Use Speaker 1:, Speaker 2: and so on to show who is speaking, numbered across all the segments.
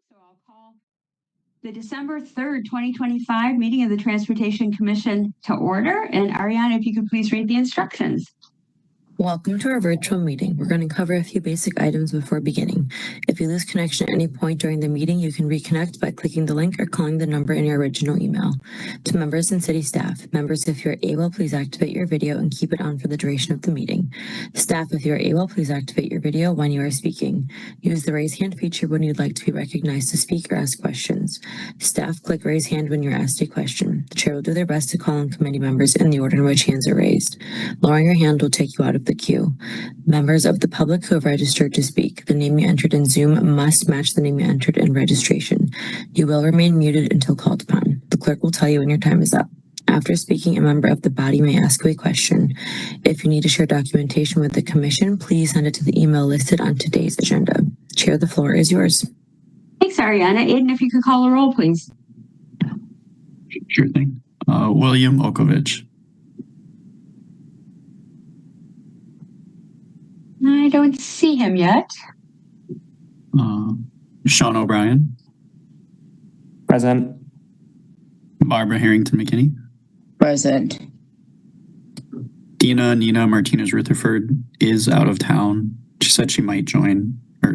Speaker 1: So I'll call the December 3rd, 2025 meeting of the Transportation Commission to order. And Ariana, if you could please read the instructions.
Speaker 2: Welcome to our virtual meeting. We're going to cover a few basic items before beginning. If you lose connection at any point during the meeting, you can reconnect by clicking the link or calling the number in your original email. To members and city staff, members, if you're able, please activate your video and keep it on for the duration of the meeting. Staff, if you're able, please activate your video when you are speaking. Use the raise hand feature when you'd like to be recognized to speak or ask questions. Staff, click raise hand when you're asked a question. The chair will do their best to call on committee members in the order in which hands are raised. Lowering your hand will take you out of the queue. Members of the public who have registered to speak, the name you entered in Zoom must match the name you entered in registration. You will remain muted until called upon. The clerk will tell you when your time is up. After speaking, a member of the body may ask you a question. If you need to share documentation with the commission, please send it to the email listed on today's agenda. Chair, the floor is yours.
Speaker 1: Thanks, Ariana. Aiden, if you could call a roll, please.
Speaker 3: Sure thing. William Okovich.
Speaker 1: I don't see him yet.
Speaker 3: Sean O'Brien.
Speaker 4: Present.
Speaker 3: Barbara Harrington McKinney.
Speaker 5: Present.
Speaker 3: Dina Nina Martinez Rutherford is out of town. She said she might join, but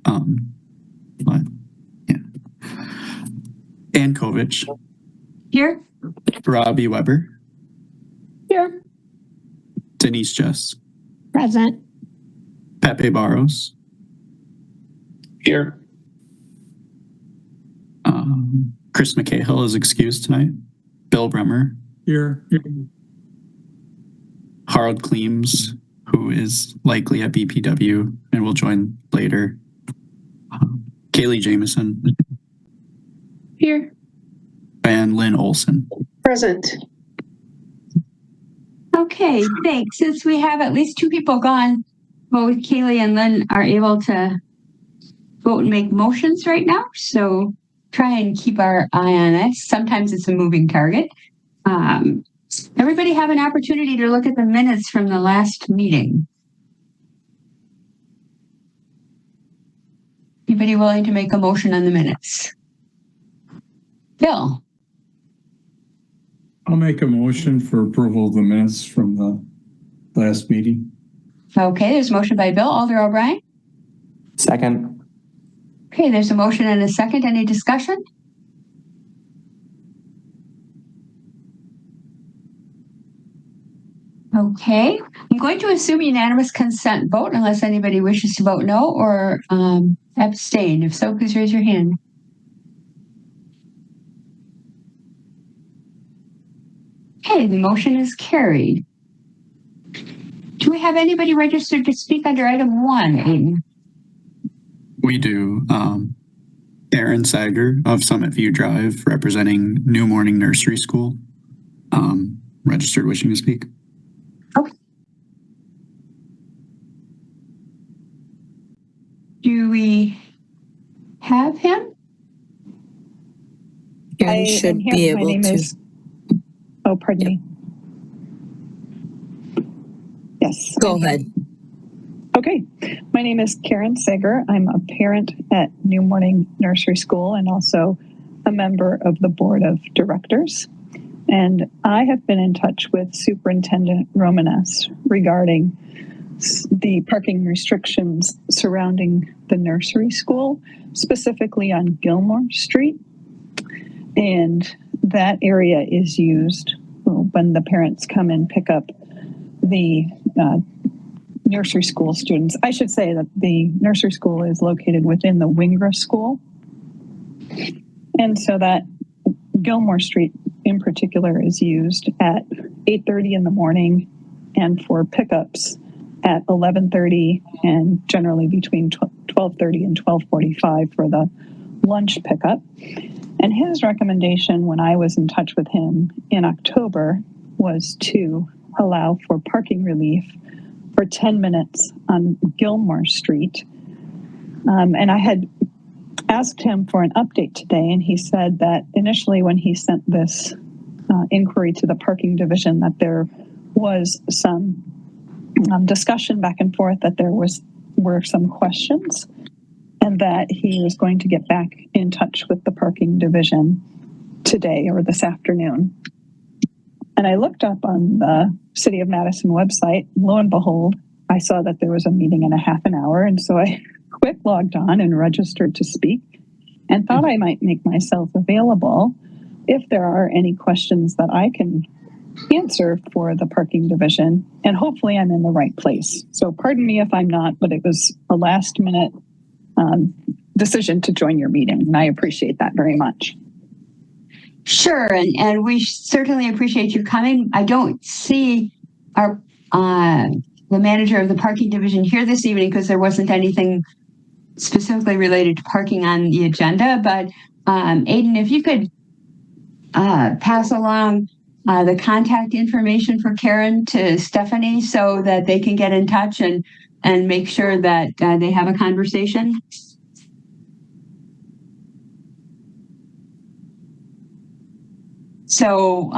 Speaker 3: yeah. Ann Kovich.
Speaker 1: Here.
Speaker 3: Robbie Weber.
Speaker 5: Here.
Speaker 3: Denise Jess.
Speaker 5: Present.
Speaker 3: Pepe Barros.
Speaker 4: Here.
Speaker 3: Chris McCahill is excused tonight. Bill Bremer.
Speaker 4: Here.
Speaker 3: Harold Kleems, who is likely at BPW and will join later. Kaylee Jameson.
Speaker 5: Here.
Speaker 3: And Lynn Olson.
Speaker 5: Present.
Speaker 1: Okay, thanks. Since we have at least two people gone, both Kaylee and Lynn are able to vote and make motions right now. So try and keep our eye on it. Sometimes it's a moving target. Everybody have an opportunity to look at the minutes from the last meeting. Anybody willing to make a motion on the minutes? Bill.
Speaker 6: I'll make a motion for approval of the minutes from the last meeting.
Speaker 1: Okay, there's a motion by Bill. Alder O'Brien.
Speaker 4: Second.
Speaker 1: Okay, there's a motion and a second. Any discussion? Okay, I'm going to assume unanimous consent vote unless anybody wishes to vote no or abstain. If so, please raise your hand. Okay, the motion is carried. Do we have anybody registered to speak under item 1, Aiden?
Speaker 3: We do. Aaron Sager of Summit View Drive, representing New Morning Nursery School, registered wishing to speak.
Speaker 1: Okay. Do we have him?
Speaker 2: Aaron should be able to.
Speaker 5: Oh, pardon me. Yes.
Speaker 2: Go ahead.
Speaker 5: Okay. My name is Karen Sager. I'm a parent at New Morning Nursery School and also a member of the board of directors. And I have been in touch with Superintendent Romanes regarding the parking restrictions surrounding the nursery school, specifically on Gilmore Street. And that area is used when the parents come and pick up the nursery school students. I should say that the nursery school is located within the Wingra School. And so that Gilmore Street in particular is used at 8:30 in the morning and for pickups at 11:30 and generally between 12:30 and 12:45 for the lunch pickup. And his recommendation when I was in touch with him in October was to allow for parking relief for 10 minutes on Gilmore Street. And I had asked him for an update today, and he said that initially when he sent this inquiry to the parking division that there was some discussion back and forth, that were some questions, and that he was going to get back in touch with the parking division today or this afternoon. And I looked up on the City of Madison website, and lo and behold, I saw that there was a meeting in a half an hour. And so I quick logged on and registered to speak and thought I might make myself available if there are any questions that I can answer for the parking division. And hopefully I'm in the right place. So pardon me if I'm not, but it was a last minute decision to join your meeting. And I appreciate that very much.
Speaker 1: Sure, and we certainly appreciate you coming. I don't see our the manager of the parking division here this evening because there wasn't anything specifically related to parking on the agenda. But Aiden, if you could pass along the contact information for Karen to Stephanie so that they can get in touch and make sure that they have a conversation. So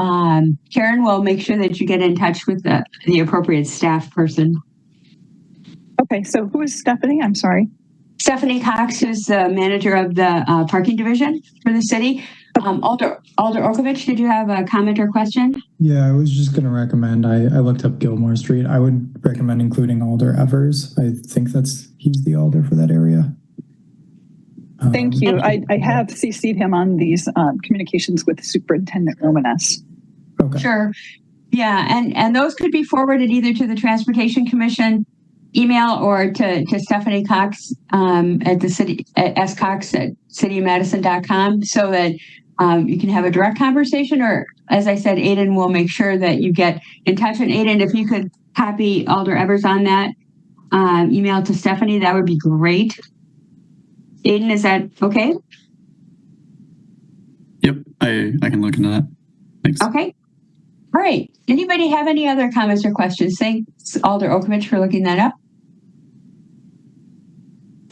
Speaker 1: Karen will make sure that you get in touch with the appropriate staff person.
Speaker 5: Okay, so who is Stephanie? I'm sorry.
Speaker 1: Stephanie Cox, who's the manager of the parking division for the city. Alder Orkovich, did you have a comment or question?
Speaker 7: Yeah, I was just going to recommend, I looked up Gilmore Street. I would recommend including Alder Evers. I think he's the alder for that area.
Speaker 5: Thank you. I have CC'd him on these communications with Superintendent Romanes.
Speaker 7: Okay.
Speaker 1: Sure. Yeah, and those could be forwarded either to the Transportation Commission email or to Stephanie Cox at the city at scox@cityofmadison.com so that you can have a direct conversation, or as I said, Aiden will make sure that you get in touch. And Aiden, if you could copy Alder Evers on that email to Stephanie, that would be great. Aiden, is that okay?
Speaker 3: Yep, I can look into that. Thanks.
Speaker 1: Okay. All right. Anybody have any other comments or questions? Thanks, Alder Okovich, for looking that up.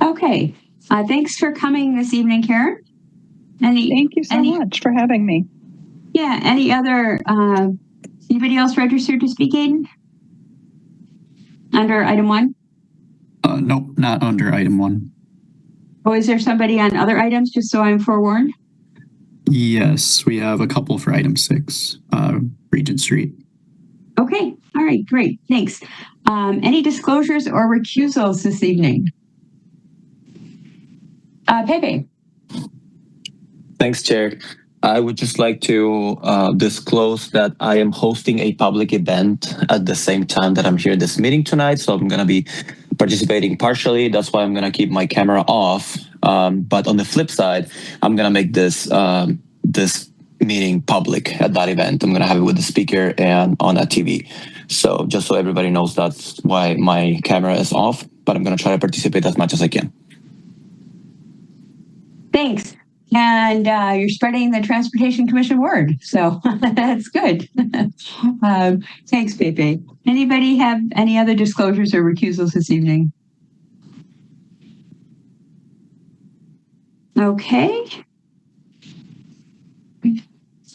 Speaker 1: Okay. Thanks for coming this evening, Karen.
Speaker 5: Thank you so much for having me.
Speaker 1: Yeah. Anybody else registered to speak, Aiden? Under item 1?
Speaker 3: Nope, not under item 1.
Speaker 1: Oh, is there somebody on other items, just so I'm forewarned?
Speaker 3: Yes, we have a couple for item 6, Regent Street.
Speaker 1: Okay. All right. Great. Thanks. Any disclosures or recusals this evening? Pepe.
Speaker 8: Thanks, Chair. I would just like to disclose that I am hosting a public event at the same time that I'm here at this meeting tonight. So I'm going to be participating partially. That's why I'm going to keep my camera off. But on the flip side, I'm going to make this meeting public at that event. I'm going to have it with the speaker and on a TV. So just so everybody knows, that's why my camera is off. But I'm going to try to participate as much as I can.
Speaker 1: Thanks. And you're spreading the Transportation Commission word. So that's good. Thanks, Pepe. Anybody have any other disclosures or recusals this evening? Okay.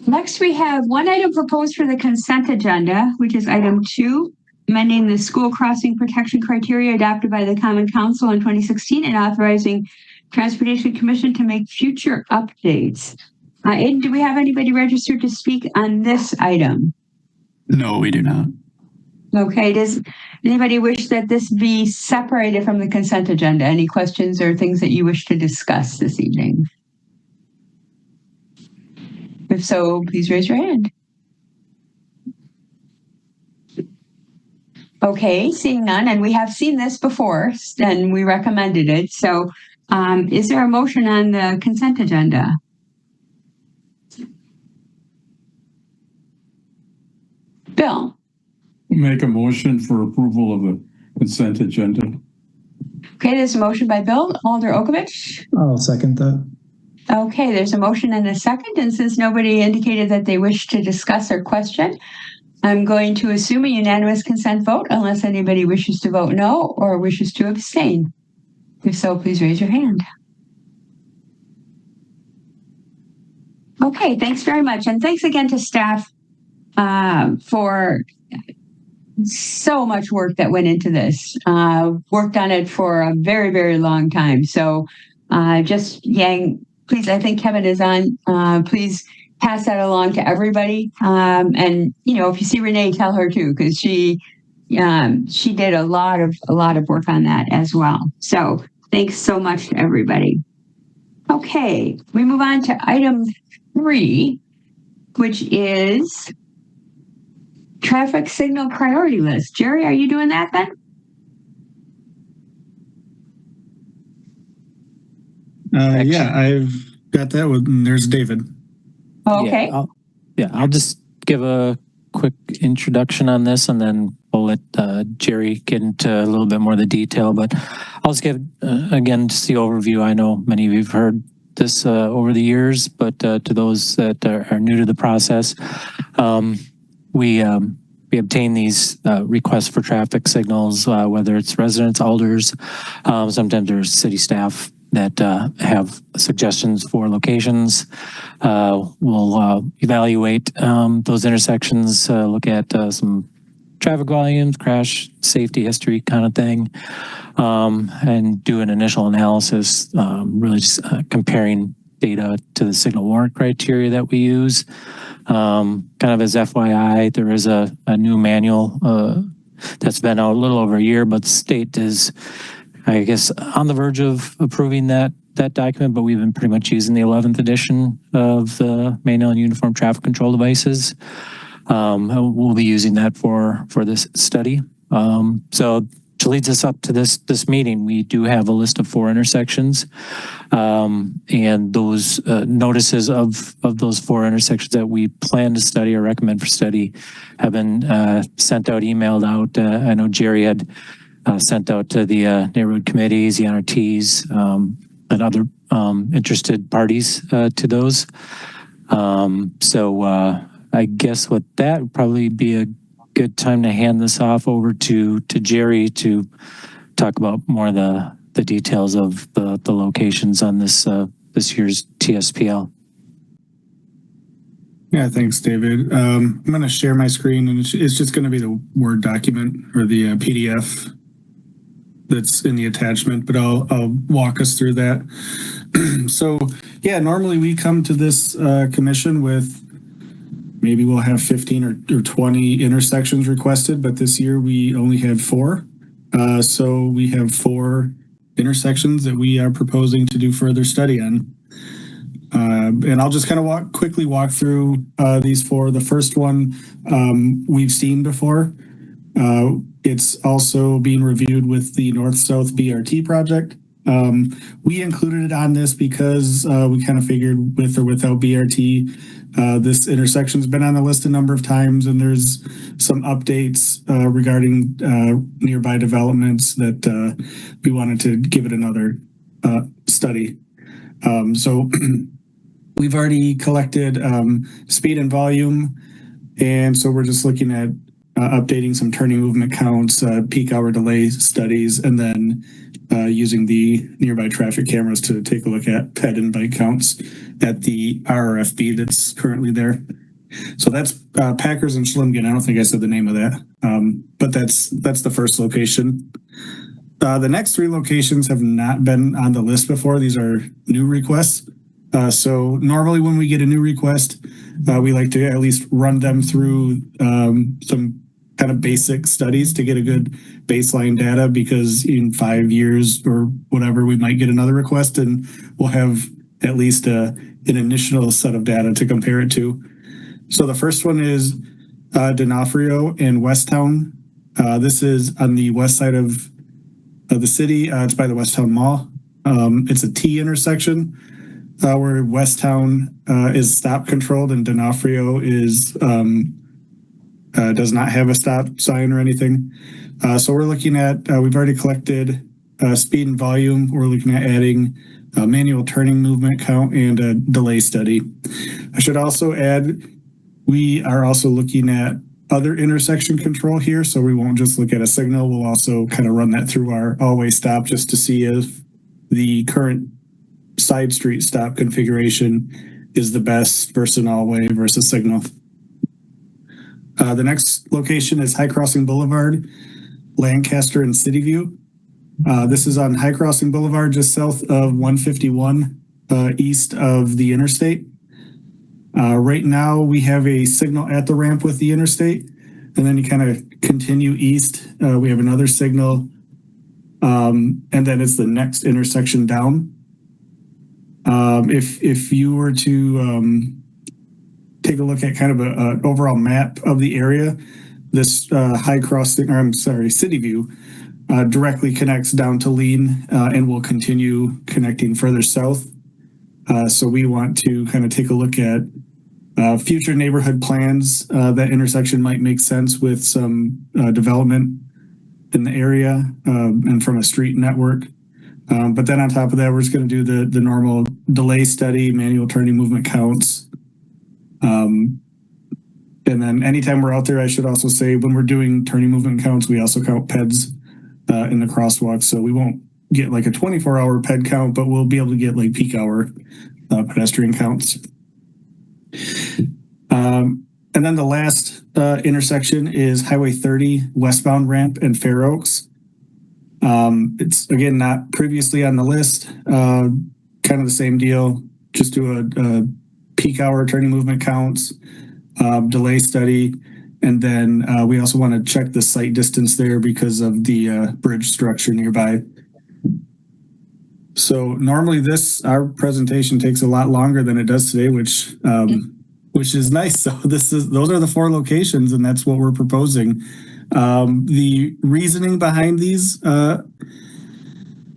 Speaker 1: Next, we have one item proposed for the consent agenda, which is item 2, amending the school crossing protection criteria adopted by the Common Council in 2016 and authorizing Transportation Commission to make future updates. Aiden, do we have anybody registered to speak on this item?
Speaker 3: No, we do not.
Speaker 1: Okay. Does anybody wish that this be separated from the consent agenda? Any questions or things that you wish to discuss this evening? If so, please raise your hand. Okay, seeing none, and we have seen this before, and we recommended it. So is there a motion on the consent agenda? Bill?
Speaker 6: Make a motion for approval of the consent agenda.
Speaker 1: Okay, there's a motion by Bill. Alder Okovich?
Speaker 7: I'll second that.
Speaker 1: Okay, there's a motion and a second, and since nobody indicated that they wish to discuss or question, I'm going to assume a unanimous consent vote unless anybody wishes to vote no or wishes to abstain. If so, please raise your hand. Okay, thanks very much. And thanks again to staff for so much work that went into this. Worked on it for a very, very long time. So just Yang, please, I think Kevin is on. Please pass that along to everybody. And you know, if you see Renee, tell her too, because she did a lot of work on that as well. So thanks so much to everybody. Okay, we move on to item 3, which is traffic signal priority list. Jerry, are you doing that then?
Speaker 3: Yeah, I've got that one. And there's David.
Speaker 1: Okay.
Speaker 9: I'll just give a quick introduction on this, and then we'll let Jerry get into a little bit more of the detail. But I'll just give, again, just the overview. I know many of you have heard this over the years, but to those that are new to the process, we obtain these requests for traffic signals, whether it's residents, alders, sometimes there's city staff that have suggestions for locations. We'll evaluate those intersections, look at some traffic volumes, crash safety history kind of thing, and do an initial analysis, really just comparing data to the signal warrant criteria that we use. Kind of as FYI, there is a new manual that's been out a little over a year, but the state is, I guess, on the verge of approving that document, but we've been pretty much using the 11th edition of the Manual and Uniform Traffic Control Devices. We'll be using that for this study. So which leads us up to this meeting. We do have a list of 4 intersections, and those notices of those 4 intersections that we plan to study or recommend for study have been sent out, emailed out. I know Jerry had sent out to the neighborhood committees, the NRTs, and other interested parties to those. So I guess with that would probably be a good time to hand this off over to Jerry to talk about more of the details of the locations on this year's TSPL.
Speaker 3: Yeah, thanks, David. I'm going to share my screen, and it's just going to be the Word document or the PDF that's in the attachment, but I'll walk us through that. So, yeah, normally we come to this commission with maybe we'll have 15 or 20 intersections requested, but this year we only had 4. So we have 4 intersections that we are proposing to do further study on. And I'll just kind of quickly walk through these 4. The first one we've seen before. It's also being reviewed with the North-South BRT project. We included it on this because we kind of figured with or without BRT, this intersection's been on the list a number of times, and there's some updates regarding nearby developments that we wanted to give it another study. So we've already collected speed and volume, and so we're just looking at updating some turning movement counts, peak hour delay studies, and then using the nearby traffic cameras to take a look at ped and bike counts at the RRFB that's currently there. So that's Packers and Schlingen. I don't think I said the name of that, but that's the first location. The next 3 locations have not been on the list before. These are new requests. So normally when we get a new request, we like to at least run them through some kind of basic studies to get a good baseline data, because in 5 years or whatever, we might get another request and we'll have at least an initial set of data to compare it to. So the first one is D'Onofrio and Westtown. This is on the west side of the city. It's by the Westtown Mall. It's a T intersection where Westtown is stop controlled and D'Onofrio is does not have a stop sign or anything. So we're looking at, we've already collected speed and volume. We're looking at adding a manual turning movement count and a delay study. I should also add, we are also looking at other intersection control here. So we won't just look at a signal. We'll also kind of run that through our always stop just to see if the current side street stop configuration is the best versus an all-way versus signal. The next location is High Crossing Boulevard, Lancaster and City View. This is on High Crossing Boulevard, just south of 151, east of the interstate. Right now, we have a signal at the ramp with the interstate, and then you kind of continue east. We have another signal, and then it's the next intersection down. If you were to take a look at kind of an overall map of the area, this City View directly connects down to Lean and will continue connecting further south. So we want to kind of take a look at future neighborhood plans. That intersection might make sense with some development in the area and from a street network. But then on top of that, we're just going to do the normal delay study, manual turning movement counts. And then anytime we're out there, I should also say when we're doing turning movement counts, we also count PEDs in the crosswalk. So we won't get like a 24-hour PED count, but we'll be able to get like peak hour pedestrian counts. And then the last intersection is Highway 30 westbound ramp and Fair Oaks. It's again not previously on the list. Kind of the same deal. Just do a peak hour turning movement counts, delay study, and then we also want to check the sight distance there because of the bridge structure nearby. So normally our presentation takes a lot longer than it does today, which is nice. So those are the 4 locations, and that's what we're proposing. The reasoning behind these, the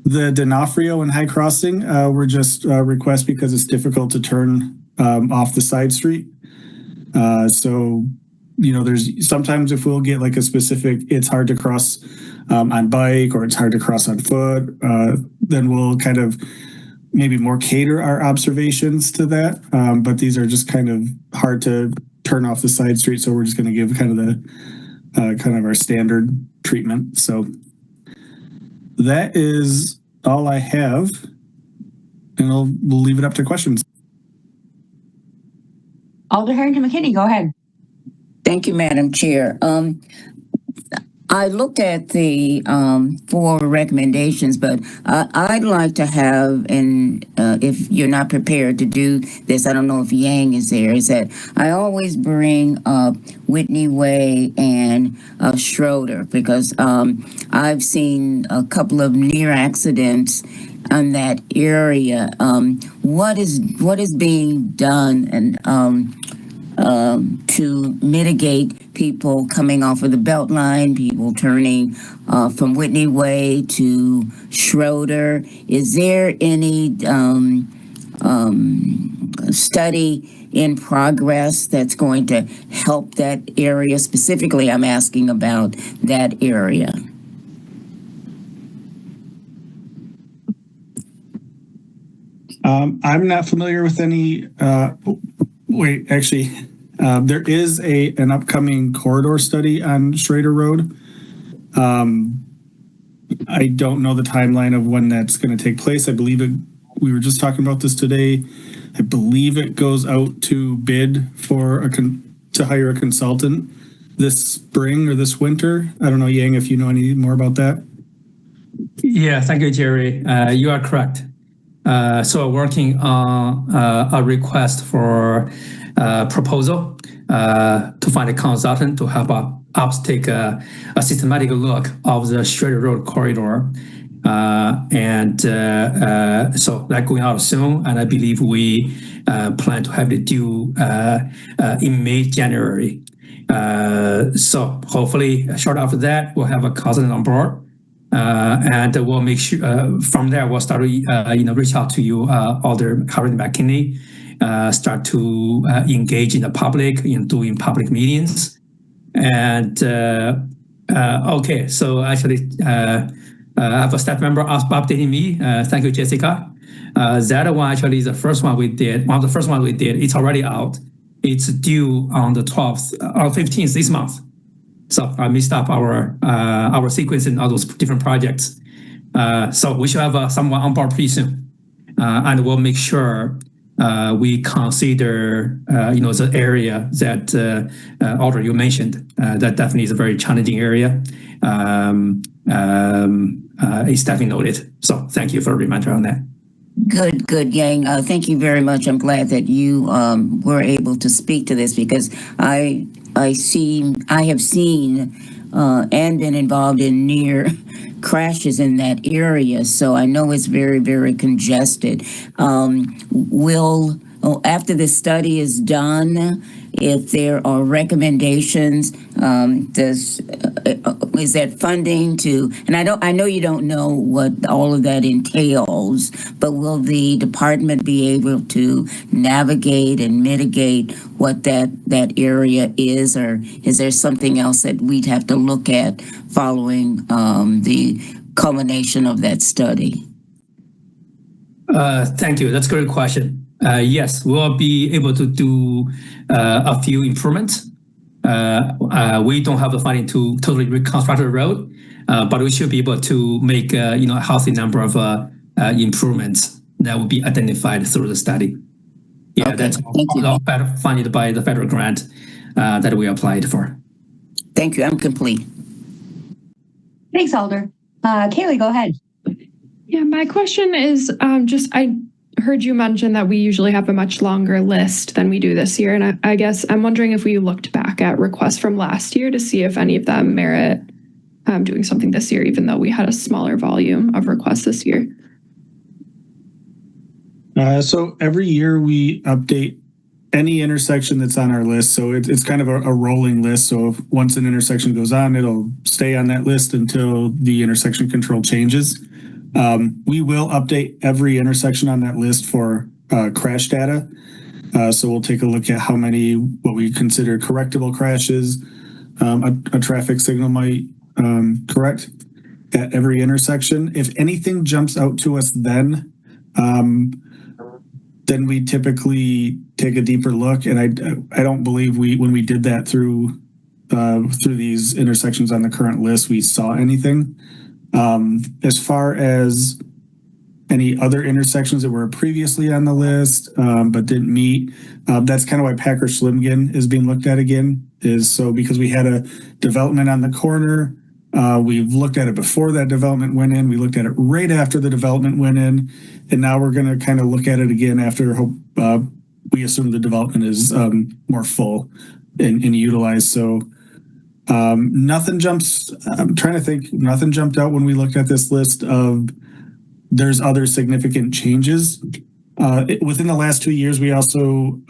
Speaker 3: D'Onofrio and High Crossing, were just requests because it's difficult to turn off the side street. So, there's sometimes if we'll get like a specific, it's hard to cross on bike or it's hard to cross on foot, then we'll kind of maybe more cater our observations to that. But these are just kind of hard to turn off the side street. So we're just going to give kind of our standard treatment. So that is all I have, and we'll leave it up to questions.
Speaker 1: Alder Harrington McKinney, go ahead.
Speaker 10: Thank you, Madam Chair. I looked at the 4 recommendations, but I'd like to have, and if you're not prepared to do this, I don't know if Yang is there, is that I always bring up Whitney Way and Schroeder because I've seen a couple of near accidents in that area. What is being done and to mitigate people coming off of the Beltline, people turning from Whitney Way to Schroeder? Is there any study in progress that's going to help that area? Specifically, I'm asking about that area.
Speaker 3: I'm not familiar with any. There is an upcoming corridor study on Schrader Road. I don't know the timeline of when that's going to take place. I believe we were just talking about this today. I believe it goes out to bid for to hire a consultant this spring or this winter. I don't know, Yang, if you know any more about that.
Speaker 11: Yeah, thank you, Jerry. You are correct. So we're working on a request for proposal to find a consultant to help us take a systematic look of the Schrader Road corridor. So that's going out soon, and I believe we plan to have it due in May, January. So hopefully, short after that, we'll have a consultant on board. And we'll make sure from there we'll start reach out to you, Alder Harrington McKinney, start to engage in the public in doing public meetings. And okay, so actually I have a staff member updating me. Thank you, Jessica. That one actually is the first one we did. One of the first one we did. It's already out. It's due on the 12th, or 15th this month. So I missed up our sequence in all those different projects. So we should have someone on board pretty soon, and we'll make sure we consider, the area that Alder, you mentioned, that definitely is a very challenging area. It's definitely noted. So thank you for a reminder on that.
Speaker 10: Good, Yang. Thank you very much. I'm glad that you were able to speak to this because I have seen and been involved in near crashes in that area, so I know it's very, very congested. After the study is done, if there are recommendations, is that funding to? And I know you don't know what all of that entails, but will the department be able to navigate and mitigate what that area is, or is there something else that we'd have to look at following the culmination of that study?
Speaker 11: Thank you. That's a great question. Yes, we'll be able to do a few improvements. We don't have the funding to totally reconstruct the road, but we should be able to make a healthy number of improvements that will be identified through the study. Yeah, okay. That's all funded by the federal grant that we applied for.
Speaker 10: Thank you. I'm complete.
Speaker 1: Thanks, Alder. Kaylee, go ahead.
Speaker 12: Yeah, my question is I heard you mention that we usually have a much longer list than we do this year. And I guess I'm wondering if we looked back at requests from last year to see if any of them merit doing something this year, even though we had a smaller volume of requests this year.
Speaker 3: So every year we update any intersection that's on our list. So it's kind of a rolling list. So if once an intersection goes on, it'll stay on that list until the intersection control changes. We will update every intersection on that list for crash data. So we'll take a look at how many, what we consider correctable crashes, a traffic signal might correct at every intersection. If anything jumps out to us then we typically take a deeper look. And I don't believe when we did that through these intersections on the current list, we saw anything. As far as any other intersections that were previously on the list but didn't meet, that's kind of why Packer Schlimgen is being looked at again, because we had a development on the corner. We've looked at it before that development went in. We looked at it right after the development went in. And now we're going to kind of look at it again after we assume the development is more full and utilized. So nothing jumps. I'm trying to think. Nothing jumped out when we looked at this list of there's other significant changes. Within the last 2 years, we also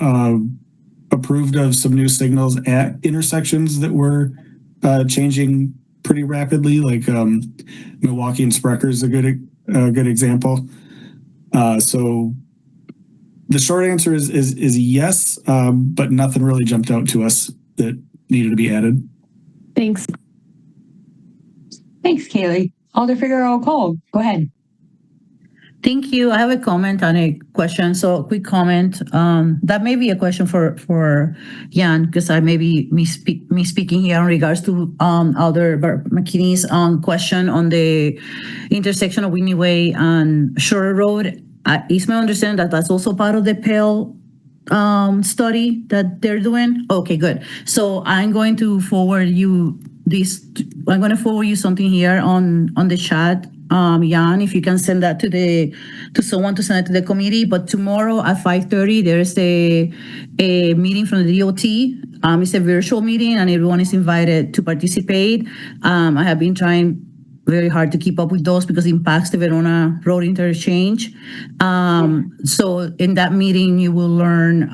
Speaker 3: approved of some new signals at intersections that were changing pretty rapidly, like Milwaukee and Sprecher is a good example. So the short answer is yes, but nothing really jumped out to us that needed to be added.
Speaker 12: Thanks.
Speaker 1: Thanks, Kaylee. Alder Figueroa-Cole, go ahead.
Speaker 13: Thank you. I have a comment and a question. So a quick comment. That may be a question for Jan, because I may be me speaking here in regards to Alder McKinney's question on the intersection of Whitney Way and Shore Road. It's my understanding that that's also part of the Pell study that they're doing. Okay, good. So I'm going to forward you this. I'm going to forward you something here on the chat. Jan, if you can send that to someone to send it to the committee. But tomorrow at 5:30, there's a meeting from the DOT. It's a virtual meeting and everyone is invited to participate. I have been trying very hard to keep up with those because it impacts the Verona Road interchange. So in that meeting, you will learn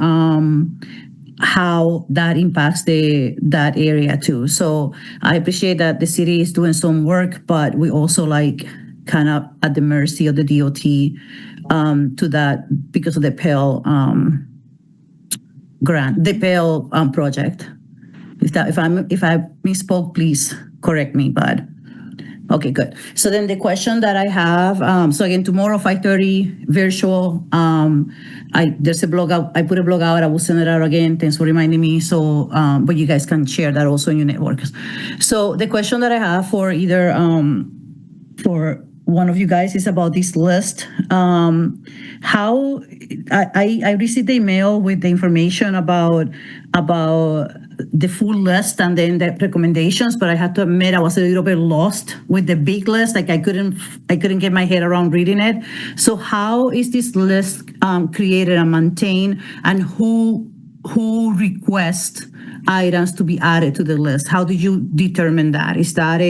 Speaker 13: how that impacts that area too. So I appreciate that the city is doing some work, but we also kind of at the mercy of the DOT to that because of the Pell grant, the Pell project. If I misspoke, please correct me. But okay, good. So then the question that I have, so again, tomorrow, 5:30, virtual. There's a blog out. I put a blog out. I will send it out again. Thanks for reminding me. So, but you guys can share that also in your networks. So the question that I have for either for one of you guys is about this list. How I received the email with the information about the full list and then the recommendations, but I have to admit I was a little bit lost with the big list. Like I couldn't get my head around reading it. So how is this list created and maintained, and who requests items to be added to the list? How do you determine that? Is that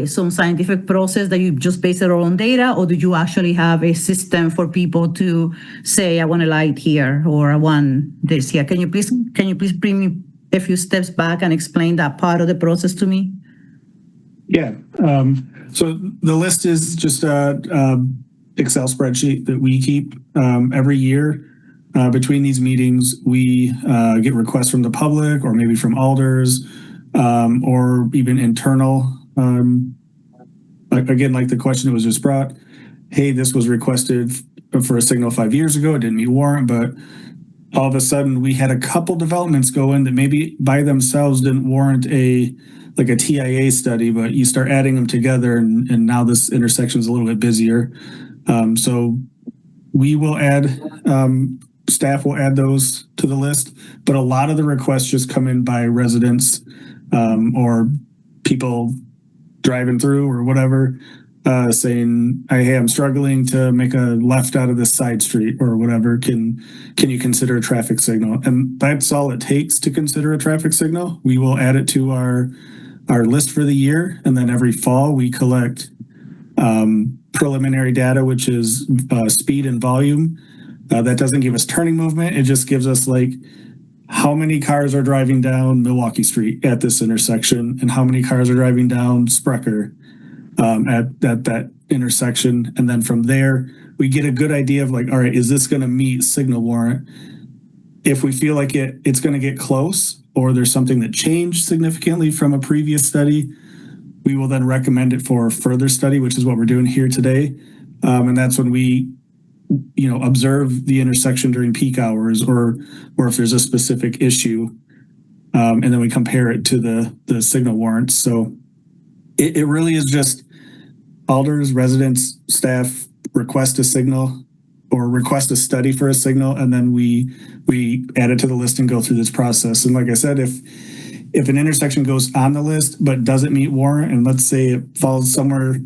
Speaker 13: some scientific process that you just base it on data, or do you actually have a system for people to say, I want a light here, or I want this here? Can you please bring me a few steps back and explain that part of the process to me?
Speaker 3: Yeah. So the list is just a Excel spreadsheet that we keep every year. Between these meetings, we get requests from the public, or maybe from alders, or even internal. Again, like the question that was just brought, hey, this was requested for a signal 5 years ago. It didn't meet warrant, but all of a sudden we had a couple developments go in that maybe by themselves didn't warrant a TIA study, but you start adding them together, and now this intersection is a little bit busier. So we will add, staff will add those to the list, but a lot of the requests just come in by residents or people driving through or whatever, saying, hey, I'm struggling to make a left out of this side street or whatever. Can you consider a traffic signal? And that's all it takes to consider a traffic signal. We will add it to our list for the year, and then every fall we collect preliminary data, which is speed and volume. That doesn't give us turning movement. It just gives us like how many cars are driving down Milwaukee Street at this intersection, and how many cars are driving down Sprecher at that intersection. And then from there, we get a good idea of like, all right, is this going to meet signal warrant? If we feel like it's going to get close, or there's something that changed significantly from a previous study, we will then recommend it for further study, which is what we're doing here today. And that's when we observe the intersection during peak hours, or if there's a specific issue, and then we compare it to the signal warrants. So it really is just alders, residents, staff request a signal or request a study for a signal, and then we add it to the list and go through this process. And like I said, if an intersection goes on the list but doesn't meet warrant, and let's say it falls somewhere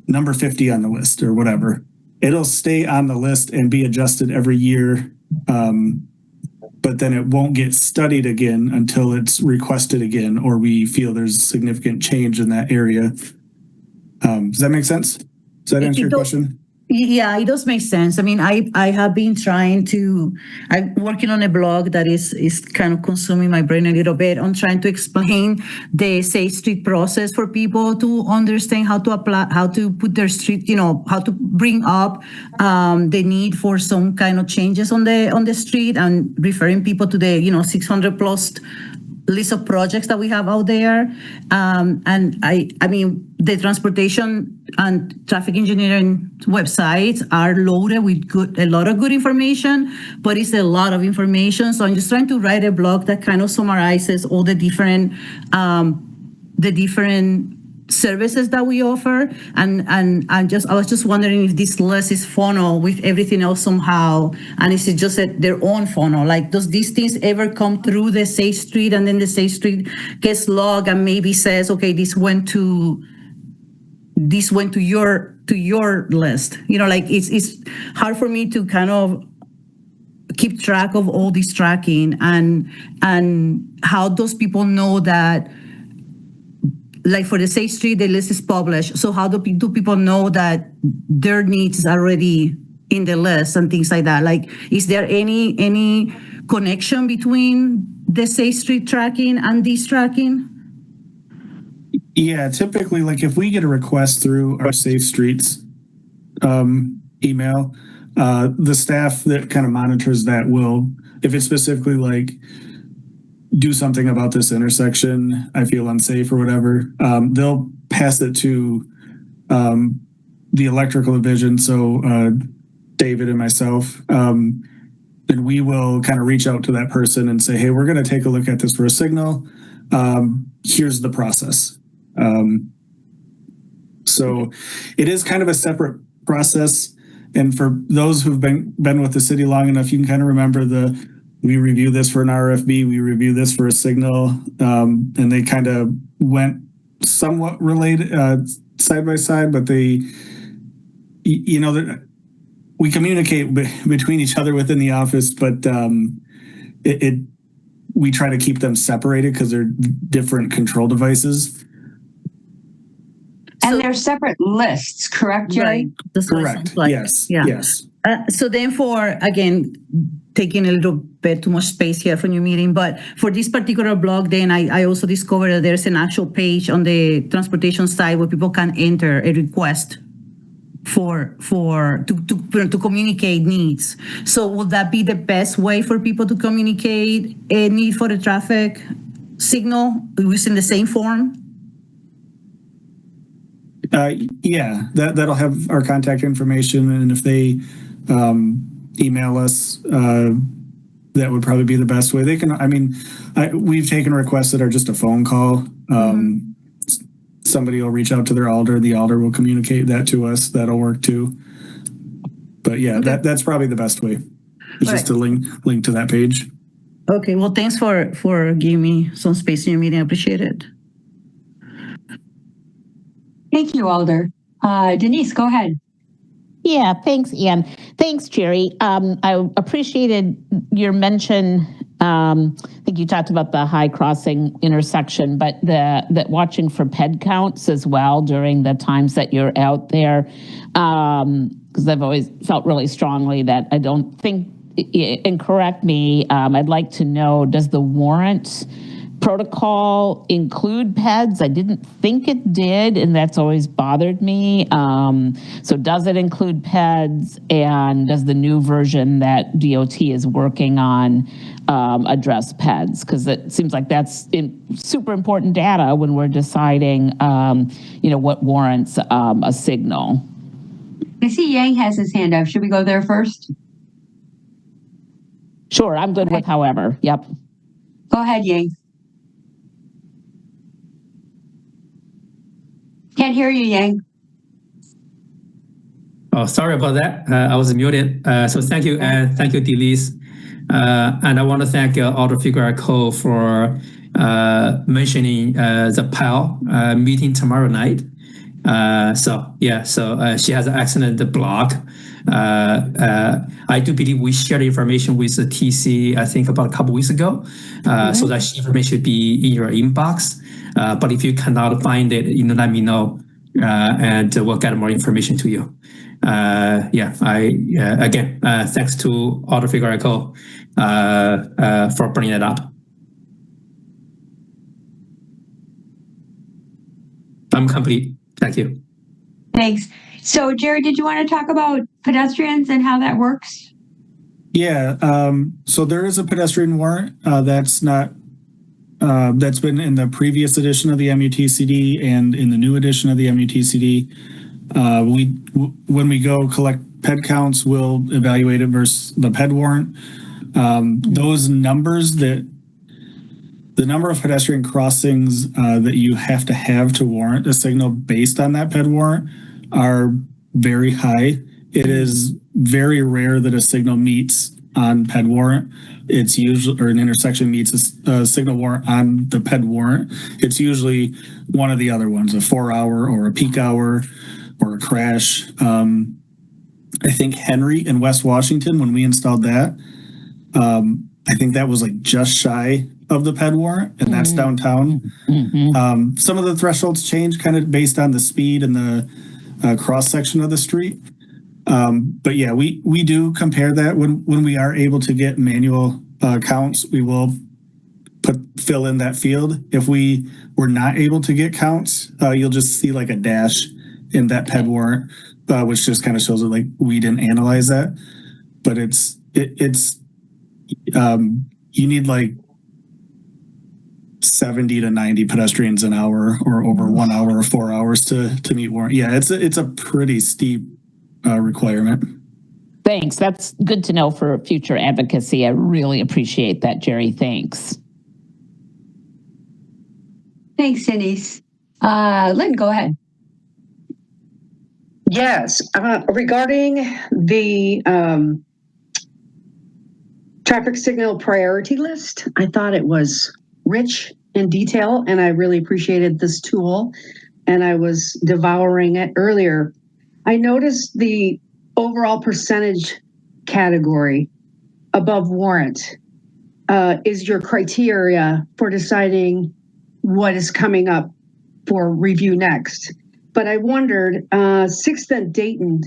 Speaker 3: number 50 on the list or whatever, it'll stay on the list and be adjusted every year, but then it won't get studied again until it's requested again, or we feel there's significant change in that area. Does that make sense? Does that answer your question?
Speaker 13: Yeah, it does make sense. I mean, I have been I'm working on a blog that is kind of consuming my brain a little bit on trying to explain the Safe Street process for people to understand how to apply, how to put their street, how to bring up the need for some kind of changes on the street, and referring people to the 600 plus list of projects that we have out there. And I mean, the transportation and traffic engineering websites are loaded with a lot of good information, but it's a lot of information. So I'm just trying to write a blog that kind of summarizes all the different services that we offer, and I was just wondering if this list is funnel with everything else somehow, and is it just their own funnel? Like, does these things ever come through the Safe Street, and then the Safe Street gets logged and maybe says, okay, this went to your list? Like it's hard for me to kind of keep track of all this tracking, and how those people know that. Like for the Safe Street, the list is published. So how do people know that their needs is already in the list and things like that? Like, is there any connection between the Safe Street tracking and this tracking?
Speaker 3: Yeah, typically, like if we get a request through our Safe Streets email, the staff that kind of monitors that will, if it's specifically like, do something about this intersection, I feel unsafe or whatever, they'll pass it to the electrical division, so David and myself, then we will kind of reach out to that person and say, hey, we're going to take a look at this for a signal. Here's the process. So it is kind of a separate process. And for those who've been with the city long enough, you can kind of remember we review this for an RFB, we review this for a signal, and they kind of went somewhat related side by side, but they, we communicate between each other within the office, but we try to keep them separated because they're different control devices.
Speaker 1: And they're separate lists, correct, Jerry?
Speaker 13: Right. That's what it
Speaker 3: Correct.
Speaker 13: sounds like.
Speaker 3: Yes.
Speaker 13: Yeah.
Speaker 3: Yes.
Speaker 13: So then again, taking a little bit too much space here from your meeting, but for this particular blog, then I also discovered that there's an actual page on the transportation side where people can enter a request to communicate needs. So would that be the best way for people to communicate a need for the traffic signal using the same form?
Speaker 3: Yeah, that'll have our contact information, and if they email us, that would probably be the best way. They can. I mean, we've taken requests that are just a phone call. Somebody will reach out to their alder. The alder will communicate that to us. That'll work too. But yeah,
Speaker 13: Okay.
Speaker 3: that's probably the best way. It's just to link to that page.
Speaker 13: Okay. Well, thanks for giving me some space in your meeting. I appreciate it.
Speaker 1: Thank you, Alder. Denise, go ahead.
Speaker 14: Yeah, thanks, Ian. Thanks, Jerry. I appreciated your mention. I think you talked about the High Crossing intersection, but that watching for ped counts as well during the times that you're out there, because I've always felt really strongly that I don't think, and correct me, I'd like to know, does the warrant protocol include PEDs? I didn't think it did, and that's always bothered me. So does it include PEDs, and does the new version that DOT is working on address PEDs? Because it seems like that's super important data when we're deciding, what warrants a signal.
Speaker 1: I see Yang has his hand up. Should we go there first?
Speaker 14: Sure, I'm good with however. Yep.
Speaker 1: Go ahead, Yang. Can't hear you, Yang.
Speaker 11: Oh, sorry about that. I was muted. So thank you, Denise. And I want to thank Alder Figueroa for mentioning the PAL meeting tomorrow night. So she has an excellent blog. I do believe we shared information with the TC, I think about a couple weeks ago. So that information should be in your inbox. But if you cannot find it, let me know, and we'll get more information to you. Again, thanks to Alder Figueroa for bringing it up. I'm complete. Thank you.
Speaker 1: Thanks. So, Jerry, did you want to talk about pedestrians and how that works?
Speaker 3: Yeah. So there is a pedestrian warrant that's been in the previous edition of the MUTCD and in the new edition of the MUTCD. When we go collect PED counts, we'll evaluate it versus the PED warrant. Those numbers the number of pedestrian crossings that you have to warrant a signal based on that PED warrant are very high. It is very rare that a signal meets on PED warrant. It's usually, or an intersection meets a signal warrant on the PED warrant. It's usually one of the other ones, a 4-hour or a peak hour or a crash. I think Henry in West Washington, when we installed that, I think that was like just shy of the PED warrant, and that's downtown. Some of the thresholds change kind of based on the speed and the cross section of the street. But yeah, we do compare that when we are able to get manual counts. We will fill in that field. If we were not able to get counts, you'll just see like a dash in that PED warrant, which just kind of shows it like we didn't analyze that. But it's you need like 70 to 90 pedestrians an hour, or over 1 hour or 4 hours to meet warrant. Yeah, it's a pretty steep requirement.
Speaker 14: Thanks. That's good to know for future advocacy. I really appreciate that, Jerry. Thanks.
Speaker 1: Thanks, Denise. Lynn, go ahead.
Speaker 15: Yes, regarding the traffic signal priority list, I thought it was rich in detail, and I really appreciated this tool, and I was devouring it earlier. I noticed the overall percentage category above warrant is your criteria for deciding what is coming up for review next. But I wondered, 6th and Dayton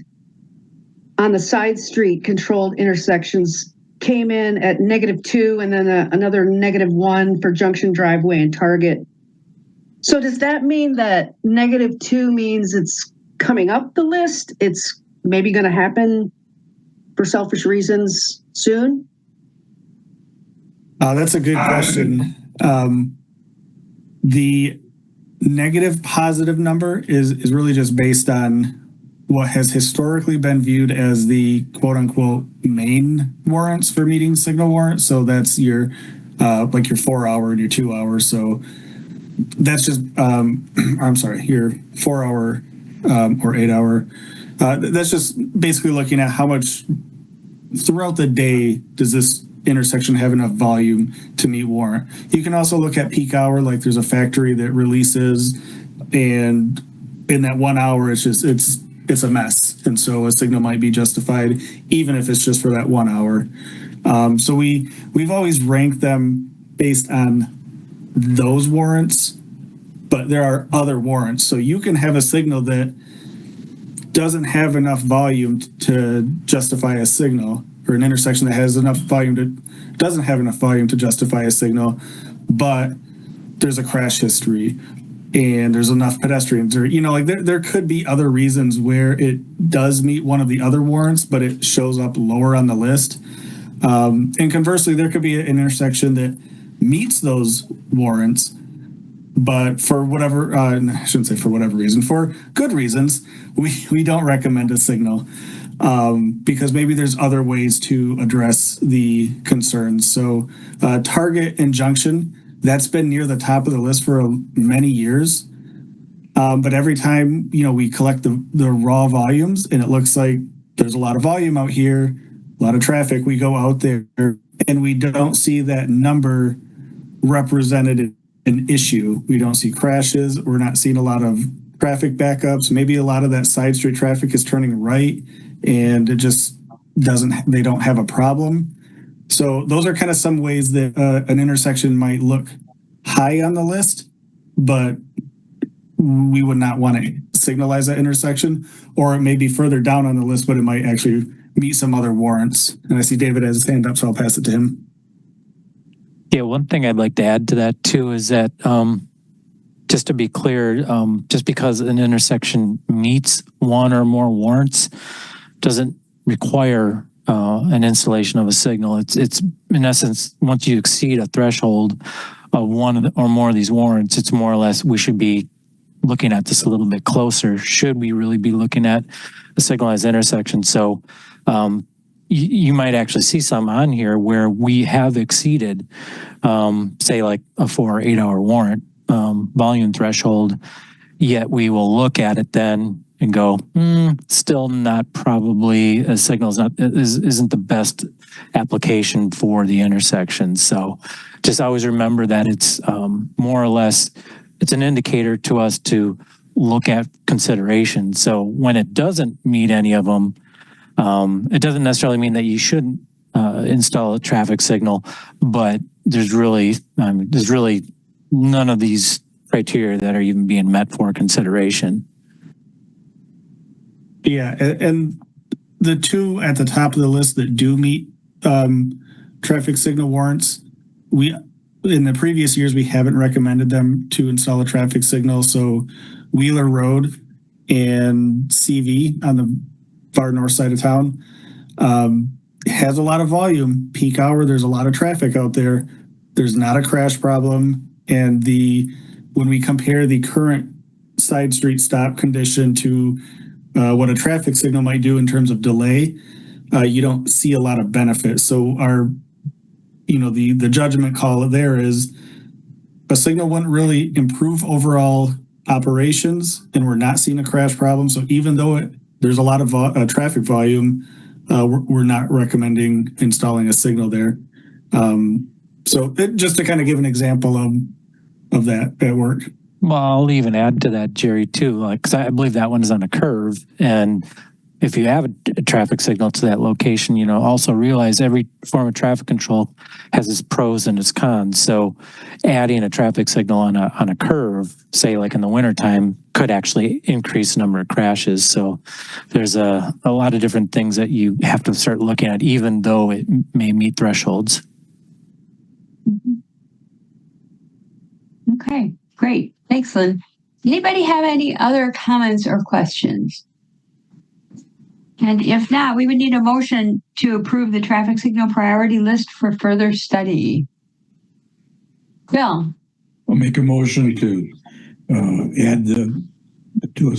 Speaker 15: on the side street controlled intersections came in at -2 and then another -1 for Junction Driveway and Target. So does that mean that -2 means it's coming up the list? It's maybe going to happen for selfish reasons soon?
Speaker 3: That's a good question. The negative positive number is really just based on what has historically been viewed as the quote unquote main warrants for meeting signal warrants. So that's your like your 4 hour and your 2 hours. So that's just I'm sorry, your 4 hour or 8 hour. That's just basically looking at how much throughout the day does this intersection have enough volume to meet warrant. You can also look at peak hour, like there's a factory that releases, and in that 1 hour it's a mess, and so a signal might be justified even if it's just for that 1 hour. So we've always ranked them based on those warrants, but there are other warrants. So you can have a signal that doesn't have enough volume to justify a signal, or an intersection that has enough volume doesn't have enough volume to justify a signal, but there's a crash history and there's enough pedestrians, or like there could be other reasons where it does meet one of the other warrants, but it shows up lower on the list. And conversely, there could be an intersection that meets those warrants, but for whatever, I shouldn't say for whatever reason, for good reasons, we don't recommend a signal. Because maybe there's other ways to address the concerns. So Target and Junction, that's been near the top of the list for many years. But every time, we collect the raw volumes and it looks like there's a lot of volume out here, a lot of traffic, we go out there and we don't see that number represented in an issue. We don't see crashes. We're not seeing a lot of traffic backups. Maybe a lot of that side street traffic is turning right, and it just they don't have a problem. So those are kind of some ways that an intersection might look high on the list, but we would not want to signalize that intersection, or it may be further down on the list, but it might actually meet some other warrants. And I see David has his hand up, so I'll pass it to him.
Speaker 9: Yeah, one thing I'd like to add to that too is that just to be clear, just because an intersection meets one or more warrants doesn't require an installation of a signal. It's in essence, once you exceed a threshold of one or more of these warrants, it's more or less we should be looking at this a little bit closer. Should we really be looking at a signalized intersection? So you might actually see some on here where we have exceeded, say like a 4 or 8 hour warrant volume threshold, yet we will look at it then and go, still not probably a signal isn't the best application for the intersection. So just always remember that it's more or less, it's an indicator to us to look at consideration. So when it doesn't meet any of them, it doesn't necessarily mean that you shouldn't install a traffic signal, but there's really none of these criteria that are even being met for consideration.
Speaker 3: Yeah, and the two at the top of the list that do meet traffic signal warrants, in the previous years, we haven't recommended them to install a traffic signal. So Wheeler Road and CV on the far north side of town has a lot of volume. Peak hour, there's a lot of traffic out there. There's not a crash problem. And when we compare the current side street stop condition to what a traffic signal might do in terms of delay, you don't see a lot of benefit. So the judgment call there is a signal wouldn't really improve overall operations, and we're not seeing a crash problem. So even though it there's a lot of traffic volume, we're not recommending installing a signal there. Just to kind of give an example of that at work.
Speaker 9: Well, I'll even add to that, Jerry, too, because I believe that one is on a curve. And if you have a traffic signal to that location, also realize every form of traffic control has its pros and its cons. So adding a traffic signal on a curve, say like in the wintertime, could actually increase the number of crashes. So there's a lot of different things that you have to start looking at, even though it may meet thresholds.
Speaker 1: Okay, great. Thanks, Lynn. Anybody have any other comments or questions? And if not, we would need a motion to approve the traffic signal priority list for further study. Bill?
Speaker 6: I'll make a motion to add to a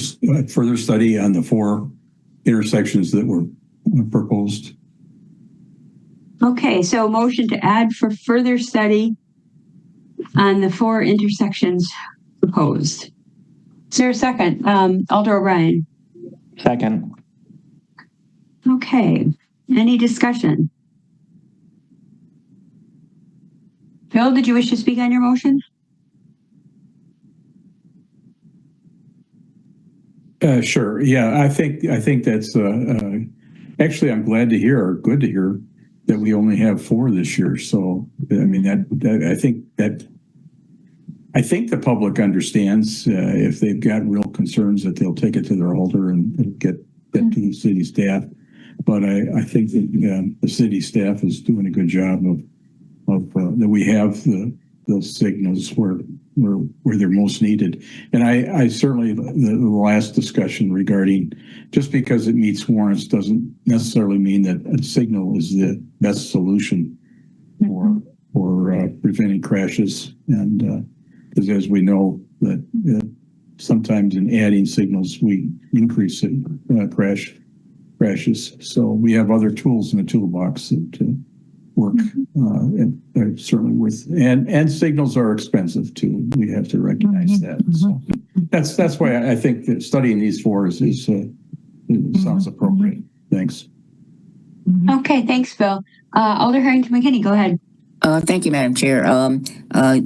Speaker 6: further study on the 4 intersections that were proposed.
Speaker 1: Okay, so a motion to add for further study on the 4 intersections proposed. Is there a second? Alder O'Brien.
Speaker 4: Second.
Speaker 1: Okay, any discussion? Bill, did you wish to speak on your motion?
Speaker 6: Sure. Yeah, I think that's actually, I'm glad to hear, or good to hear, that we only have 4 this year. So I mean, I think the public understands if they've got real concerns that they'll take it to their alder and get to the city staff. But I think that the city staff is doing a good job of that we have those signals where they're most needed. And I certainly, the last discussion regarding just because it meets warrants doesn't necessarily mean that a signal is the best solution for preventing crashes. And as we know that sometimes in adding signals, we increase crashes. So we have other tools in the toolbox that work and are certainly worth, and signals are expensive too. We have to recognize that. So that's why I think that studying these 4 sounds appropriate. Thanks.
Speaker 1: Okay, thanks, Bill. Alder Harrington McKinney, go ahead.
Speaker 10: Thank you, Madam Chair.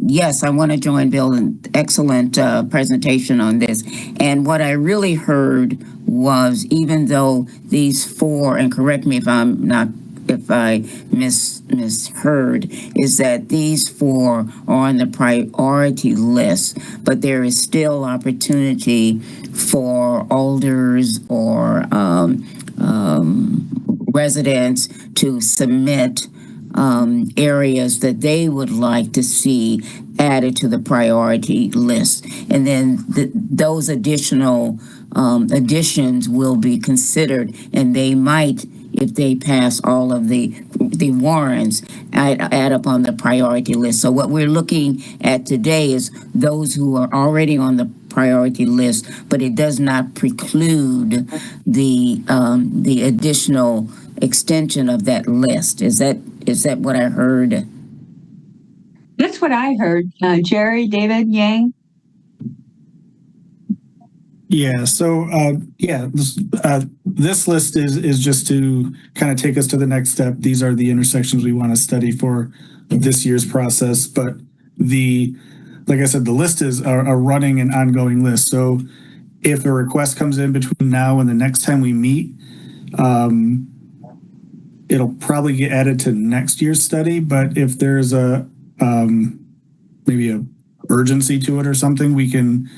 Speaker 10: Yes, I want to join Bill in excellent presentation on this. And what I really heard was, even though these 4, and correct me if I misheard, is that these 4 are on the priority list, but there is still opportunity for alders or residents to submit areas that they would like to see added to the priority list. And then those additional additions will be considered, and they might, if they pass all of the warrants, add up on the priority list. So what we're looking at today is those who are already on the priority list, but it does not preclude the additional extension of that list. Is that what I heard?
Speaker 1: That's what I heard. Jerry, David, Yang?
Speaker 3: Yeah, so this list is just to kind of take us to the next step. These are the intersections we want to study for this year's process. But like I said, the list is a running and ongoing list. So if a request comes in between now and the next time we meet, it'll probably get added to next year's study. But if there's maybe a urgency to it or something, we can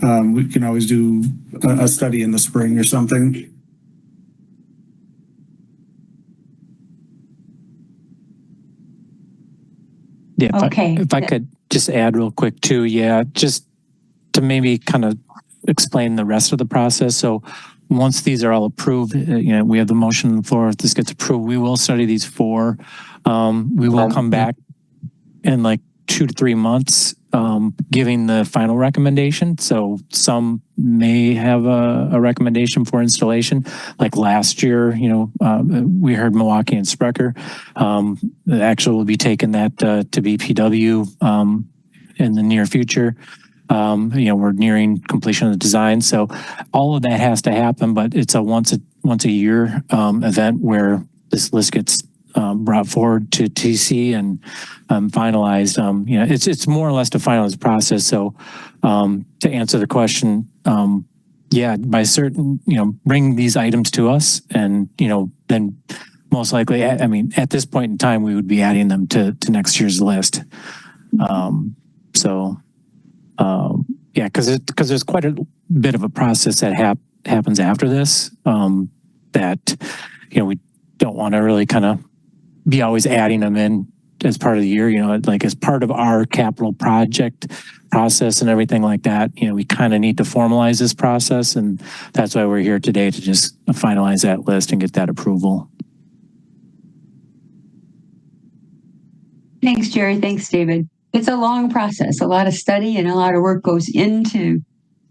Speaker 3: always do a study in the spring or something.
Speaker 9: Yeah.
Speaker 1: Okay.
Speaker 9: If I could just add real quick too. Yeah. Just to maybe kind of explain the rest of the process. So once these are all approved, we have the motion on the floor. If this gets approved, we will study these 4. We will come back in like 2 to 3 months, giving the final recommendation. So some may have a recommendation for installation. Like last year, we heard Milwaukee and Sprecher. Actually, we'll be taking that to BPW in the near future. We're nearing completion of the design. So all of that has to happen, but it's a once a year event where this list gets brought forward to TC and finalized. It's more or less to finalize the process. So to answer the question, by certain, bring these items to us and, then most likely, at this point in time, we would be adding them to next year's list. Because there's quite a bit of a process that happens after this that, we don't want to really kind of be always adding them in as part of the year, like as part of our capital project process and everything like that. We kind of need to formalize this process, and that's why we're here today, to just finalize that list and get that approval.
Speaker 1: Thanks, Jerry. Thanks, David. It's a long process. A lot of study and a lot of work goes into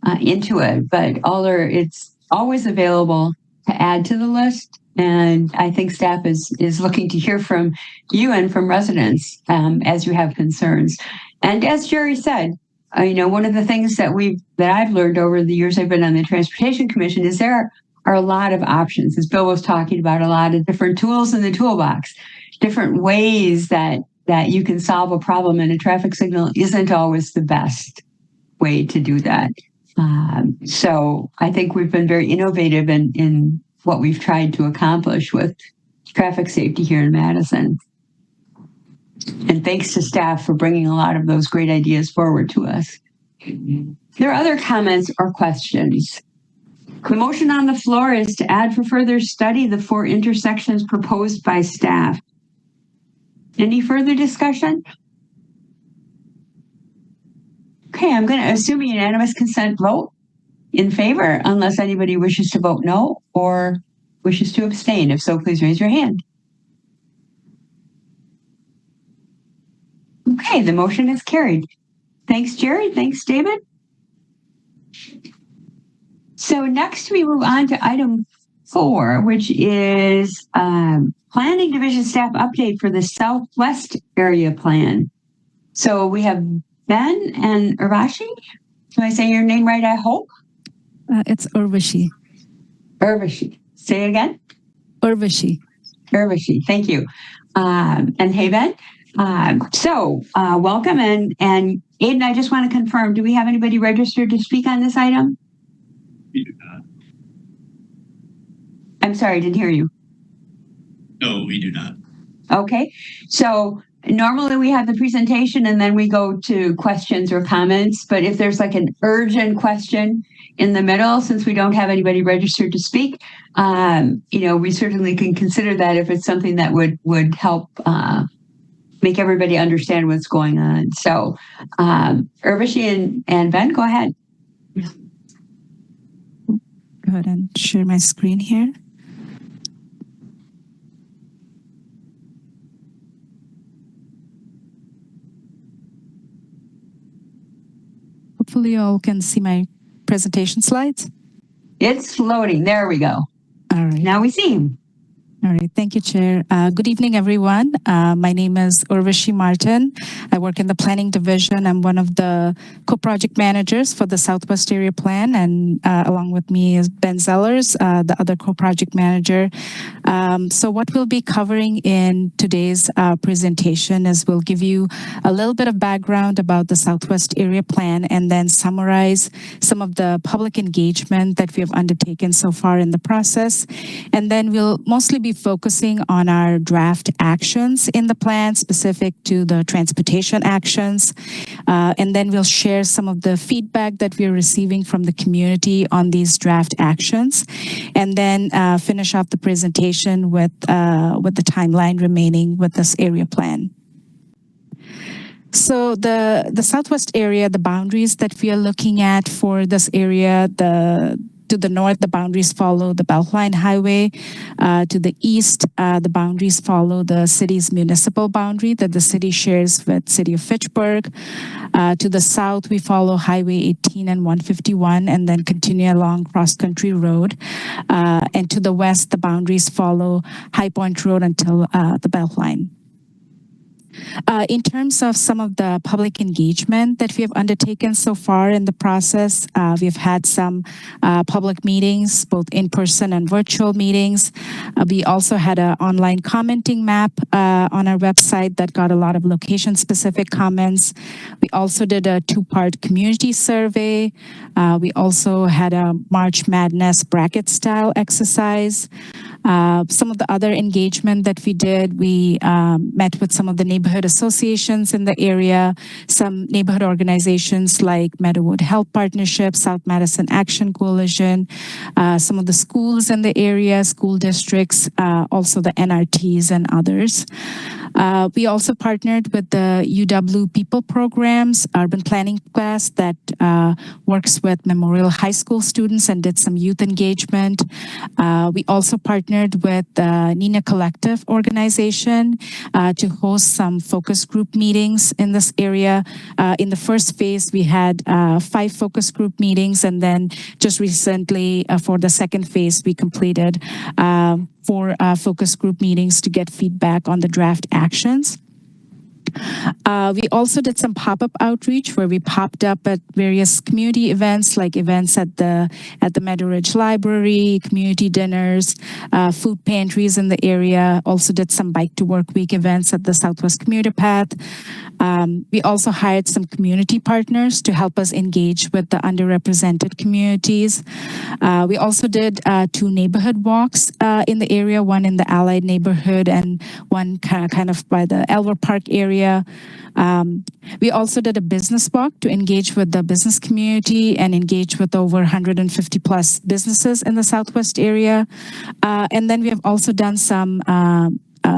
Speaker 1: it, but it's always available to add to the list. And I think staff is looking to hear from you and from residents as you have concerns. And as Jerry said, one of the things that I've learned over the years I've been on the Transportation Commission is there are a lot of options. As Bill was talking about, a lot of different tools in the toolbox, different ways that you can solve a problem, and a traffic signal isn't always the best way to do that. So I think we've been very innovative in what we've tried to accomplish with traffic safety here in Madison. And thanks to staff for bringing a lot of those great ideas forward to us. There are other comments or questions. The motion on the floor is to add for further study the 4 intersections proposed by staff. Any further discussion? Okay, I'm going to assume a unanimous consent vote in favor, unless anybody wishes to vote no or wishes to abstain. If so, please raise your hand. Okay, the motion is carried. Thanks, Jerry. Thanks, David. So next we move on to item 4, which is Planning Division staff update for the Southwest Area Plan. So we have Ben and Urvashi. Am I saying your name right, I hope?
Speaker 16: It's Urvashi.
Speaker 1: Urvashi. Say it again.
Speaker 16: Urvashi.
Speaker 1: Urvashi. Thank you. And hey, Ben. So welcome. And Aiden, I just want to confirm, do we have anybody registered to speak on this item?
Speaker 17: We do not.
Speaker 1: I'm sorry, I didn't hear you.
Speaker 17: No, we do not.
Speaker 1: Okay. So normally we have the presentation and then we go to questions or comments. But if there's like an urgent question in the middle, since we don't have anybody registered to speak, we certainly can consider that if it's something that would help make everybody understand what's going on. So Urvashi and Ben, go ahead.
Speaker 16: Go ahead and share my screen here. Hopefully you all can see my presentation slides.
Speaker 1: It's loading. There we go.
Speaker 16: All right.
Speaker 1: Now we see him.
Speaker 16: All right. Thank you, Chair. Good evening, everyone. My name is Urvashi Martin. I work in the Planning Division. I'm one of the co-project managers for the Southwest Area Plan, and along with me is Ben Zellers, the other co-project manager. So what we'll be covering in today's presentation is we'll give you a little bit of background about the Southwest Area Plan and then summarize some of the public engagement that we have undertaken so far in the process. And then we'll mostly be focusing on our draft actions in the plan specific to the transportation actions. And then we'll share some of the feedback that we're receiving from the community on these draft actions. And then finish off the presentation with the timeline remaining with this area plan. So the Southwest area, the boundaries that we are looking at for this area, to the north, the boundaries follow the Beltline Highway. To the east, the boundaries follow the city's municipal boundary that the city shares with City of Fitchburg. To the south, we follow Highway 18 and 151 and then continue along Cross Country Road. And to the west, the boundaries follow High Point Road until the Beltline. In terms of some of the public engagement that we have undertaken so far in the process, we've had some public meetings, both in-person and virtual meetings. We also had an online commenting map on our website that got a lot of location-specific comments. We also did a two-part community survey. We also had a March Madness bracket-style exercise. Some of the other engagement that we did, we met with some of the neighborhood associations in the area, some neighborhood organizations like Meadowood Health Partnership, South Madison Action Coalition, some of the schools in the area, school districts, also the NRTs and others. We also partnered with the UW People Programs urban planning class that works with Memorial High School students and did some youth engagement. We also partnered with the Nina Collective organization to host some focus group meetings in this area. In the first phase, we had 5 focus group meetings, and then just recently for the second phase, we completed 4 focus group meetings to get feedback on the draft actions. We also did some pop-up outreach where we popped up at various community events, like events at the Meadow Ridge Library, community dinners, food pantries in the area. Also did some Bike to Work Week events at the Southwest Commuter Path. We also hired some community partners to help us engage with the underrepresented communities. We also did 2 neighborhood walks in the area, one in the Allied neighborhood and one kind of by the Elver Park area. We also did a business walk to engage with the business community and engage with over 150 plus businesses in the Southwest area. And then we have also done some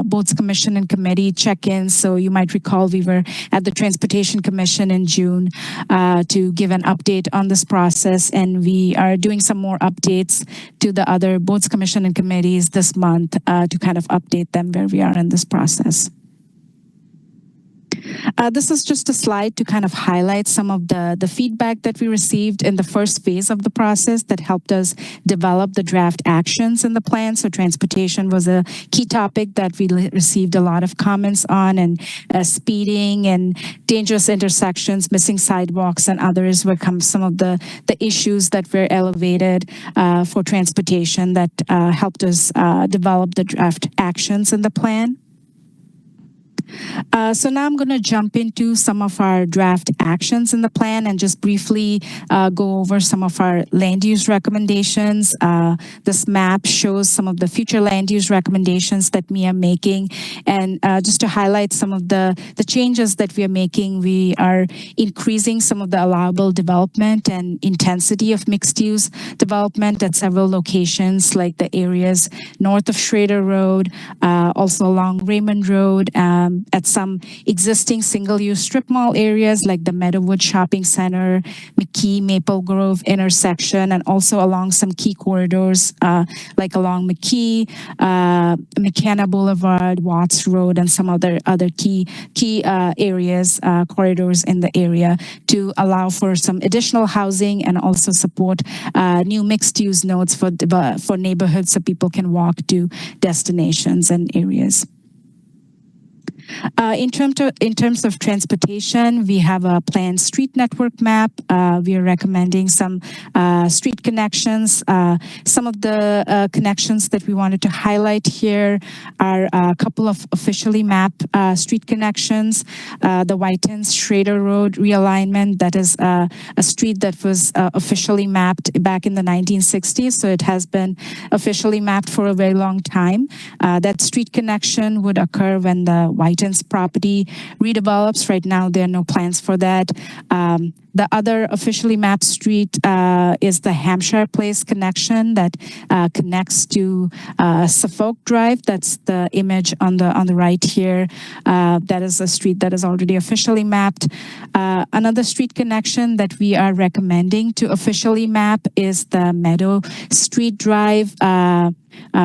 Speaker 16: Boards Commission and committee check-ins. So you might recall we were at the Transportation Commission in June to give an update on this process, and we are doing some more updates to the other Boards Commission and committees this month to kind of update them where we are in this process. This is just a slide to kind of highlight some of the feedback that we received in the first phase of the process that helped us develop the draft actions in the plan. So transportation was a key topic that we received a lot of comments on, and speeding and dangerous intersections, missing sidewalks, and others were some of the issues that were elevated for transportation that helped us develop the draft actions in the plan. So now I'm going to jump into some of our draft actions in the plan and just briefly go over some of our land use recommendations. This map shows some of the future land use recommendations that we are making. And just to highlight some of the changes that we are making, we are increasing some of the allowable development and intensity of mixed use development at several locations, like the areas north of Schrader Road, also along Raymond Road, at some existing single-use strip mall areas like the Meadowood Shopping Center, McKee, Maple Grove intersection, and also along some key corridors like along McKee, McKenna Boulevard, Watts Road, and some other key areas, corridors in the area to allow for some additional housing and also support new mixed-use nodes for neighborhoods so people can walk to destinations and areas. In terms of transportation, we have a planned street network map. We are recommending some street connections. Some of the connections that we wanted to highlight here are a couple of officially mapped street connections. The Whitens Schrader Road realignment, that is a street that was officially mapped back in the 1960s, so it has been officially mapped for a very long time. That street connection would occur when the Whitens property redevelops. Right now, there are no plans for that. The other officially mapped street is the Hampshire Place connection that connects to Suffolk Drive. That's the image on the right here. That is a street that is already officially mapped. Another street connection that we are recommending to officially map is the Meadow Street Drive,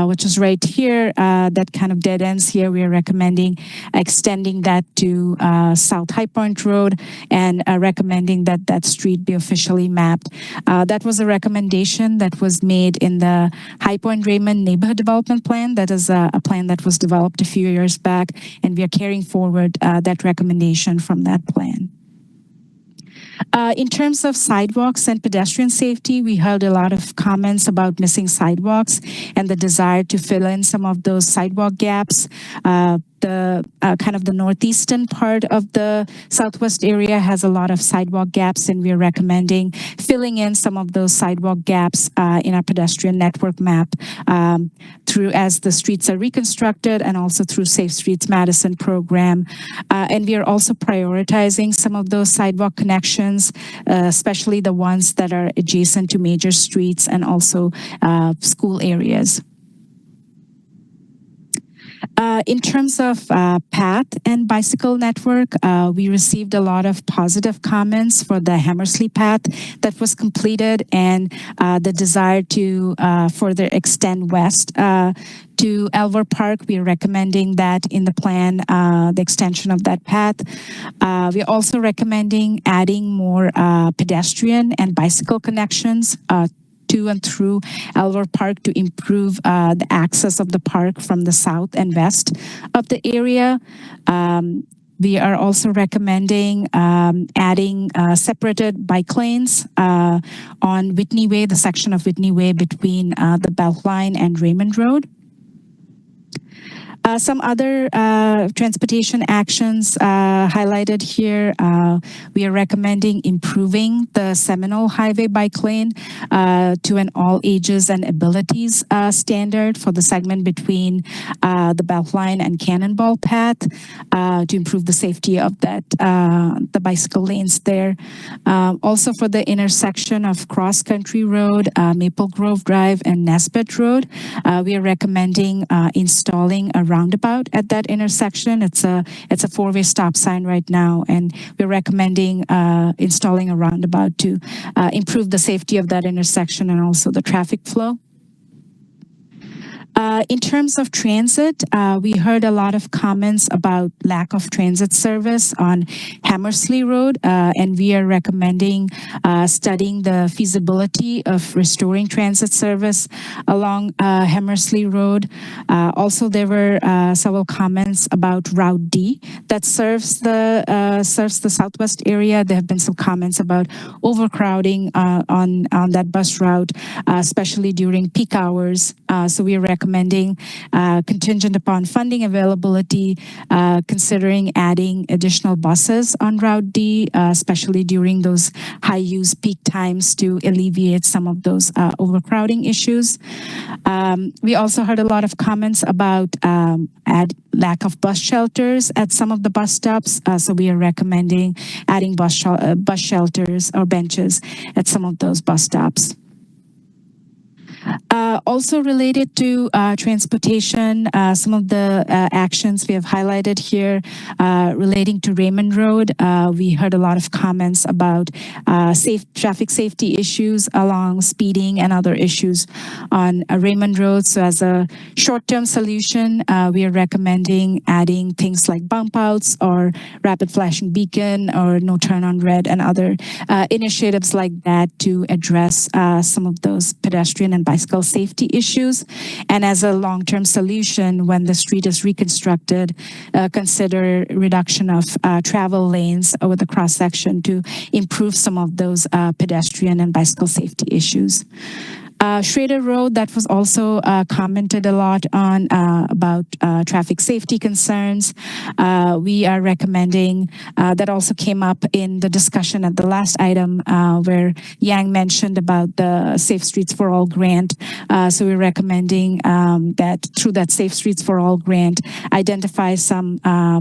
Speaker 16: which is right here. That kind of dead ends here. We are recommending extending that to South High Point Road and recommending that that that street be officially mapped. That was a recommendation that was made in the High Point Raymond Neighborhood Development Plan. That is a plan that was developed a few years back, and we are carrying forward that recommendation from that plan. In terms of sidewalks and pedestrian safety, we heard a lot of comments about missing sidewalks and the desire to fill in some of those sidewalk gaps. The kind of the northeastern part of the southwest area has a lot of sidewalk gaps, and we're recommending filling in some of those sidewalk gaps in our pedestrian network map through as the streets are reconstructed, and also through Safe Streets Madison program. And we are also prioritizing some of those sidewalk connections, especially the ones that are adjacent to major streets and also school areas. In terms of path and bicycle network, we received a lot of positive comments for the Hammersley path that was completed, and the desire to further extend west to Elver Park. We are recommending that in the plan, the extension of that path. We're also recommending adding more pedestrian and bicycle connections to and through Elver Park to improve the access of the park from the south and west of the area. We are also recommending adding separated bike lanes on Whitney Way, the section of Whitney Way between the Beltline and Raymond Road. Some other transportation actions highlighted here. We are recommending improving the Seminole Highway bike lane to an all ages and abilities standard for the segment between the Beltline and Cannonball path to improve the safety of that the bicycle lanes there. Also for the intersection of Cross Country Road, Maple Grove Drive, and Nesbitt Road, we are recommending installing a roundabout at that intersection. It's a four-way stop sign right now, and we're recommending installing a roundabout to improve the safety of that intersection and also the traffic flow. In terms of transit, we heard a lot of comments about lack of transit service on Hammersley Road, and we are recommending studying the feasibility of restoring transit service along Hammersley Road. Also, there were several comments about Route D that serves the southwest area. There have been some comments about overcrowding on that bus route, especially during peak hours. So we are recommending contingent upon funding availability, considering adding additional buses on Route D, especially during those high-use peak times to alleviate some of those overcrowding issues. We also heard a lot of comments about lack of bus shelters at some of the bus stops, so we are recommending adding bus shelters or benches at some of those bus stops. Also related to transportation, some of the actions we have highlighted here relating to Raymond Road. We heard a lot of comments about traffic safety issues along speeding and other issues on Raymond Road. So as a short-term solution, we are recommending adding things like bump outs or rapid flashing beacon or no turn on red and other initiatives like that to address some of those pedestrian and bicycle safety issues. And as a long-term solution, when the street is reconstructed, consider reduction of travel lanes over the cross-section to improve some of those pedestrian and bicycle safety issues. Schrader Road, that was also commented a lot on about traffic safety concerns. We are recommending, that also came up in the discussion at the last item where Yang mentioned about the Safe Streets for All grant. So we're recommending that through that Safe Streets for All grant, identify some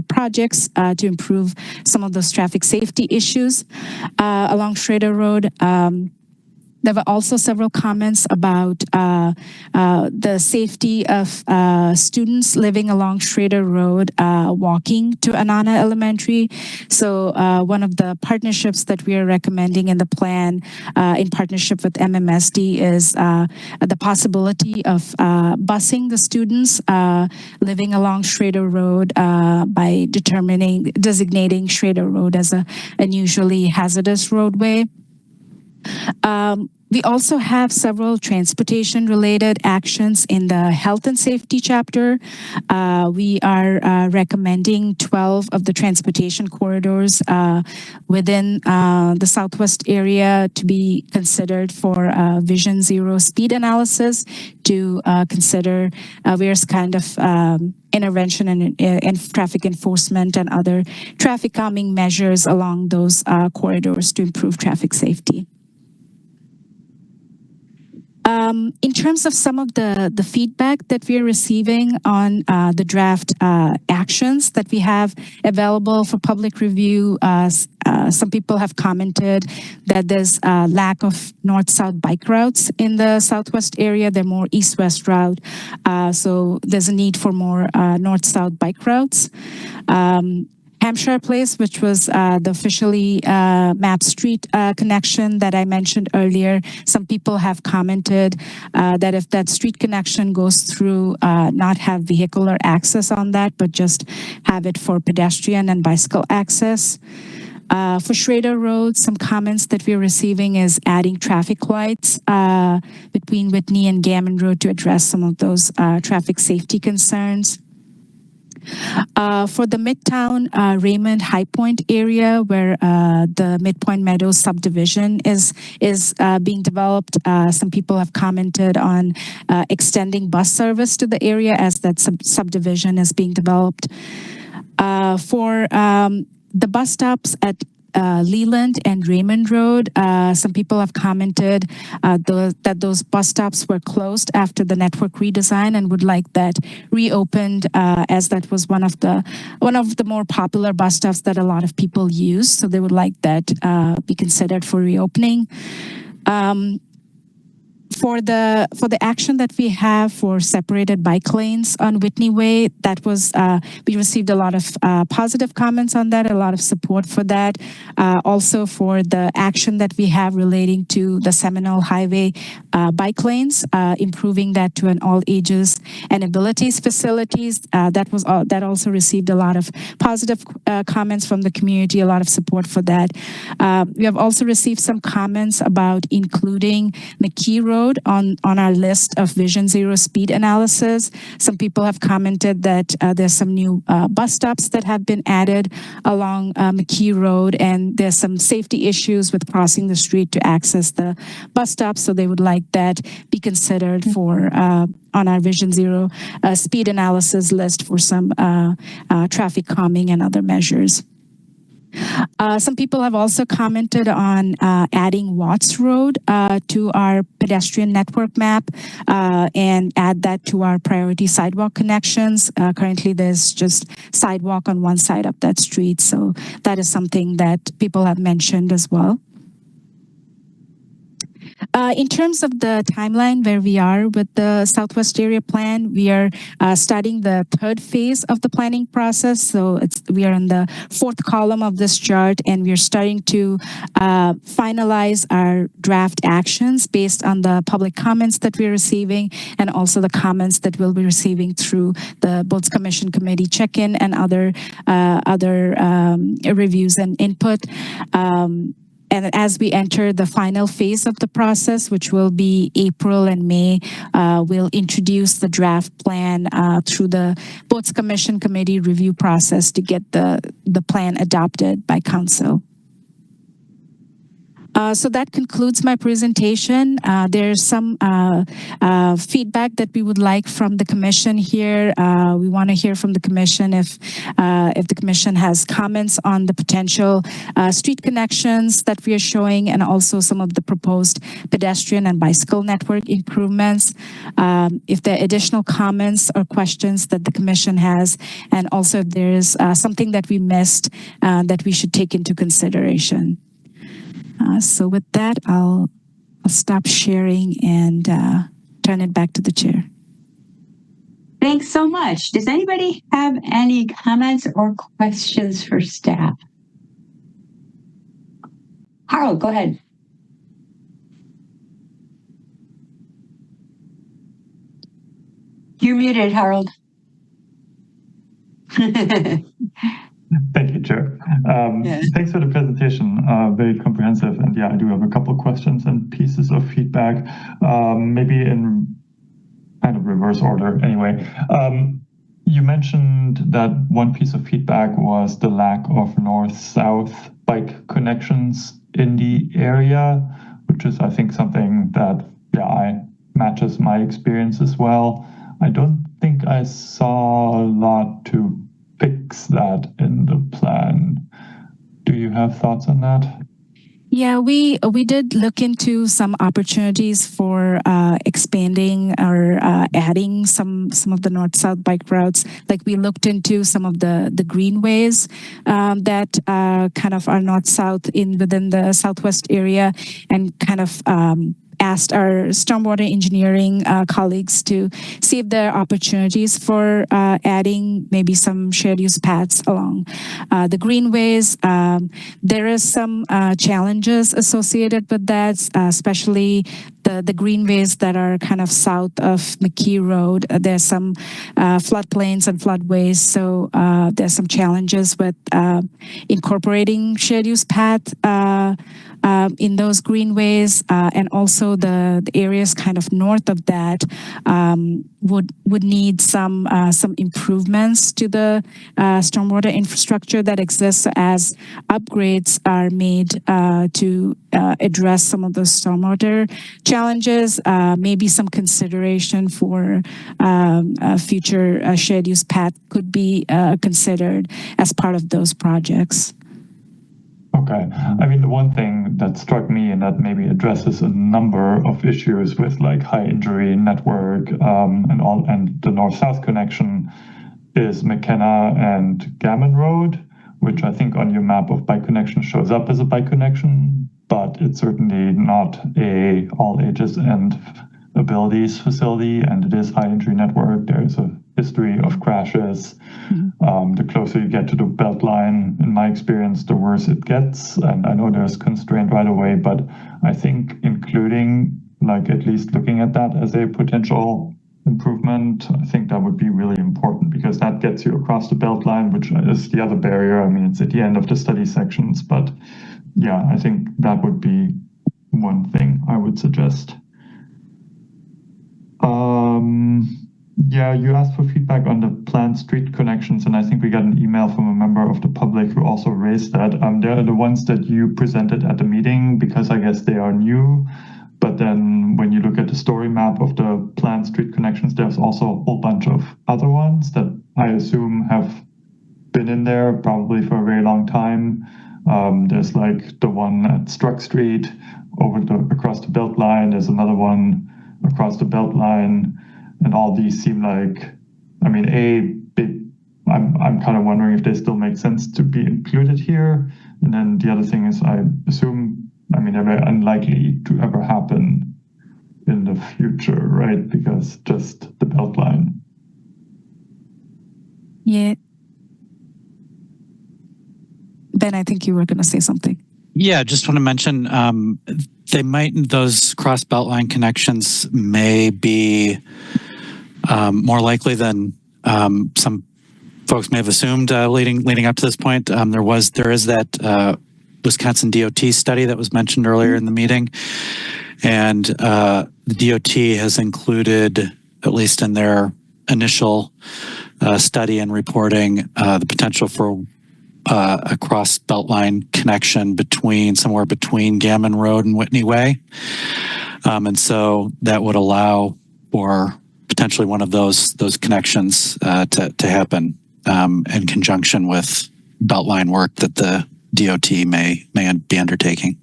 Speaker 16: projects to improve some of those traffic safety issues along Schrader Road. There were also several comments about the safety of students living along Schrader Road, walking to Anana Elementary. So one of the partnerships that we are recommending in the plan in partnership with MMSD is the possibility of busing the students living along Schrader Road by designating Schrader Road as an unusually hazardous roadway. We also have several transportation-related actions in the health and safety chapter. We are recommending 12 of the transportation corridors within the Southwest area to be considered for Vision Zero speed analysis to consider various kind of intervention and traffic enforcement and other traffic calming measures along those corridors to improve traffic safety. In terms of some of the feedback that we are receiving on the draft actions that we have available for public review, some people have commented that there's a lack of north-south bike routes in the Southwest area. They're more east-west route. So there's a need for more north-south bike routes. Hampshire Place, which was the officially mapped street connection that I mentioned earlier. Some people have commented that if that street connection goes through, not have vehicular access on that, but just have it for pedestrian and bicycle access. For Schrader Road, some comments that we're receiving is adding traffic lights between Whitney and Gammon Road to address some of those traffic safety concerns. For the Midtown Raymond High Point area, where the Midpoint Meadows subdivision is being developed, some people have commented on extending bus service to the area as that subdivision is being developed. For the bus stops at Leland and Raymond Road, some people have commented that those bus stops were closed after the network redesign and would like that reopened, as that was one of the more popular bus stops that a lot of people use. So they would like that be considered for reopening. For the action that we have for separated bike lanes on Whitney Way, that was we received a lot of positive comments on that, a lot of support for that. Also for the action that we have relating to the Seminole Highway bike lanes, improving that to an all ages and abilities facilities. That also received a lot of positive comments from the community, a lot of support for that. We have also received some comments about including McKee Road on our list of Vision Zero speed analysis. Some people have commented that there's some new bus stops that have been added along McKee Road, and there's some safety issues with crossing the street to access the bus stops, so they would like that be considered for on our Vision Zero speed analysis list for some traffic calming and other measures. Some people have also commented on adding Watts Road to our pedestrian network map and add that to our priority sidewalk connections. Currently, there's just sidewalk on one side of that street, so that is something that people have mentioned as well. In terms of the timeline where we are with the Southwest Area Plan, we are starting the third phase of the planning process. So we are in the fourth column of this chart, and we are starting to finalize our draft actions based on the public comments that we're receiving, and also the comments that we'll be receiving through the Boards Commission Committee check-in and other reviews and input. And as we enter the final phase of the process, which will be April and May, we'll introduce the draft plan through the Boards Commission Committee review process to get the plan adopted by Council. So that concludes my presentation. There's some feedback that we would like from the Commission here. We want to hear from the Commission if the Commission has comments on the potential street connections that we are showing, and also some of the proposed pedestrian and bicycle network improvements. If there are additional comments or questions that the Commission has, and also if there is something that we missed that we should take into consideration. So with that, I'll I'll stop sharing and turn it back to the chair.
Speaker 1: Thanks so much. Does anybody have any comments or questions for staff? Harold, go ahead. You're muted, Harold.
Speaker 18: Thank you, Chair. Thanks for the presentation. Very comprehensive. And yeah, I do have a couple of questions and pieces of feedback, maybe in kind of reverse order anyway. You mentioned that one piece of feedback was the lack of north-south bike connections in the area, which is, I think, something that, matches my experience as well. I don't think I saw a lot to fix that in the plan. Do you have thoughts on that?
Speaker 16: Yeah, we did look into some opportunities for expanding or adding some of the north-south bike routes. Like we looked into some of the greenways that kind of are north-south within the southwest area, and kind of asked our stormwater engineering colleagues to see if there are opportunities for adding maybe some shared use paths along the greenways. There is some challenges associated with that, especially the greenways that are kind of south of McKee Road. There's some floodplains and floodways, so there's some challenges with incorporating shared use path in those greenways, and also the areas kind of north of that would need some improvements to the stormwater infrastructure that exists as upgrades are made to address some of those stormwater challenges. Maybe some consideration for a future shared use path could be considered as part of those projects.
Speaker 18: Okay. I mean, the one thing that struck me and that maybe addresses a number of issues with like high injury network and the north-south connection is McKenna and Gammon Road, which I think on your map of bike connection shows up as a bike connection, but it's certainly not a all ages and abilities facility, and it is high injury network. There's a history of crashes. The closer you get to the Beltline, in my experience, the worse it gets. And I know there's constraint right away, but I think including, like, at least looking at that as a potential improvement, I think that would be really important, because that gets you across the Beltline, which is the other barrier. I mean, it's at the end of the study sections, but yeah, I think that would be one thing I would suggest. Yeah, you asked for feedback on the planned street connections, and I think we got an email from a member of the public who also raised that. They're the ones that you presented at the meeting, because I guess they are new. But then when you look at the story map of the planned street connections, there's also a whole bunch of other ones that I assume have been in there probably for a very long time. There's like the one at Struck Street across the Beltline. There's another one across the Beltline. And all these seem like, I mean, I'm kind of wondering if they still make sense to be included here. And then the other thing is, I assume, I mean, they're very unlikely to ever happen in the future, right? Because just the Beltline.
Speaker 16: Yeah. Ben, I think you were going to say something.
Speaker 9: Yeah, just want to mention those cross Beltline connections may be more likely than some folks may have assumed leading up to this point. There is that Wisconsin DOT study that was mentioned earlier in the meeting, and the DOT has included, at least in their initial study and reporting, the potential for a cross Beltline connection somewhere between Gammon Road and Whitney Way, and so that would allow for potentially one of those connections to happen in conjunction with Beltline work that the DOT may be undertaking.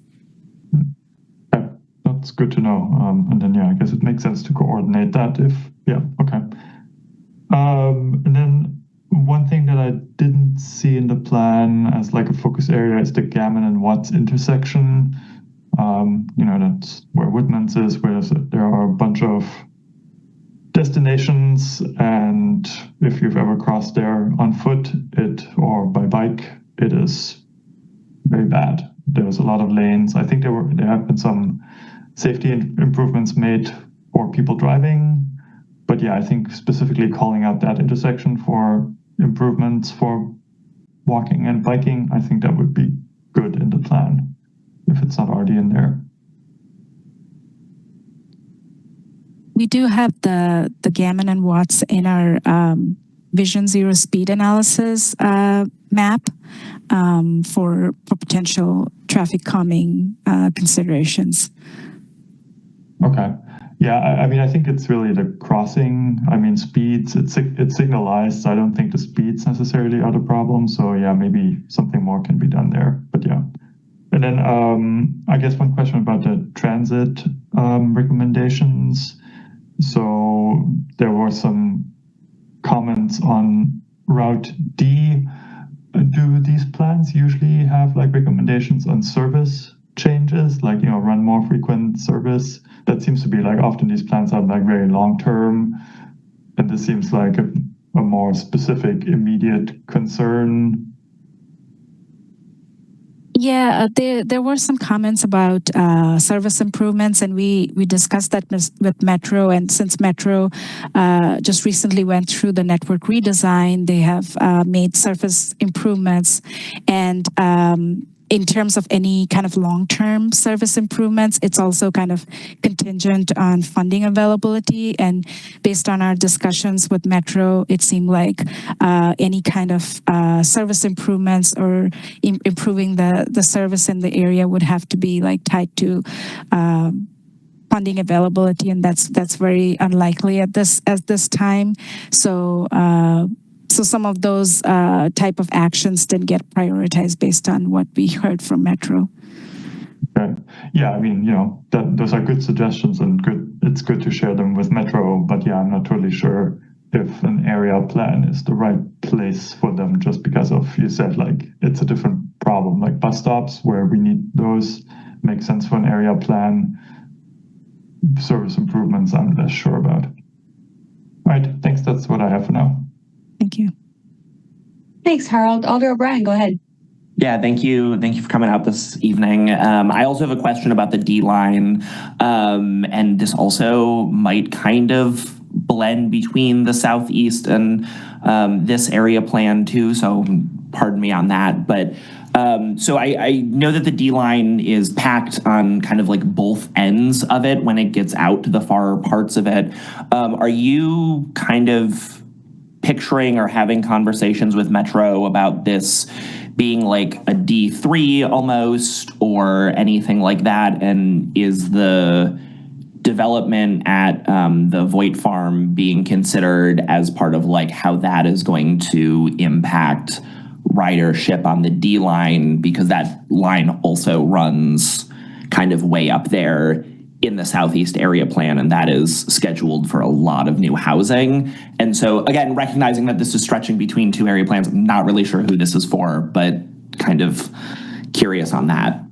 Speaker 18: Okay. That's good to know. And then, yeah, I guess it makes sense to coordinate that okay. And then one thing that I didn't see in the plan as like a focus area is the Gammon and Watts intersection. That's where Woodman's is, where there are a bunch of destinations, and if you've ever crossed there on foot or by bike, it is very bad. There's a lot of lanes. I think there have been some safety improvements made for people driving, but yeah, I think specifically calling out that intersection for improvements for walking and biking, I think that would be good in the plan if it's not already in there.
Speaker 16: We do have the Gammon and Watts in our Vision Zero speed analysis map for potential traffic calming considerations.
Speaker 18: Okay. Yeah, I think it's really the crossing. Speeds, it's signalized, so I don't think the speeds necessarily are the problem. So yeah, maybe something more can be done there, but yeah. And then I guess one question about the transit recommendations. So there were some comments on Route D. Do these plans usually have like recommendations on service changes, like, run more frequent service? That seems to be like often these plans are like very long term, and this seems like a more specific, immediate concern.
Speaker 16: Yeah, there were some comments about service improvements, and we discussed that with Metro. And since Metro just recently went through the network redesign, they have made service improvements. And in terms of any kind of long-term service improvements, it's also kind of contingent on funding availability. And based on our discussions with Metro, it seemed like any kind of service improvements or improving the service in the area would have to be like tied to funding availability, and that's very unlikely at this time. So some of those type of actions didn't get prioritized based on what we heard from Metro.
Speaker 18: Okay. Yeah, those are good suggestions, and it's good to share them with Metro, but yeah, I'm not totally sure if an area plan is the right place for them, just because of, you said, like, it's a different problem, like bus stops where we need those make sense for an area plan. Service improvements, I'm less sure about. All right, thanks. That's what I have for now.
Speaker 16: Thank you.
Speaker 1: Thanks, Harold. Alder O'Brien, go ahead.
Speaker 19: Yeah, thank you. Thank you for coming out this evening. I also have a question about the D line, and this also might kind of blend between the Southeast and this area plan too, so pardon me on that. But so I know that the D line is packed on kind of like both ends of it when it gets out to the far parts of it. Are you kind of picturing or having conversations with Metro about this being like a D3 almost, or anything like that? And is the development at the Voigt Farm being considered as part of like how that is going to impact ridership on the D line, because that line also runs kind of way up there in the Southeast area plan, and that is scheduled for a lot of new housing. And so again, recognizing that this is stretching between two area plans, I'm not really sure who this is for, but kind of curious on that.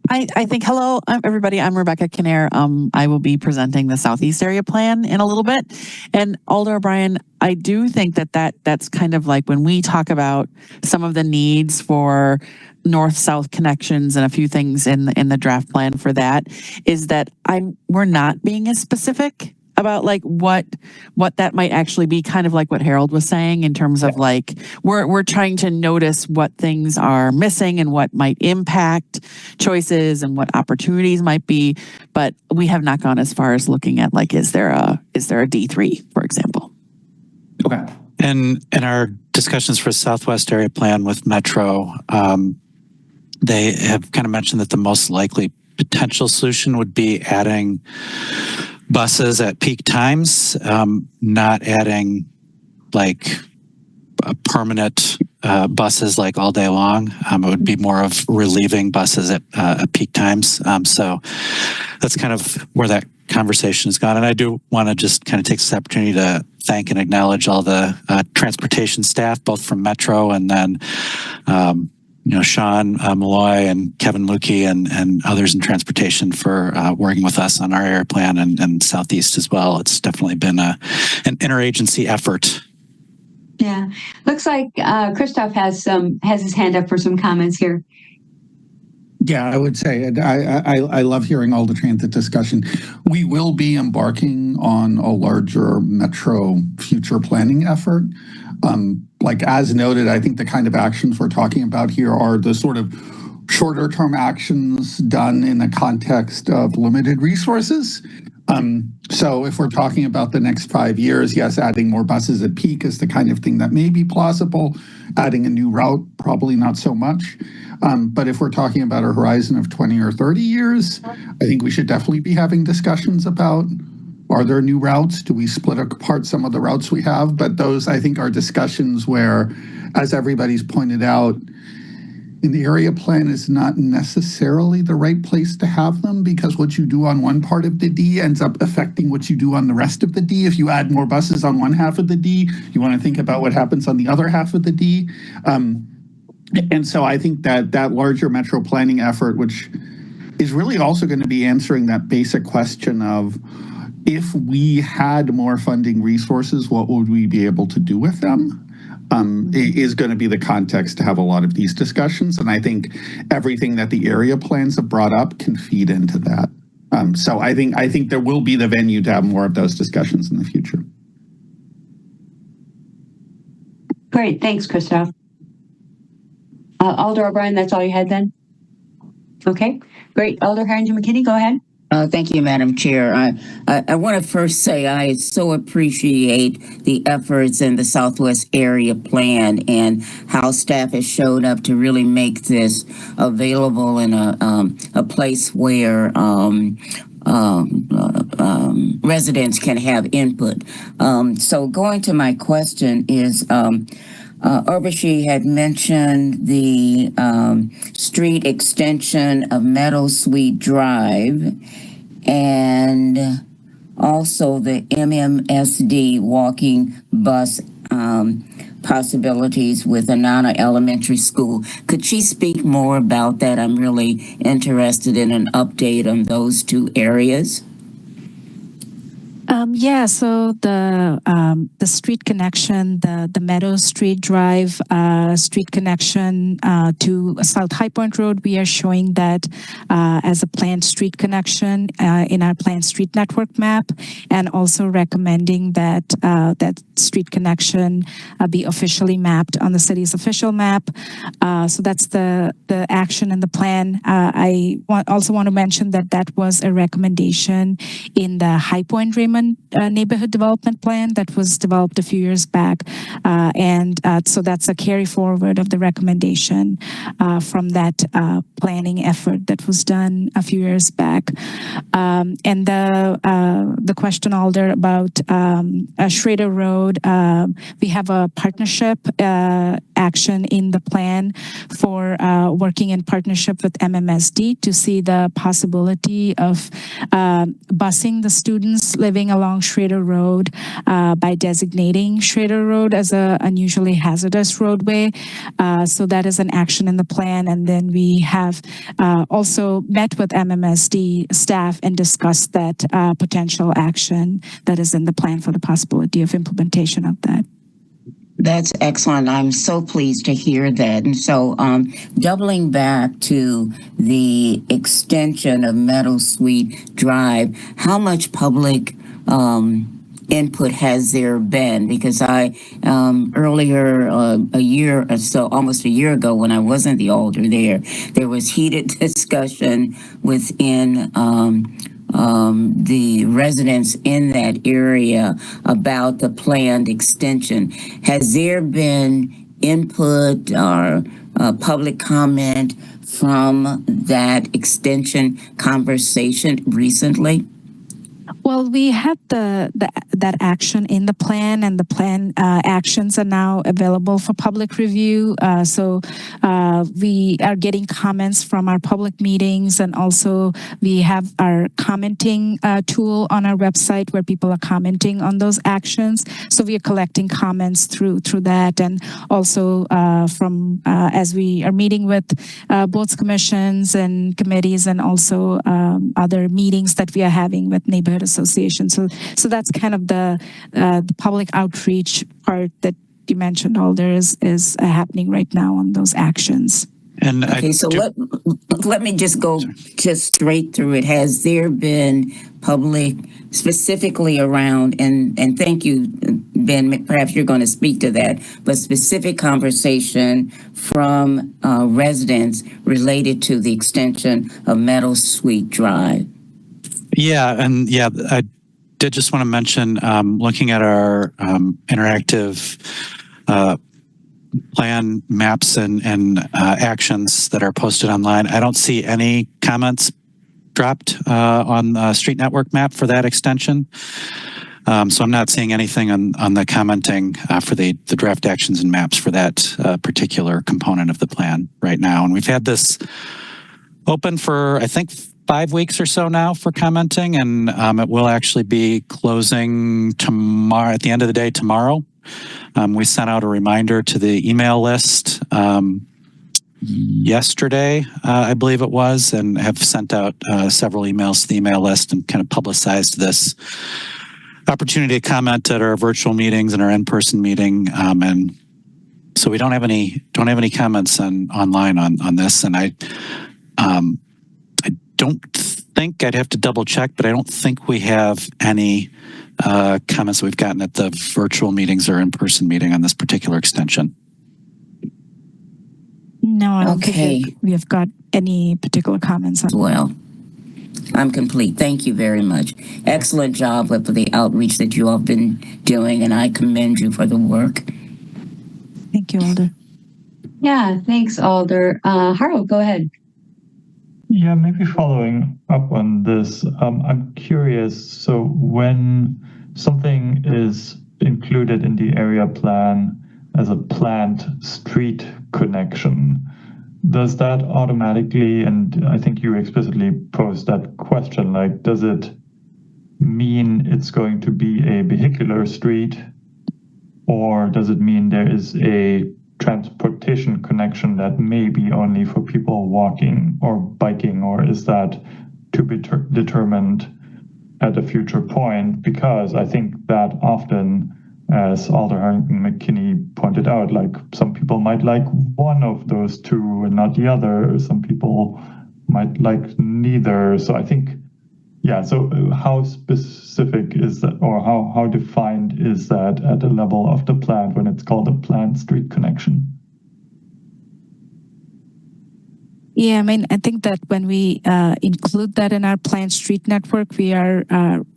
Speaker 20: I think, hello, everybody. I'm Rebecca Kinnair. I will be presenting the Southeast Area Plan in a little bit. And Alder O'Brien, I do think that's kind of like when we talk about some of the needs for north-south connections and a few things in the draft plan for that, is that we're not being as specific about like what that might actually be, kind of like what Harold was saying in terms of like we're trying to notice what things are missing and what might impact choices and what opportunities might be, but we have not gone as far as looking at like is there a D3, for example.
Speaker 19: Okay.
Speaker 21: In our discussions for Southwest Area Plan with Metro, they have kind of mentioned that the most likely potential solution would be adding buses at peak times, not adding like permanent buses like all day long. It would be more of relieving buses at peak times. So that's kind of where that conversation has gone. And I do want to just kind of take this opportunity to thank and acknowledge all the transportation staff, both from Metro and then Sean Malloy and Kevin Lukey and others in transportation for working with us on our area plan and Southeast as well. It's definitely been an interagency effort.
Speaker 1: Yeah, looks like Christoph has his hand up for some comments here.
Speaker 2: Yeah, I would say I love hearing all the transit discussion. We will be embarking on a larger metro future planning effort. Like as noted, I think the kind of actions we're talking about here are the sort of shorter term actions done in the context of limited resources. So if we're talking about the next 5 years, yes, adding more buses at peak is the kind of thing that may be plausible. Adding a new route, probably not so much. But if we're talking about a horizon of 20 or 30 years, I think we should definitely be having discussions about, are there new routes? Do we split apart some of the routes we have? But those, I think, are discussions where, as everybody's pointed out, in the area plan is not necessarily the right place to have them, because what you do on one part of the D ends up affecting what you do on the rest of the D. If you add more buses on one half of the D, you want to think about what happens on the other half of the D. And so I think that that larger metro planning effort, which is really also going to be answering that basic question of, if we had more funding resources, what would we be able to do with them? Is going to be the context to have a lot of these discussions. And I think everything that the area plans have brought up can feed into that. So I think there will be the venue to have more of those discussions in the future.
Speaker 1: Great, thanks, Christoph. Alder O'Brien, that's all you had then? Okay, great. Alder Harrington-McKinney, go ahead.
Speaker 10: Thank you, Madam Chair. I want to first say I so appreciate the efforts in the Southwest Area Plan and how staff has showed up to really make this available in a place where residents can have input. So going to my question is, Urvashi had mentioned the street extension of Meadow Sweet Drive and also the MMSD walking bus possibilities with Anana Elementary School. Could she speak more about that? I'm really interested in an update on those two areas.
Speaker 16: Yeah, so the street connection, the Meadow Street Drive street connection to South High Point Road, we are showing that as a planned street connection in our planned street network map, and also recommending that that street connection be officially mapped on the city's official map. So that's the action in the plan. I also want to mention that that was a recommendation in the High Point Raymond neighborhood development plan that was developed a few years back. So that's a carry forward of the recommendation from that planning effort that was done a few years back. And the question, Alder, about Schrader Road, we have a partnership action in the plan for working in partnership with MMSD to see the possibility of busing the students living along Schrader Road by designating Schrader Road as an unusually hazardous roadway. So that is an action in the plan. And then we have also met with MMSD staff and discussed that potential action that is in the plan for the possibility of implementation of that.
Speaker 10: That's excellent. I'm so pleased to hear that. And so doubling back to the extension of Meadow Sweet Drive, how much public input has there been? Because I earlier a year or so, almost a year ago, when I wasn't the alder there was heated discussion within the residents in that area about the planned extension. Has there been input or public comment from that extension conversation recently?
Speaker 16: Well, we had that action in the plan, and the plan actions are now available for public review. So we are getting comments from our public meetings, and also we have our commenting tool on our website where people are commenting on those actions. So we are collecting comments through that, and also from as we are meeting with both commissions and committees, and also other meetings that we are having with neighborhood associations. So that's kind of the public outreach part that you mentioned, Alder, is happening right now on those actions.
Speaker 21: And
Speaker 10: okay, so let me just go just straight through it. Has there been public specifically around, and thank you, Ben, perhaps you're going to speak to that, but specific conversation from residents related to the extension of Meadow Sweet Drive?
Speaker 21: Yeah, and yeah, I did just want to mention, looking at our interactive plan maps and actions that are posted online, I don't see any comments dropped on the street network map for that extension. So I'm not seeing anything on the commenting for the draft actions and maps for that particular component of the plan right now. And we've had this open for, I think, 5 weeks or so now for commenting, and it will actually be closing tomorrow, at the end of the day tomorrow. We sent out a reminder to the email list yesterday, I believe it was, and have sent out several emails to the email list and kind of publicized this opportunity to comment at our virtual meetings and our in-person meeting. And so we don't have any comments online on this, and I don't think, I'd have to double check, but I don't think we have any comments that we've gotten at the virtual meetings or in-person meeting on this particular extension.
Speaker 16: No, I don't think we have got any particular comments on.
Speaker 10: Well, I'm complete. Thank you very much. Excellent job with the outreach that you all have been doing, and I commend you for the work.
Speaker 16: Thank you, Alder.
Speaker 1: Yeah, thanks, Alder. Harold, go ahead.
Speaker 18: Yeah, maybe following up on this, I'm curious, so when something is included in the area plan as a planned street connection, does that automatically, and I think you explicitly posed that question, like, does it mean it's going to be a vehicular street, or does it mean there is a transportation connection that may be only for people walking or biking, or is that to be determined at a future point? Because I think that often, as Alder Harrington-McKinney pointed out, like some people might like one of those two and not the other. Some people might like neither. So I think, yeah, so how specific is that, or how defined is that at the level of the plan when it's called a planned street connection?
Speaker 16: Yeah, I mean, I think that when we include that in our planned street network, we are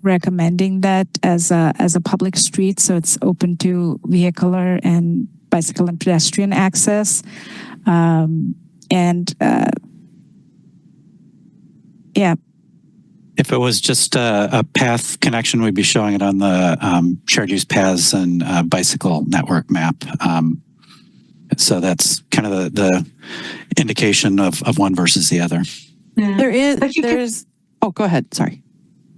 Speaker 16: recommending that as a public street, so it's open to vehicular and bicycle and pedestrian access, yeah.
Speaker 21: If it was just a path connection, we'd be showing it on the shared use paths and bicycle network map. So that's kind of the indication of one versus the other.
Speaker 1: Yeah.
Speaker 20: There's, oh, go ahead. Sorry.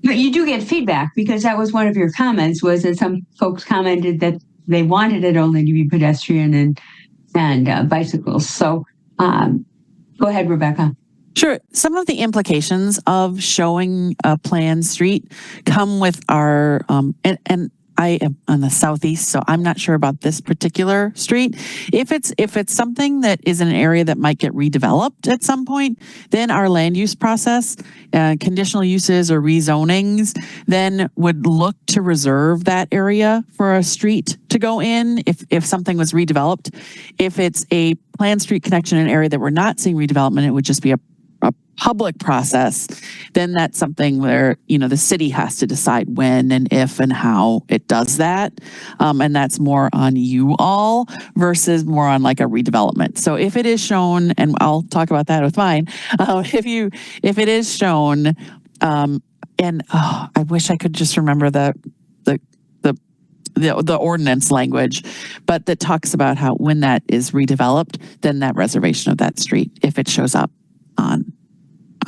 Speaker 1: But you do get feedback, because that was one of your comments, was that some folks commented that they wanted it only to be pedestrian and bicycles. So go ahead, Rebecca.
Speaker 20: Sure. Some of the implications of showing a planned street come with our, and I am on the southeast, so I'm not sure about this particular street. If it's something that is in an area that might get redeveloped at some point, then our land use process, conditional uses or rezonings, then would look to reserve that area for a street to go in if something was redeveloped. If it's a planned street connection in an area that we're not seeing redevelopment, it would just be a public process. Then that's something where, the city has to decide when and if and how it does that. And that's more on you all versus more on like a redevelopment. So if it is shown, and I'll talk about that with mine, if it is shown, And I wish I could just remember the ordinance language, but that talks about how when that is redeveloped, then that reservation of that street, if it shows up on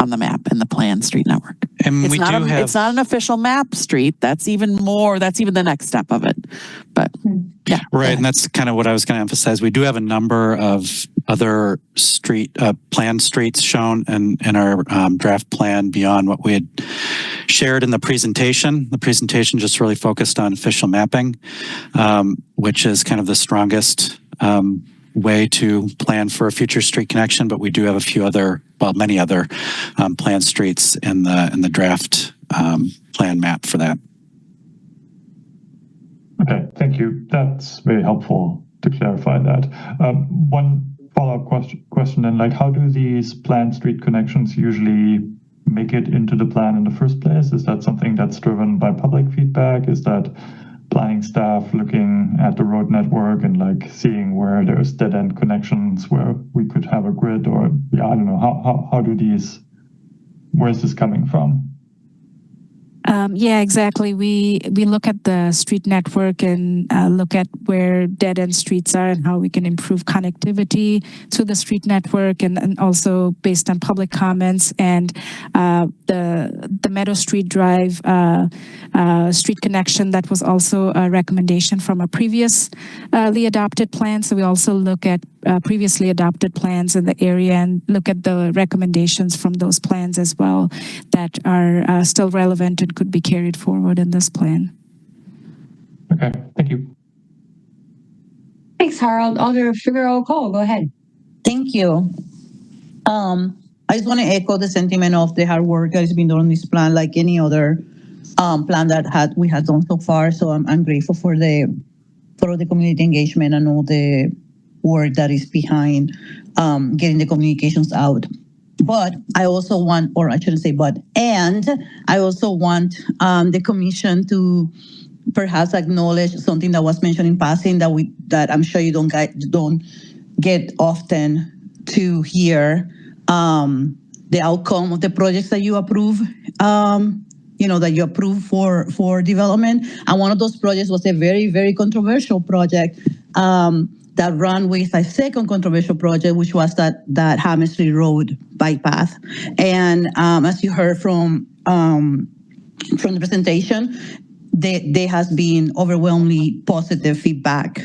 Speaker 20: the map in the planned street network.
Speaker 21: And
Speaker 20: It's not an official map street. That's even the next step of it. But yeah.
Speaker 21: Right. And that's kind of what I was going to emphasize. We do have a number of other planned streets shown in our draft plan beyond what we had shared in the presentation. The presentation just really focused on official mapping, which is kind of the strongest way to plan for a future street connection. But we do have many other planned streets in the draft plan map for that.
Speaker 18: Okay, thank you. That's very helpful to clarify that. One follow-up question then, like, how do these planned street connections usually make it into the plan in the first place? Is that something that's driven by public feedback? Is that planning staff looking at the road network and like seeing where there's dead-end connections where we could have a grid? Or I don't know, where is this coming from?
Speaker 16: Yeah, exactly. We look at the street network and look at where dead-end streets are and how we can improve connectivity to the street network, and also based on public comments and the Meadow Street Drive street connection. That was also a recommendation from a previously adopted plan. So we also look at previously adopted plans in the area and look at the recommendations from those plans as well that are still relevant and could be carried forward in this plan.
Speaker 18: Okay, thank you.
Speaker 1: Thanks, Harold. Alder Figueroa Cole, go ahead.
Speaker 13: Thank you. I just want to echo the sentiment of the hard work that has been done on this plan, like any other plan that we had done so far. So I'm grateful for all the community engagement and all the work that is behind getting the communications out. But I also want, or I shouldn't say but, and I also want the commission to perhaps acknowledge something that was mentioned in passing that I'm sure you don't get often to hear the outcome of the projects that you approve. That you approve for development. And one of those projects was a very, very controversial project that ran with a second controversial project, which was that Hammersley Road bike path. And as you heard from the presentation, there has been overwhelmingly positive feedback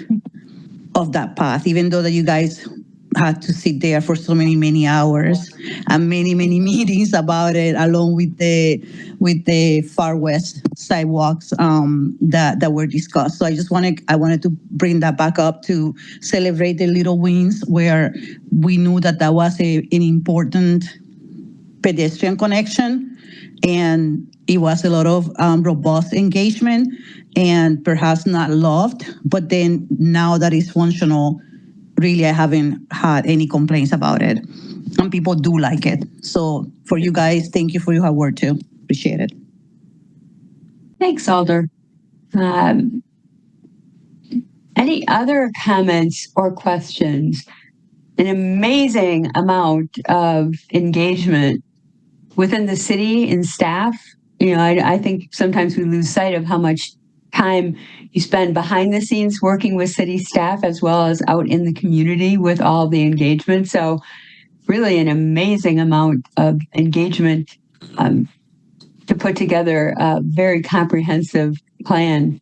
Speaker 13: of that path, even though that you guys had to sit there for so many hours and many meetings about it, along with the far west sidewalks that were discussed. So I wanted to bring that back up to celebrate the little wins where we knew that was an important pedestrian connection, and it was a lot of robust engagement and perhaps not loved, but then now that it's functional, really, I haven't had any complaints about it, and people do like it. So for you guys, thank you for your hard work too. Appreciate it.
Speaker 1: Thanks, Alder. Any other comments or questions? An amazing amount of engagement within the city and staff. I think sometimes we lose sight of how much time you spend behind the scenes working with city staff as well as out in the community with all the engagement. So really an amazing amount of engagement to put together a very comprehensive plan.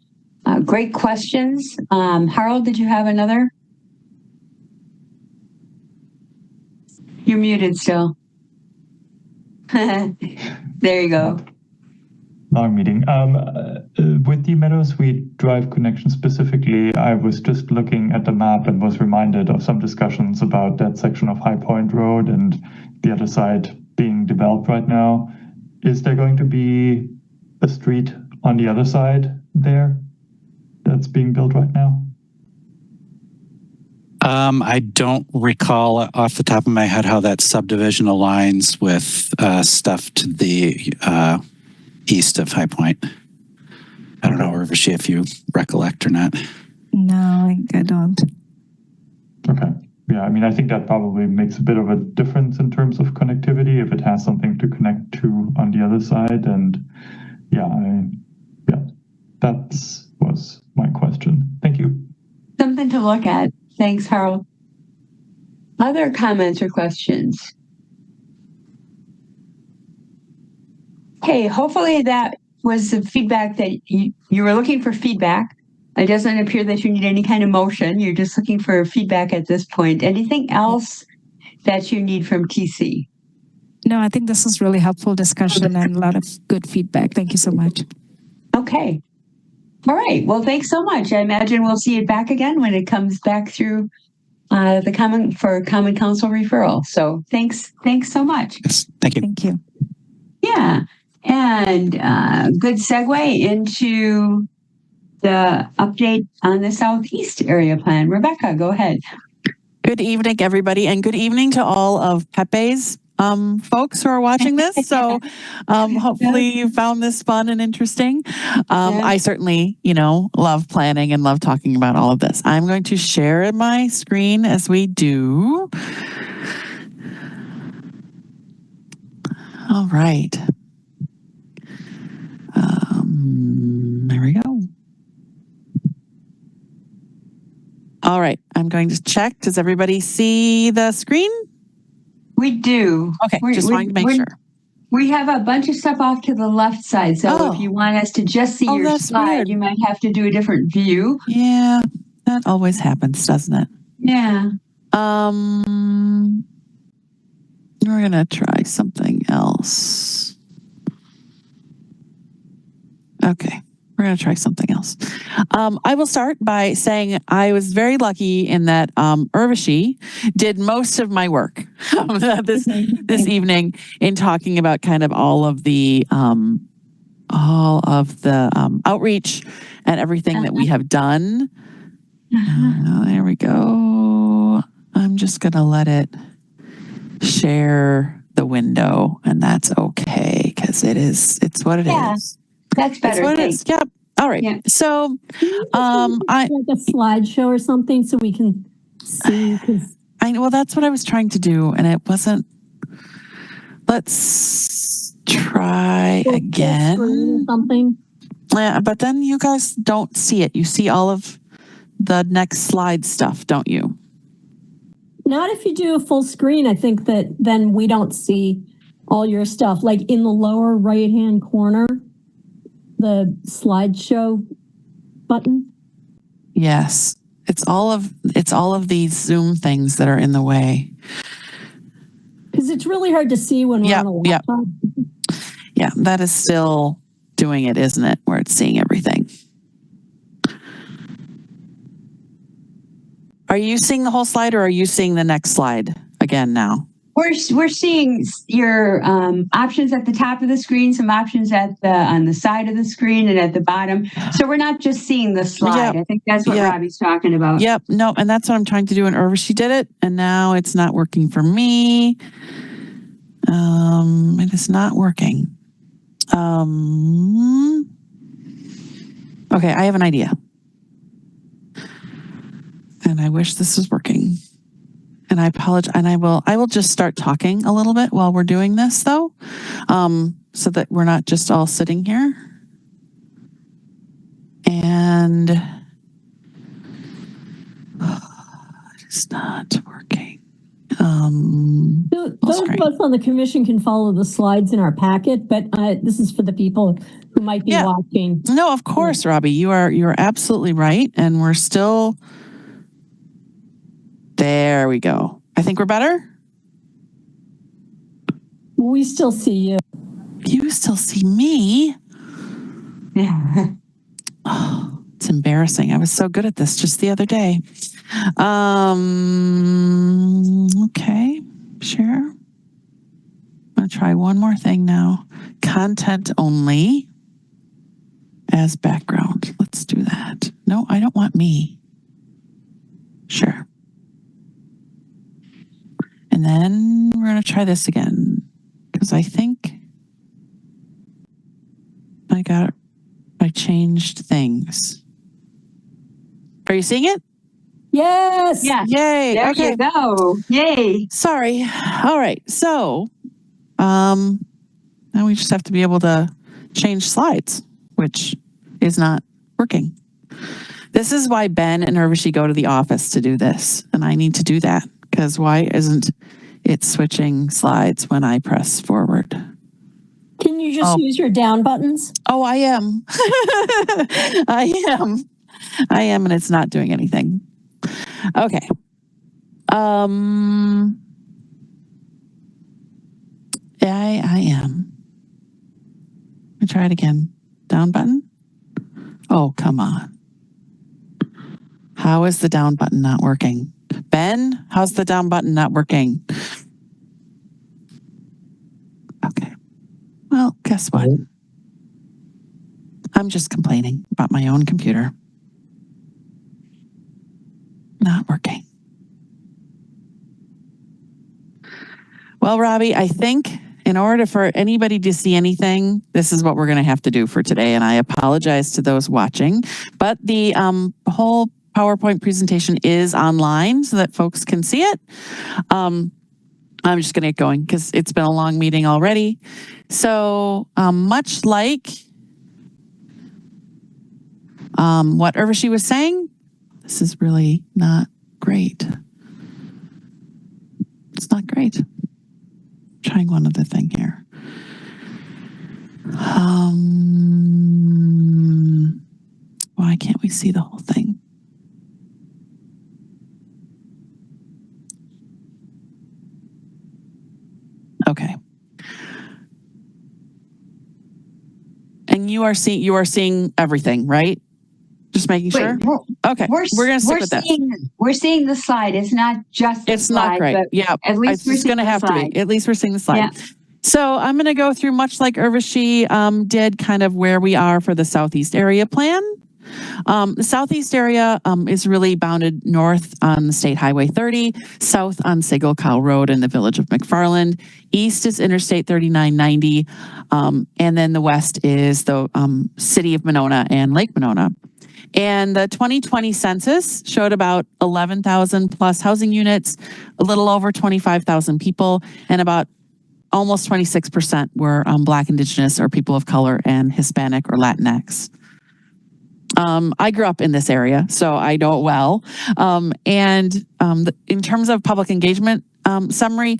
Speaker 1: Great questions. Harold, did you have another? You're muted still. There you go.
Speaker 18: Long meeting. With the Meadow Street Drive connection specifically, I was just looking at the map and was reminded of some discussions about that section of High Point Road and the other side being developed right now. Is there going to be a street on the other side there that's being built right now?
Speaker 21: I don't recall off the top of my head how that subdivision aligns with stuff to the east of High Point. I don't know, Urvashi, if you recollect or not.
Speaker 16: No, I don't.
Speaker 18: Okay. yeah, I mean, I think that probably makes a bit of a difference in terms of connectivity if it has something to connect to on the other side. And yeah, that was my question. Thank you.
Speaker 1: Something to look at. Thanks, Harold. Other comments or questions? Okay, hopefully that was the feedback that you were looking for feedback. It doesn't appear that you need any kind of motion. You're just looking for feedback at this point. Anything else that you need from TC?
Speaker 16: No, I think this is really helpful discussion and a lot of good feedback. Thank you so much.
Speaker 1: Okay. All right. Well, thanks so much. I imagine we'll see it back again when it comes back through the Common Council referral. So thanks so much.
Speaker 21: Yes, thank you.
Speaker 16: Thank you.
Speaker 1: Yeah. And good segue into the update on the Southeast Area Plan. Rebecca, go ahead.
Speaker 20: Good evening, everybody, and good evening to all of Pepe's folks who are watching this. So hopefully you found this fun and interesting. I certainly, love planning and love talking about all of this. I'm going to share my screen as we do. All right. There we go. All right, I'm going to check. Does everybody see the screen?
Speaker 1: We do.
Speaker 20: Okay, just wanting to make sure.
Speaker 1: We have a bunch of stuff off to the left side. So if you want us to just see your slide, weird. You might have to do a different view.
Speaker 20: Yeah, that always happens, doesn't it?
Speaker 1: Yeah.
Speaker 20: We're going to try something else. Okay. We're going to try something else. I will start by saying I was very lucky in that Urvashi did most of my work this evening in talking about kind of all of the outreach and everything that we have done. There we go. I'm just going to let it share the window, and that's okay because it's what it is.
Speaker 1: That's better.
Speaker 20: That's what it is. Yep. All right. Yeah. So, like
Speaker 5: a slideshow or something so we can see.
Speaker 20: Well, that's what I was trying to do, and it wasn't. Let's try again.
Speaker 5: Something.
Speaker 20: Yeah, but then you guys don't see it. You see all of the next slide stuff, don't you?
Speaker 5: Not if you do a full screen. I think that then we don't see all your stuff. Like in the lower right-hand corner, the slideshow button.
Speaker 20: Yes, it's all of these Zoom things that are in the way.
Speaker 5: Because it's really hard to see when we're on a laptop.
Speaker 20: Yeah, that is still doing it, isn't it? Where it's seeing everything. Are you seeing the whole slide, or are you seeing the next slide again now?
Speaker 1: We're seeing your options at the top of the screen, some options on the side of the screen and at the bottom. So we're not just seeing the slide. I think that's what Robbie's talking about.
Speaker 20: Yep. No, and that's what I'm trying to do in Urvashi did it, and now it's not working for me. It is not working. Okay, I have an idea. And I wish this was working. And I apologize. And I will just start talking a little bit while we're doing this, though, so that we're not just all sitting here. And it's not working.
Speaker 5: Those of us on the commission can follow the slides in our packet, but this is for the people who might be watching.
Speaker 20: No, of course, Robbie, you are absolutely right, and we're still. There we go. I think we're better.
Speaker 5: We still see you.
Speaker 20: You still see me? Yeah. Oh, it's embarrassing. I was so good at this just the other day. Okay, sure. I'm going to try one more thing now. Content only as background. Let's do that. No, I don't want me. Sure. And then we're going to try this again because I think I changed things. Are you seeing it?
Speaker 5: Yes.
Speaker 1: Yes.
Speaker 20: Yay.
Speaker 1: There
Speaker 20: Okay.
Speaker 1: you go. Yay.
Speaker 20: Sorry. All right. So, now we just have to be able to change slides, which is not working. This is why Ben and Urvashi go to the office to do this. And I need to do that because why isn't it switching slides when I press forward?
Speaker 5: Can you just use your down buttons?
Speaker 20: Oh, I am. I am, and it's not doing anything. Okay. I am. Let me try it again. Down button? Oh, come on. How is the down button not working? Ben, how's the down button not working? Okay. Well, guess what? I'm just complaining about my own computer. Not working. Well, Robbie, I think in order for anybody to see anything, this is what we're going to have to do for today. And I apologize to those watching, but the whole PowerPoint presentation is online so that folks can see it. I'm just going to get going because it's been a long meeting already. So much like what Urvashi was saying, this is really not great. It's not great. Trying one other thing here. Why can't we see the whole thing? Okay. And you are seeing everything, right? Just making sure. Okay, we're gonna stick with that.
Speaker 1: We're seeing the slide. It's not just.
Speaker 20: It's not great. Yeah,
Speaker 1: at least
Speaker 20: it's going to have to be. At least we're seeing the slide. Yeah. So I'm going to go through much like Urvashi did, kind of where we are for the Southeast Area Plan. The Southeast area is really bounded north on the State Highway 30, south on Sigle Cow Road in the village of McFarland. East is Interstate 3990, and then the west is the city of Monona and Lake Monona. And the 2020 census showed about 11,000 plus housing units, a little over 25,000 people, and about almost 26% were Black, Indigenous, or people of color, and Hispanic or Latinx. I grew up in this area, so I know it well. In terms of public engagement summary,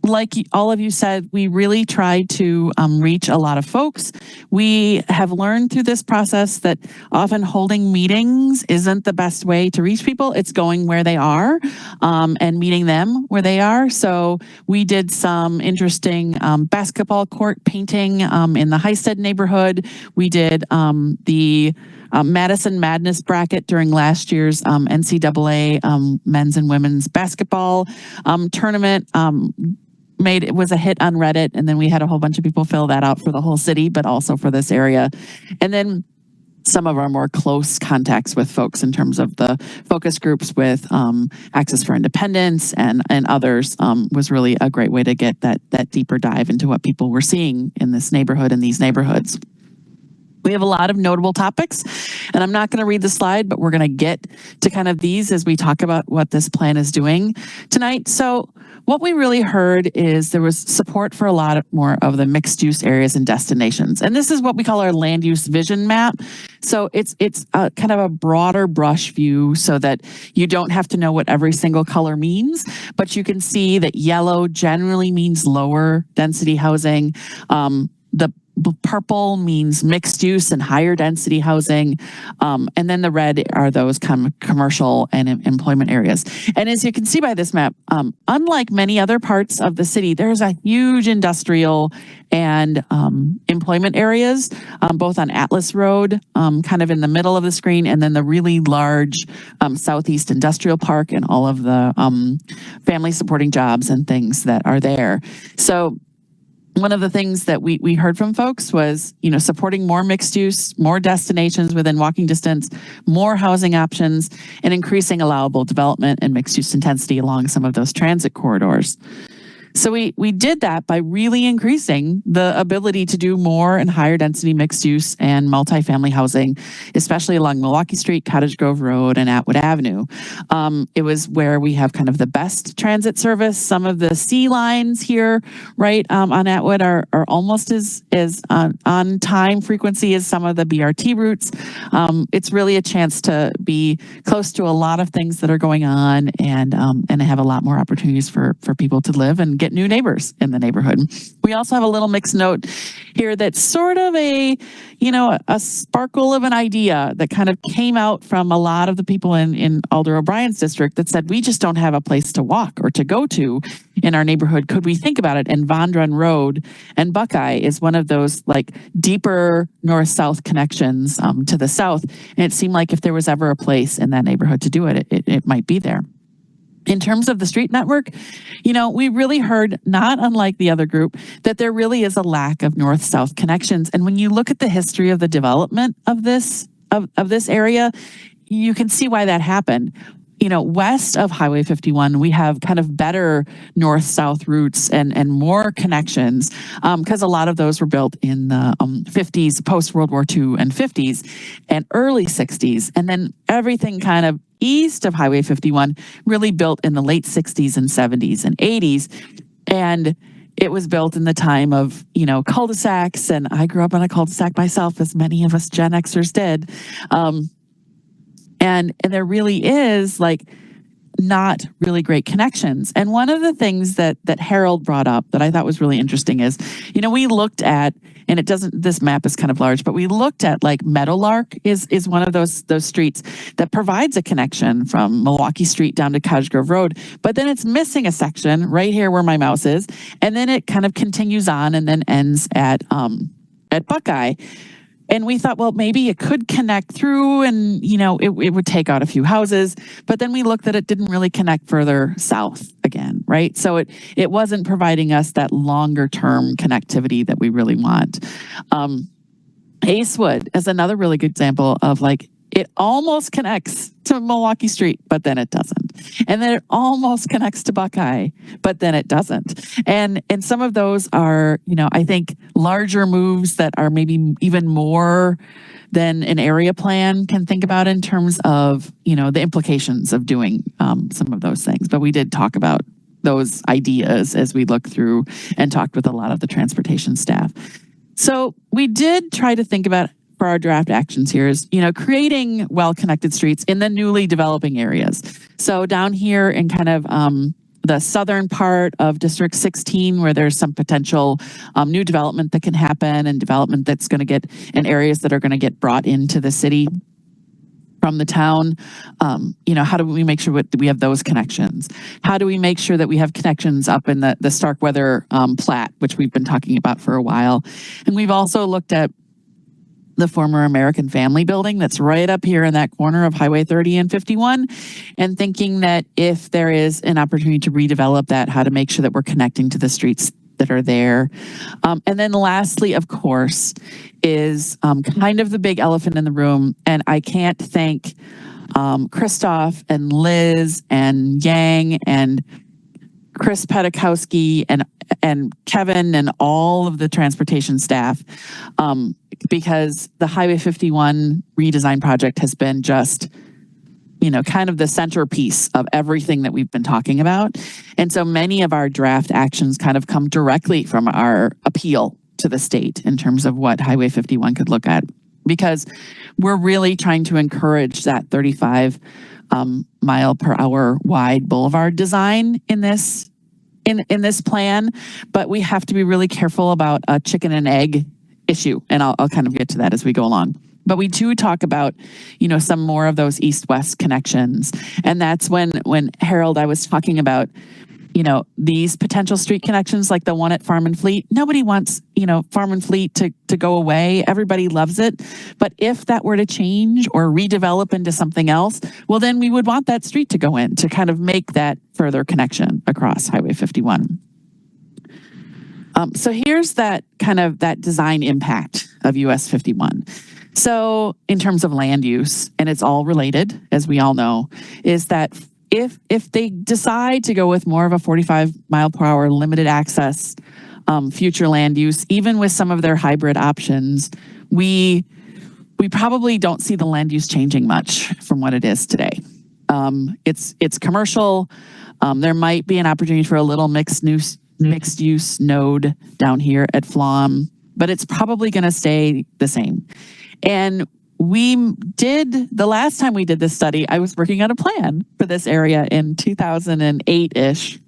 Speaker 20: like all of you said, we really tried to reach a lot of folks. We have learned through this process that often holding meetings isn't the best way to reach people. It's going where they are and meeting them where they are. So we did some interesting basketball court painting in the Highstead neighborhood. We did the Madison Madness bracket during last year's NCAA men's and women's basketball tournament. It was a hit on Reddit, and then we had a whole bunch of people fill that out for the whole city, but also for this area. And then some of our more close contacts with folks in terms of the focus groups with Access for Independence and others was really a great way to get that deeper dive into what people were seeing in this neighborhood and these neighborhoods. We have a lot of notable topics, and I'm not going to read the slide, but we're going to get to kind of these as we talk about what this plan is doing tonight. So what we really heard is there was support for a lot more of the mixed use areas and destinations. And this is what we call our land use vision map. So it's a kind of a broader brush view so that you don't have to know what every single color means, but you can see that yellow generally means lower density housing. The purple means mixed use and higher density housing. And then the red are those kind of commercial and employment areas. And as you can see by this map, unlike many other parts of the city, there's a huge industrial and employment areas, both on Atlas Road, kind of in the middle of the screen, and then the really large Southeast Industrial Park and all of the family supporting jobs and things that are there. So one of the things that we heard from folks was, supporting more mixed use, more destinations within walking distance, more housing options, and increasing allowable development and mixed use intensity along some of those transit corridors. So we did that by really increasing the ability to do more and higher density mixed use and multifamily housing, especially along Milwaukee Street, Cottage Grove Road, and Atwood Avenue. It was where we have kind of the best transit service. Some of the C lines here, right, on Atwood are almost as on time frequency as some of the BRT routes. It's really a chance to be close to a lot of things that are going on and have a lot more opportunities for people to live and get new neighbors in the neighborhood. We also have a little mixed note here that's sort of a sparkle of an idea that kind of came out from a lot of the people in Alder O'Brien's district that said, we just don't have a place to walk or to go to in our neighborhood. Could we think about it? And Vondran Road and Buckeye is one of those like deeper north-south connections to the south. And it seemed like if there was ever a place in that neighborhood to do it, it might be there. In terms of the street network, we really heard, not unlike the other group, that there really is a lack of north-south connections. And when you look at the history of the development of this area, you can see why that happened. West of Highway 51, we have kind of better north-south routes and more connections because a lot of those were built in the 50s, post-World War II and 50s and early 60s. And then everything kind of east of Highway 51 really built in the late 60s and 70s and 80s. And it was built in the time of, cul-de-sacs. And I grew up on a cul-de-sac myself, as many of us Gen Xers did. And there really is not really great connections. And one of the things that Harold brought up that I thought was really interesting is, we looked at, and this map is kind of large, but we looked at Meadowlark is one of those streets that provides a connection from Milwaukee Street down to Cottage Grove Road, but then it's missing a section right here where my mouse is. And then it kind of continues on and then ends at Buckeye. And we thought, well, maybe it could connect through and, it would take out a few houses. But then we looked at it didn't really connect further south again, right? So it wasn't providing us that longer term connectivity that we really want. Acewood is another really good example of it almost connects to Milwaukee Street, but then it doesn't. And then it almost connects to Buckeye, but then it doesn't. And some of those are, I think larger moves that are maybe even more than an area plan can think about in terms of, the implications of doing some of those things. But we did talk about those ideas as we looked through and talked with a lot of the transportation staff. So we did try to think about for our draft actions here is, creating well-connected streets in the newly developing areas. So down here in kind of the southern part of District 16, where there's some potential new development that can happen and development that's going to get in areas that are going to get brought into the city from the town, how do we make sure that we have those connections? How do we make sure that we have connections up in the Starkweather plat, which we've been talking about for a while? And we've also looked at the former American Family building that's right up here in that corner of Highway 30 and 51, and thinking that if there is an opportunity to redevelop that, how to make sure that we're connecting to the streets that are there. And then lastly, of course, is kind of the big elephant in the room, and I can't thank Christoph and Liz and Yang and Chris Pedikowski and Kevin and all of the transportation staff, because the Highway 51 redesign project has been just, kind of the centerpiece of everything that we've been talking about. And so many of our draft actions kind of come directly from our appeal to the state in terms of what Highway 51 could look at, because we're really trying to encourage that 35 mile per hour wide boulevard design in this plan, but we have to be really careful about a chicken and egg issue, and I'll kind of get to that as we go along. But we do talk about, some more of those east-west connections, and that's when Harold, I was talking about, these potential street connections like the one at Farm and Fleet. Nobody wants, Farm and Fleet to go away. Everybody loves it. But if that were to change or redevelop into something else, well, then we would want that street to go in to kind of make that further connection across Highway 51. So here's that design impact of US 51. So in terms of land use, and it's all related, as we all know, is that if they decide to go with more of a 45-mile-per-hour limited access future land use, even with some of their hybrid options, we probably don't see the land use changing much from what it is today. It's commercial. There might be an opportunity for a little mixed use node down here at Flom, but it's probably going to stay the same. And the last time we did this study, I was working on a plan for this area in 2008-ish.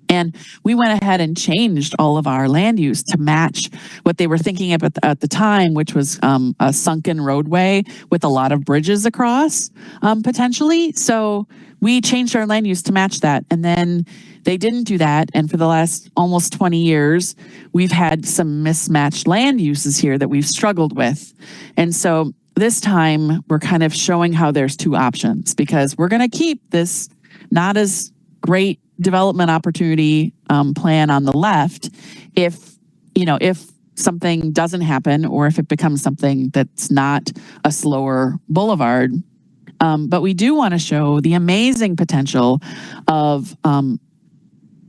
Speaker 20: And we went ahead and changed all of our land use to match what they were thinking of at the time, which was a sunken roadway with a lot of bridges across, potentially. So we changed our land use to match that. And then they didn't do that. And for the last almost 20 years, we've had some mismatched land uses here that we've struggled with. And so this time we're kind of showing how there's two options, because we're going to keep this not as great development opportunity plan on the left if something doesn't happen, or if it becomes something that's not a slower boulevard. But we do want to show the amazing potential of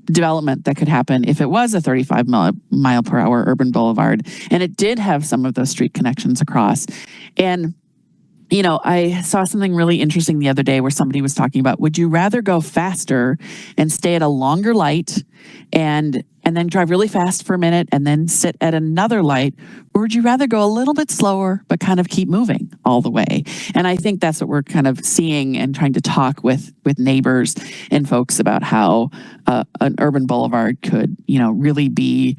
Speaker 20: development that could happen if it was a 35-mile-per-hour urban boulevard, and it did have some of those street connections across. And I saw something really interesting the other day where somebody was talking about, would you rather go faster and stay at a longer light and then drive really fast for a minute and then sit at another light? Or would you rather go a little bit slower, but kind of keep moving all the way? And I think that's what we're kind of seeing and trying to talk with neighbors and folks about how an urban boulevard could, really be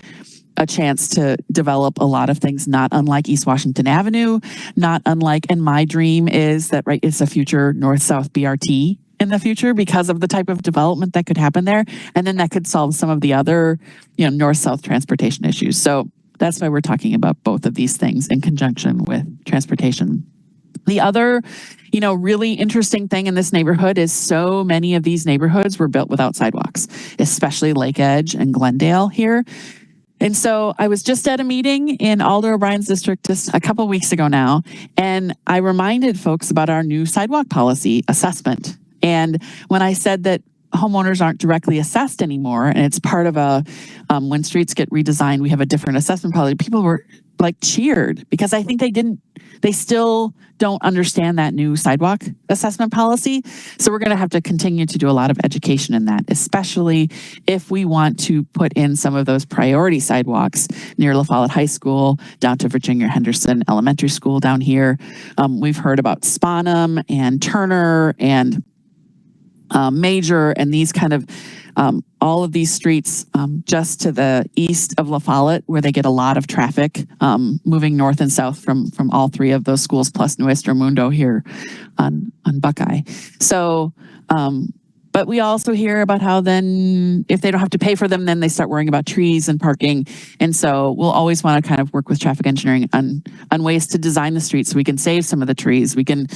Speaker 20: a chance to develop a lot of things, not unlike East Washington Avenue, not unlike, and my dream is that, right, it's a future north-south BRT in the future because of the type of development that could happen there. And then that could solve some of the other, north-south transportation issues. So that's why we're talking about both of these things in conjunction with transportation. The other, really interesting thing in this neighborhood is so many of these neighborhoods were built without sidewalks, especially Lake Edge and Glendale here. And so I was just at a meeting in Alder O'Brien's district just a couple of weeks ago now, and I reminded folks about our new sidewalk policy assessment. And when I said that homeowners aren't directly assessed anymore, and it's part of when streets get redesigned, we have a different assessment policy, people were cheered, because I think they still don't understand that new sidewalk assessment policy. So we're going to have to continue to do a lot of education in that, especially if we want to put in some of those priority sidewalks near La Follette High School, down to Virginia Henderson Elementary School down here. We've heard about Spanum and Turner and Major and these kind of all of these streets just to the east of La Follette, where they get a lot of traffic moving north and south from all three of those schools, plus Nuestro Mundo here on Buckeye. So, but we also hear about how then if they don't have to pay for them, then they start worrying about trees and parking. And so we'll always want to kind of work with traffic engineering on ways to design the streets so we can save some of the trees. We can,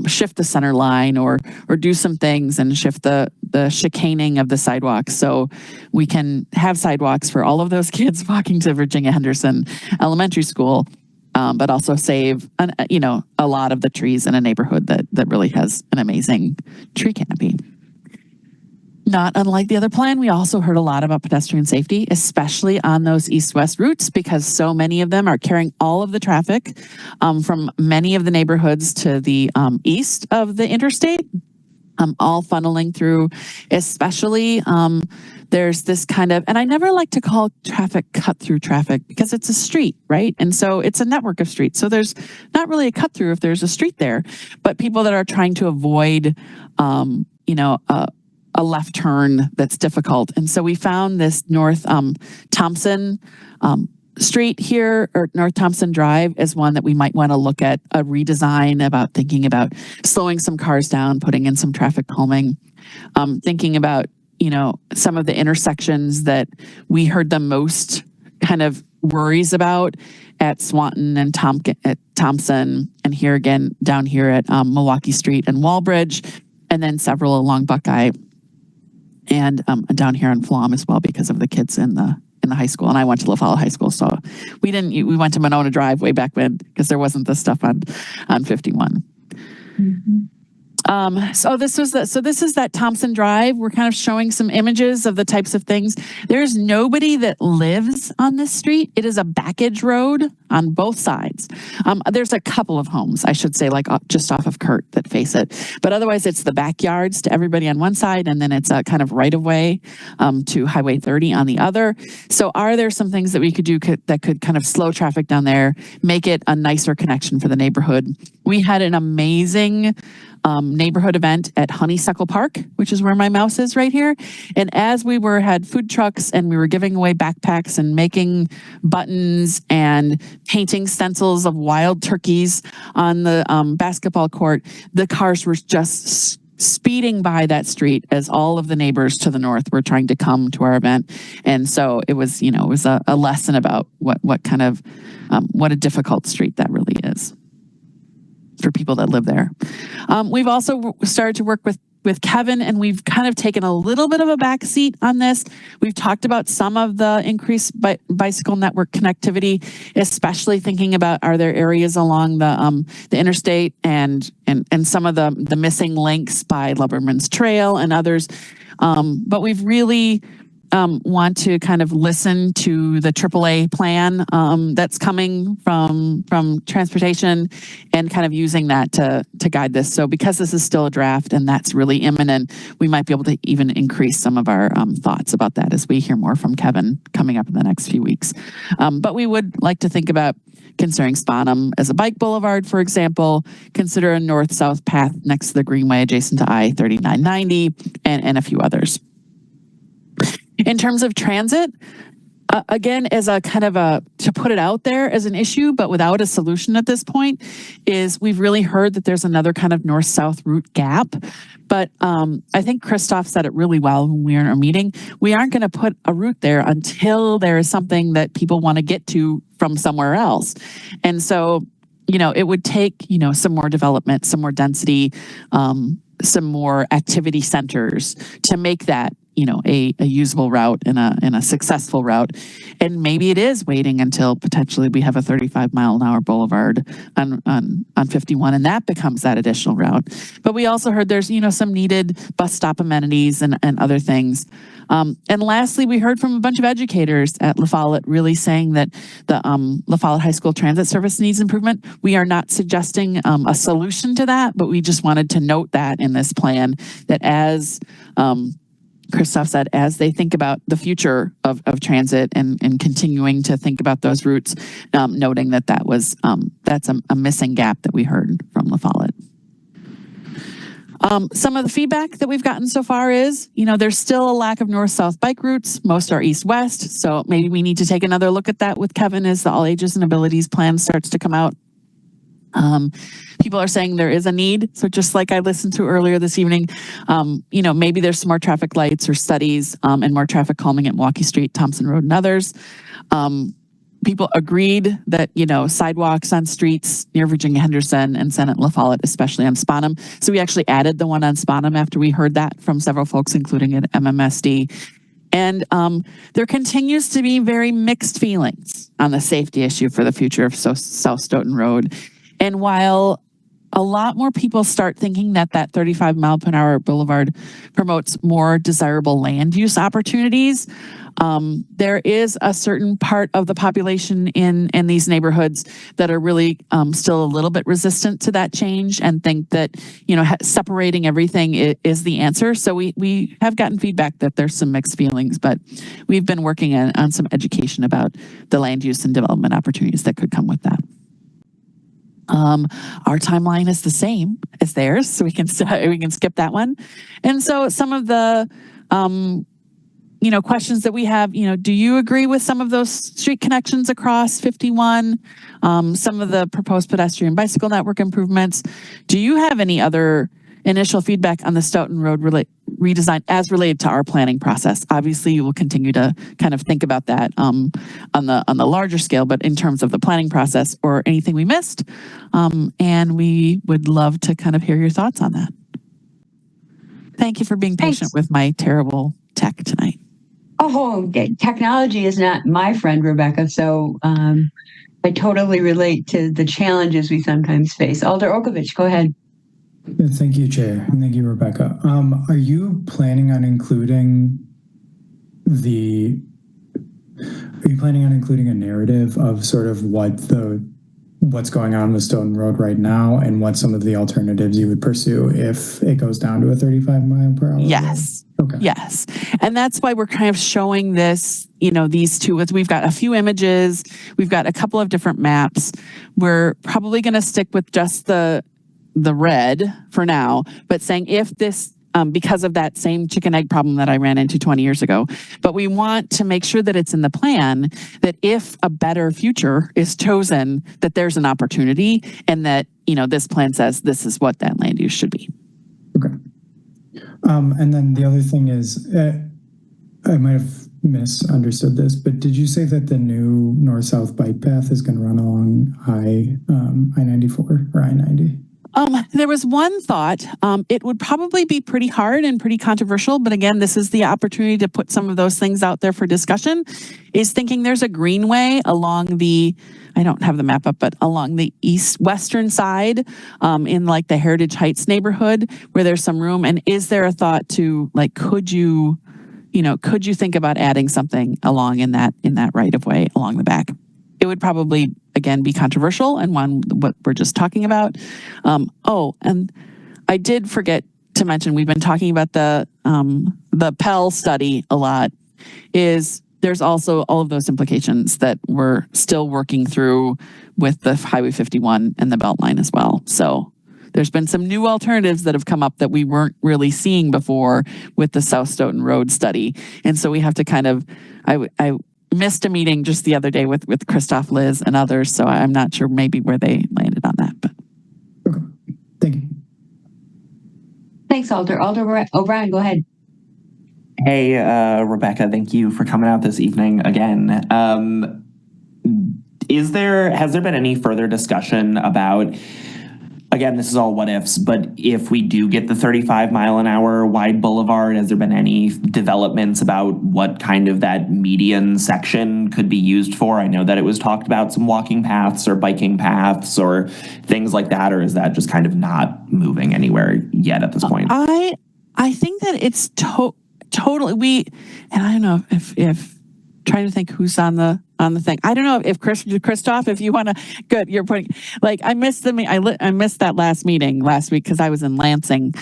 Speaker 20: shift the center line or do some things and shift the chicaning of the sidewalks so we can have sidewalks for all of those kids walking to Virginia Henderson Elementary School, but also save, a lot of the trees in a neighborhood that really has an amazing tree canopy. Not unlike the other plan, we also heard a lot about pedestrian safety, especially on those east-west routes, because so many of them are carrying all of the traffic from many of the neighborhoods to the east of the interstate, all funneling through, especially there's this kind of, and I never like to call traffic cut-through traffic because it's a street, right? And so it's a network of streets. So there's not really a cut-through if there's a street there, but people that are trying to avoid, a left turn that's difficult. And so we found this North Thompson Street here, or North Thompson Drive, as one that we might want to look at a redesign, about thinking about slowing some cars down, putting in some traffic calming, thinking about, some of the intersections that we heard the most kind of worries about at Swanton and at Thompson, and here again, down here at Milwaukee Street and Walbridge, and then several along Buckeye. And down here on Flom as well, because of the kids in the high school. And I went to La Follette High School, so we went to Monona Drive way back when, because there wasn't this stuff on 51. Mm-hmm. So this is that Thompson Drive. We're kind of showing some images of the types of things. There's nobody that lives on this street. It is a backage road on both sides. There's a couple of homes, I should say, like just off of Kurt that face it. But otherwise, it's the backyards to everybody on one side, and then it's a kind of right of way to Highway 30 on the other. So are there some things that we could do that could kind of slow traffic down there, make it a nicer connection for the neighborhood? We had an amazing neighborhood event at Honeysuckle Park, which is where my mouse is right here. And as we had food trucks and we were giving away backpacks and making buttons and painting stencils of wild turkeys on the basketball court, the cars were just speeding by that street as all of the neighbors to the north were trying to come to our event. And so it was, a lesson about what kind of, what a difficult street that really is for people that live there. We've also started to work with Kevin, and we've kind of taken a little bit of a back seat on this. We've talked about some of the increased bicycle network connectivity, especially thinking about, are there areas along the interstate and some of the missing links by Lumberman's Trail and others. But we've really want to kind of listen to the AAA plan that's coming from transportation and kind of using that to guide this. So because this is still a draft and that's really imminent, we might be able to even increase some of our thoughts about that as we hear more from Kevin coming up in the next few weeks. But we would like to think about considering Spanum as a bike boulevard, for example, consider a north-south path next to the Greenway adjacent to I-3990 and a few others. In terms of transit, again, as a kind of to put it out there as an issue, but without a solution at this point, is we've really heard that there's another kind of north-south route gap. But I think Christoph said it really well when we were in our meeting. We aren't going to put a route there until there is something that people want to get to from somewhere else. And so, it would take, some more development, some more density, some more activity centers to make that a usable route and a successful route. And maybe it is waiting until potentially we have a 35-mile-an-hour boulevard on 51, and that becomes that additional route. But we also heard there's, some needed bus stop amenities and other things. And lastly, we heard from a bunch of educators at La Follette really saying that the La Follette High School transit service needs improvement. We are not suggesting a solution to that, but we just wanted to note that in this plan, that as Christoph said, as they think about the future of transit and continuing to think about those routes, noting that's a missing gap that we heard from La Follette. Some of the feedback that we've gotten so far is, there's still a lack of north-south bike routes. Most are east-west. So maybe we need to take another look at that with Kevin as the All Ages and Abilities plan starts to come out. People are saying there is a need. So just like I listened to earlier this evening, maybe there's some more traffic lights or studies and more traffic calming at Milwaukee Street, Thompson Road, and others. People agreed that, sidewalks on streets near Virginia Henderson and Senate La Follette, especially on Spanum. So we actually added the one on Spanum after we heard that from several folks, including at MMSD. And there continues to be very mixed feelings on the safety issue for the future of South Stoughton Road. And while a lot more people start thinking that 35-mile-per-hour boulevard promotes more desirable land use opportunities, there is a certain part of the population in these neighborhoods that are really still a little bit resistant to that change and think that, separating everything is the answer. So we have gotten feedback that there's some mixed feelings, but we've been working on some education about the land use and development opportunities that could come with that. Our timeline is the same as theirs, so we can skip that one. And so some of the questions that we have, do you agree with some of those street connections across 51? Some of the proposed pedestrian bicycle network improvements. Do you have any other initial feedback on the Stoughton Road redesign as related to our planning process? Obviously, you will continue to kind of think about that on the larger scale, but in terms of the planning process or anything we missed, and we would love to kind of hear your thoughts on that. Thank you for being patient with my terrible tech tonight.
Speaker 1: Oh, technology is not my friend, Rebecca. So I totally relate to the challenges we sometimes face. Alder Okovich, go ahead.
Speaker 7: Thank you, Chair, and thank you, Rebecca. Are you planning on including a narrative of sort of what's going on with Stoughton Road right now and what some of the alternatives you would pursue if it goes down to a 35 mile per hour?
Speaker 20: Yes.
Speaker 7: Okay.
Speaker 20: Yes. And that's why we're kind of showing this, these two. We've got a few images. We've got a couple of different maps. We're probably going to stick with just the red for now, but saying if this, because of that same chicken egg problem that I ran into 20 years ago, but we want to make sure that it's in the plan that if a better future is chosen, that there's an opportunity and that, this plan says this is what that land use should be.
Speaker 7: Okay. And then the other thing is, I might have misunderstood this, but did you say that the new north-south bike path is going to run along I-94 or I-90?
Speaker 20: There was one thought. It would probably be pretty hard and pretty controversial, but again, this is the opportunity to put some of those things out there for discussion, is thinking there's a greenway along I don't have the map up, but along the western side, in like the Heritage Heights neighborhood where there's some room. And is there a thought to could you think about adding something along in that right of way along the back? It would probably, again, be controversial and what we're just talking about. And I did forget to mention, we've been talking about the Pell study a lot, there's also all of those implications that we're still working through with the Highway 51 and the Beltline as well. So there's been some new alternatives that have come up that we weren't really seeing before with the South Stoughton Road study. And so we have to kind of, I missed a meeting just the other day with Christoph, Liz, and others, so I'm not sure maybe where they landed on that. But
Speaker 7: okay, thank you.
Speaker 1: Thanks, Alder. Alder O'Brien, go ahead.
Speaker 19: Hey, Rebecca, thank you for coming out this evening again. Has there been any further discussion about, again, this is all what ifs, but if we do get the 35 mile an hour wide boulevard, has there been any developments about what kind of that median section could be used for? I know that it was talked about some walking paths or biking paths or things like that, or is that just kind of not moving anywhere yet at this point?
Speaker 20: I think that it's totally, and I don't know if trying to think who's on the thing. I don't know if Christoph, if you want to, good, you're putting, I missed I missed that last meeting last week because I was in Lansing.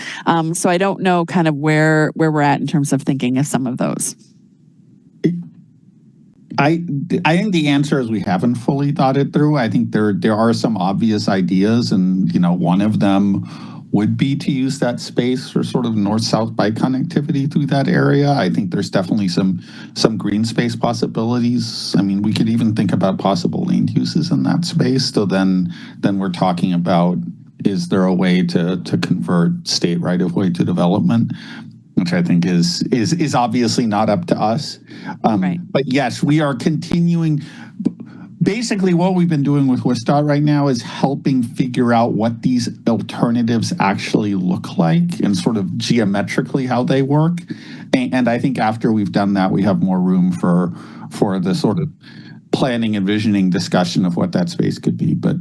Speaker 20: So I don't know kind of where we're at in terms of thinking of some of those.
Speaker 2: I think the answer is we haven't fully thought it through. I think there are some obvious ideas, and one of them would be to use that space for sort of north-south bike connectivity through that area. I think there's definitely some green space possibilities. I mean, we could even think about possible land uses in that space. So then we're talking about, is there a way to convert state right-of-way to development, which I think is obviously not up to us.
Speaker 20: Right.
Speaker 2: But yes, we are continuing. Basically, what we've been doing with WSDOT right now is helping figure out what these alternatives actually look like and sort of geometrically how they work. And I think after we've done that, we have more room for the sort of planning and visioning discussion of what that space could be. But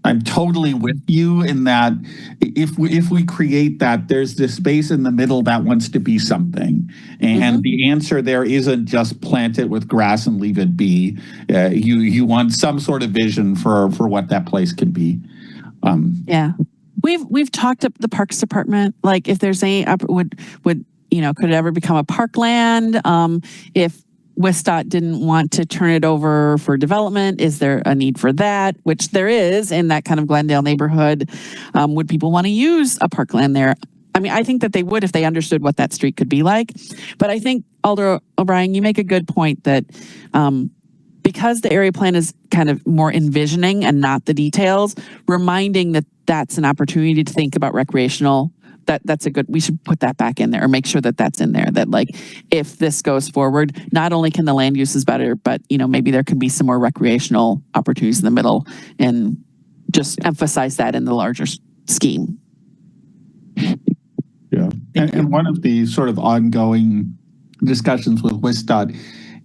Speaker 2: I'm totally with you in that if we create that, there's this space in the middle that wants to be something. And the answer there isn't just plant it with grass and leave it be. You want some sort of vision for what that place can be.
Speaker 20: Yeah. We've talked to the Parks Department, like if there's any, could it ever become a parkland? If WSDOT didn't want to turn it over for development, is there a need for that? Which there is in that kind of Glendale neighborhood. Would people want to use a parkland there? I mean, I think that they would if they understood what that street could be like. But I think, Alder O'Brien, you make a good point that because the area plan is kind of more envisioning and not the details, reminding that that's an opportunity to think about recreational. We should put that back in there or make sure that that's in there, that if this goes forward, not only can the land use is better, but maybe there can be some more recreational opportunities in the middle, and just emphasize that in the larger scheme.
Speaker 2: Yeah. And one of the sort of ongoing discussions with WSDOT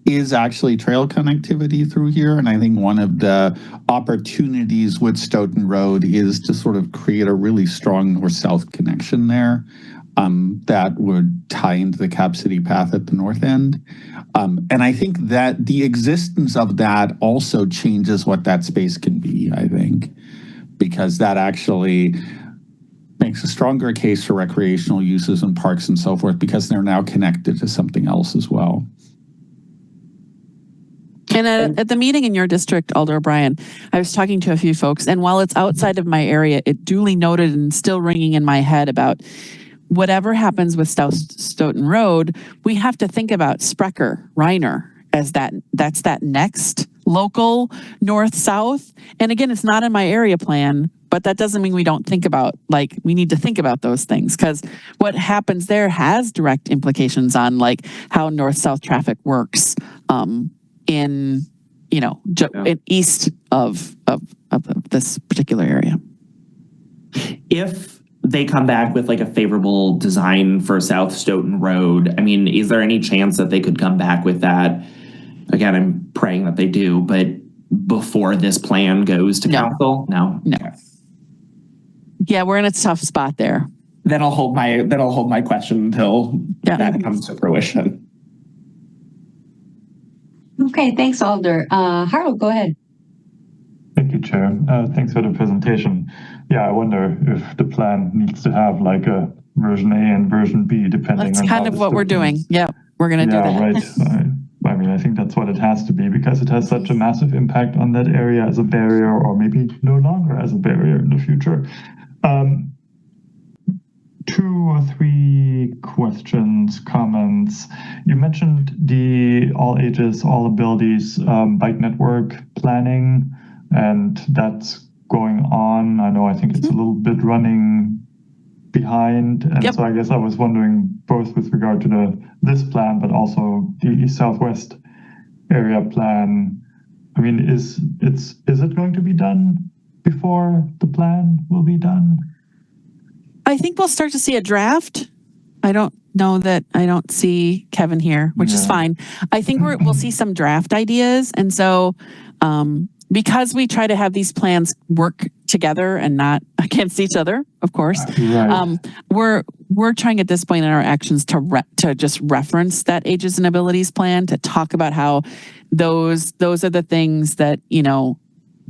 Speaker 2: is actually trail connectivity through here. And I think one of the opportunities with Stoughton Road is to sort of create a really strong north-south connection there that would tie into the Cap City path at the north end. And I think that the existence of that also changes what that space can be, I think, because that actually makes a stronger case for recreational uses and parks and so forth, because they're now connected to something else as well.
Speaker 20: And at the meeting in your district, Alder O'Brien, I was talking to a few folks, and while it's outside of my area, it duly noted and still ringing in my head about whatever happens with Stoughton Road, we have to think about Sprecher, Reiner as that's that next local north-south. And again, it's not in my area plan, but that doesn't mean we don't think about, like, we need to think about those things, because what happens there has direct implications on like how north-south traffic works in, you know, in east of this particular area.
Speaker 19: If they come back with like a favorable design for South Stoughton Road, I mean, is there any chance that they could come back with that? Again, I'm praying that they do, but before this plan goes to council? No.
Speaker 20: Yeah, we're in a tough spot there.
Speaker 19: Then I'll hold my question until that comes to fruition.
Speaker 1: Okay, thanks, Alder. Harold, go ahead.
Speaker 18: Thank you, Chair. Thanks for the presentation. Yeah, I wonder if the plan needs to have like a version A and version B, depending
Speaker 20: That's
Speaker 18: on
Speaker 20: kind
Speaker 18: how
Speaker 20: of what we're doing. Yeah, we're going to do that.
Speaker 18: Right. I mean, I think that's what it has to be, because it has such a massive impact on that area as a barrier, or maybe no longer as a barrier in the future. 2 or 3 questions, comments. You mentioned the all ages, all abilities bike network planning, and that's going on. I think it's a little bit running behind, and so I guess I was wondering, both with regard to this plan, but also the East Southwest area plan. I mean, is it going to be done before the plan will be done?
Speaker 20: I think we'll start to see a draft. I don't know that I don't see Kevin here, which is fine. I think we'll see some draft ideas. And so because we try to have these plans work together and not against each other, of course, we're trying at this point in our actions to just reference that ages and abilities plan, to talk about how those are the things that, you know,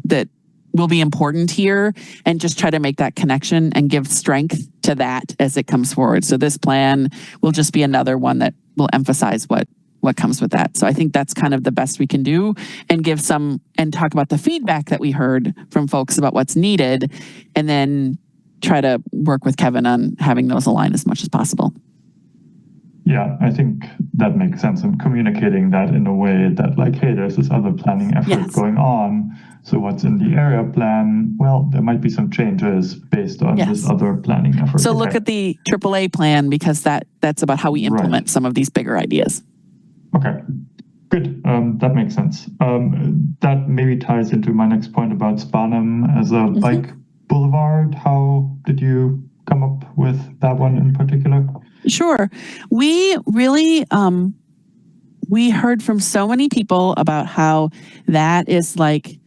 Speaker 20: that will be important here, and just try to make that connection and give strength to that as it comes forward. So this plan will just be another one that will emphasize what comes with that. So I think that's kind of the best we can do, and give some, and talk about the feedback that we heard from folks about what's needed, and then try to work with Kevin on having those align as much as possible.
Speaker 18: Yeah, I think that makes sense, and communicating that in a way that, like, hey, there's this other planning effort going on. So what's in the area plan? Well, there might be some changes based on this other planning effort.
Speaker 20: So look at the AAA plan, because that's about how we implement some of these bigger ideas.
Speaker 18: Okay, good. That makes sense. That maybe ties into my next point about Spanum as a bike boulevard. How did you come up with that one in particular?
Speaker 20: Sure. We really, we heard from so many people about how that is like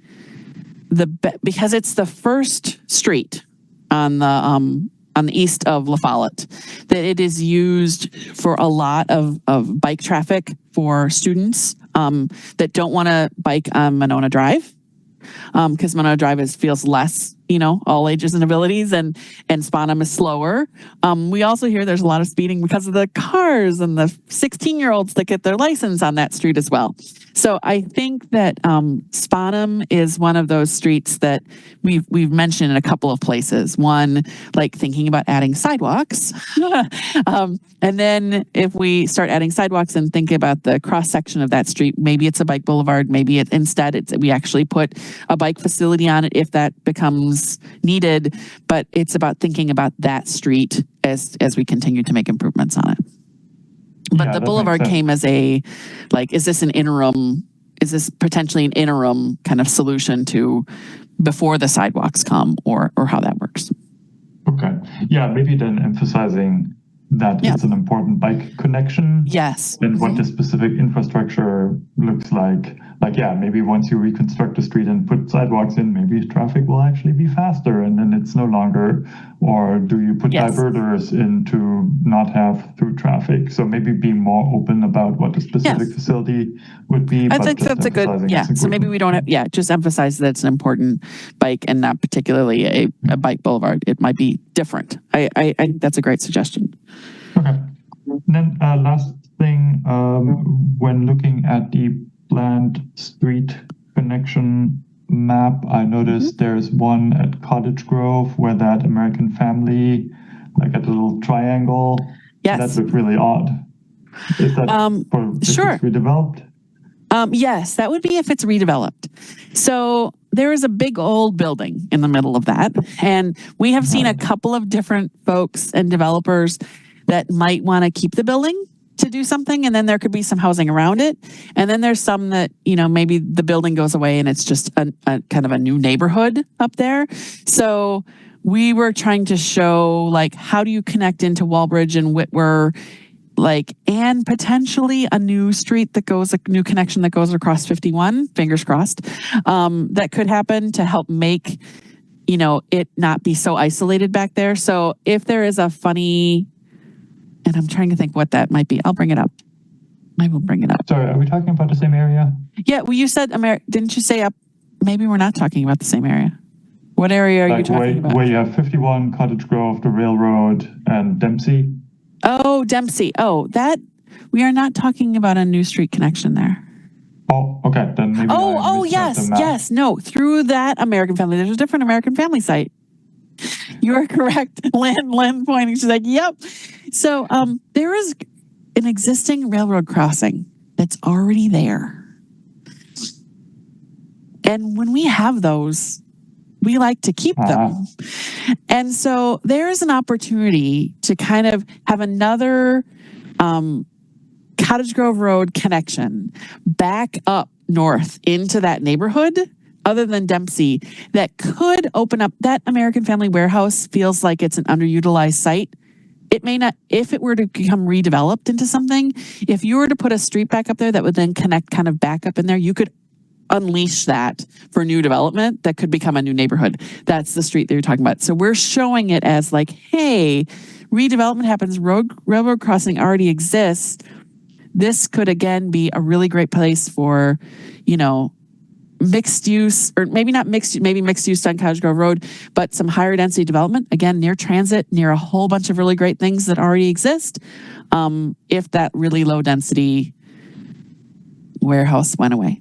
Speaker 20: because it's the first street on the east of La Follette, that it is used for a lot of bike traffic for students that don't want to bike on Monona Drive, because Monona Drive feels less, you know, all ages and abilities, and Spanum is slower. We also hear there's a lot of speeding because of the cars and the 16-year-olds that get their license on that street as well. So I think that Spanum is one of those streets that we've mentioned in a couple of places. One, like thinking about adding sidewalks. And then if we start adding sidewalks and think about the cross section of that street, maybe it's a bike boulevard, maybe we actually put a bike facility on it if that becomes needed. But it's about thinking about that street as we continue to make improvements on it. But the boulevard came as is this potentially an interim kind of solution to before the sidewalks come, or how that works?
Speaker 18: Okay. Yeah, maybe then emphasizing that it's an important bike connection.
Speaker 20: Yes.
Speaker 18: And what the specific infrastructure looks like. Like, yeah, maybe once you reconstruct the street and put sidewalks in, maybe traffic will actually be faster and then it's no longer, or do you put diverters in to not have through traffic? So maybe be more open about what the specific facility would be.
Speaker 20: I think that's a good, so maybe we don't have, just emphasize that it's an important bike and not particularly a bike boulevard. It might be different. I think that's a great suggestion.
Speaker 18: Okay. And then last thing, when looking at the planned street connection map, I noticed there's one at Cottage Grove where that American family, like at a little triangle.
Speaker 20: Yes.
Speaker 18: That looked really odd. Is that if it's redeveloped?
Speaker 20: Yes, that would be if it's redeveloped. So there is a big old building in the middle of that. And we have seen a couple of different folks and developers that might want to keep the building to do something. And then there could be some housing around it. And then there's some that, maybe the building goes away and it's just a kind of a new neighborhood up there. So we were trying to show, like, how do you connect into Walbridge and Whitwer, and potentially a new street that goes, a new connection that goes across 51, fingers crossed, that could happen to help make, it not be so isolated back there. So if there is a funny, and I'm trying to think what that might be, I'll bring it up. I will bring it up.
Speaker 18: Sorry, are we talking about the same area?
Speaker 20: Yeah, well, you said, didn't you say up? Maybe we're not talking about the same area. What area are you talking about?
Speaker 18: Where you have 51, Cottage Grove, the railroad, and Dempsey?
Speaker 20: Oh, Dempsey. Oh, we are not talking about a new street connection there.
Speaker 18: Oh, okay. Then maybe
Speaker 20: yes. No, through that American Family. There's a different American Family site. You are correct. Lynn pointing. She's like, yep. So there is an existing railroad crossing that's already there. And when we have those, we like to keep them. And so there is an opportunity to kind of have another Cottage Grove Road connection back up north into that neighborhood, other than Dempsey, that could open up. That American Family Warehouse feels like it's an underutilized site. It may not, if it were to become redeveloped into something, if you were to put a street back up there that would then connect kind of back up in there, you could unleash that for new development that could become a new neighborhood. That's the street that you're talking about. So we're showing it as like, hey, redevelopment happens, railroad crossing already exists. This could again be a really great place for, mixed use, or maybe not mixed, maybe mixed use on Cottage Grove Road, but some higher density development, again, near transit, near a whole bunch of really great things that already exist. If that really low density warehouse went away.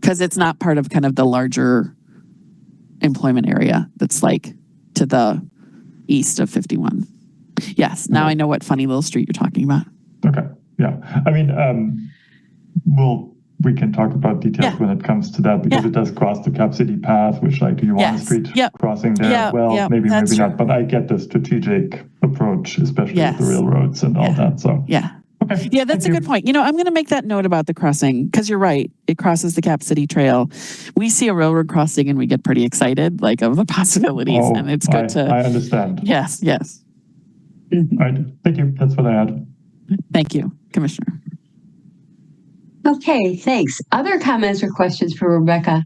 Speaker 20: Because it's not part of kind of the larger employment area that's like to the east of 51. Yes, now I know what funny little street you're talking about.
Speaker 18: Okay, yeah. I mean, we can talk about details when it comes to that, because it does cross the Cap City path, which, like, do you want a street crossing there? Maybe not. But I get the strategic approach, especially with the railroads and all that. So okay.
Speaker 20: Yeah, that's a good point. I'm going to make that note about the crossing, because you're right. It crosses the Cap City Trail. We see a railroad crossing and we get pretty excited, like, of the possibilities, and it's good to.
Speaker 18: I understand.
Speaker 20: Yes.
Speaker 18: All right. Thank you. That's what I had.
Speaker 20: Thank you, Commissioner.
Speaker 1: Okay, thanks. Other comments or questions for Rebecca?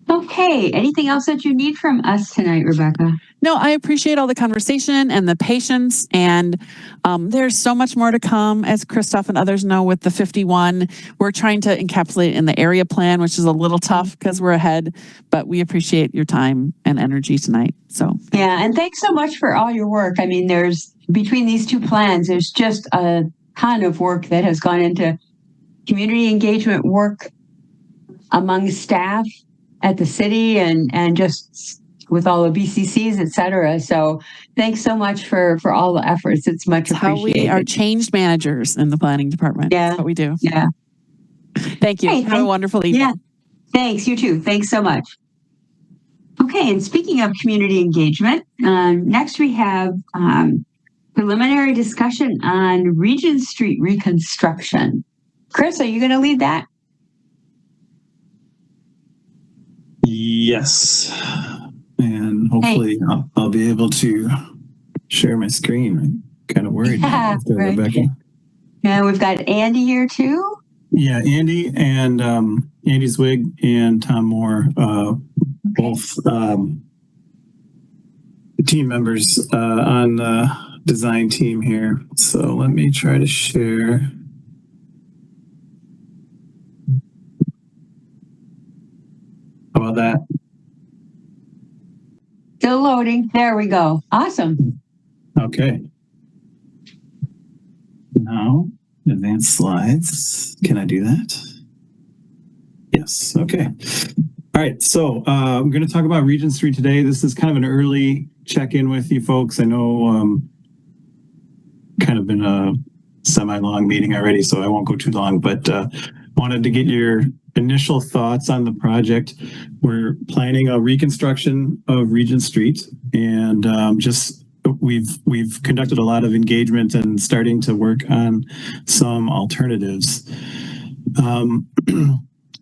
Speaker 1: Okay, anything else that you need from us tonight, Rebecca?
Speaker 20: No, I appreciate all the conversation and the patience, and there's so much more to come, as Christoph and others know, with the 51. We're trying to encapsulate in the area plan, which is a little tough because we're ahead, but we appreciate your time and energy tonight. So
Speaker 1: yeah, and thanks so much for all your work. I mean, between these two plans, there's just a ton of work that has gone into community engagement work among staff at the city and just with all the BCCs, et cetera. So thanks so much for all the efforts. It's much appreciated.
Speaker 20: How we are change managers in the planning department.
Speaker 1: Yeah.
Speaker 20: That's what we do.
Speaker 1: Yeah.
Speaker 20: Thank you. Have a wonderful evening.
Speaker 1: Yeah. Thanks. You too. Thanks so much. Okay. And speaking of community engagement, next we have preliminary discussion on Regent Street reconstruction. Chris, are you going to lead that?
Speaker 3: Yes. And
Speaker 8: and hopefully I'll be able to share my screen. I'm kind of worried now after
Speaker 1: right.
Speaker 8: Rebecca.
Speaker 1: Yeah, we've got Andy here too.
Speaker 8: Yeah, Andy and Andy Zwig and Tom Moore, both team members on the design team here. So let me try to share. How about that?
Speaker 1: Still loading. There we go. Awesome.
Speaker 8: Okay. Now, advanced slides. Can I do that? Yes. Okay. All right. So I'm going to talk about Regent Street today. This is kind of an early check-in with you folks. I know kind of been a semi-long meeting already, so I won't go too long, but wanted to get your initial thoughts on the project. We're planning a reconstruction of Regent Street, and we've conducted a lot of engagement and starting to work on some alternatives.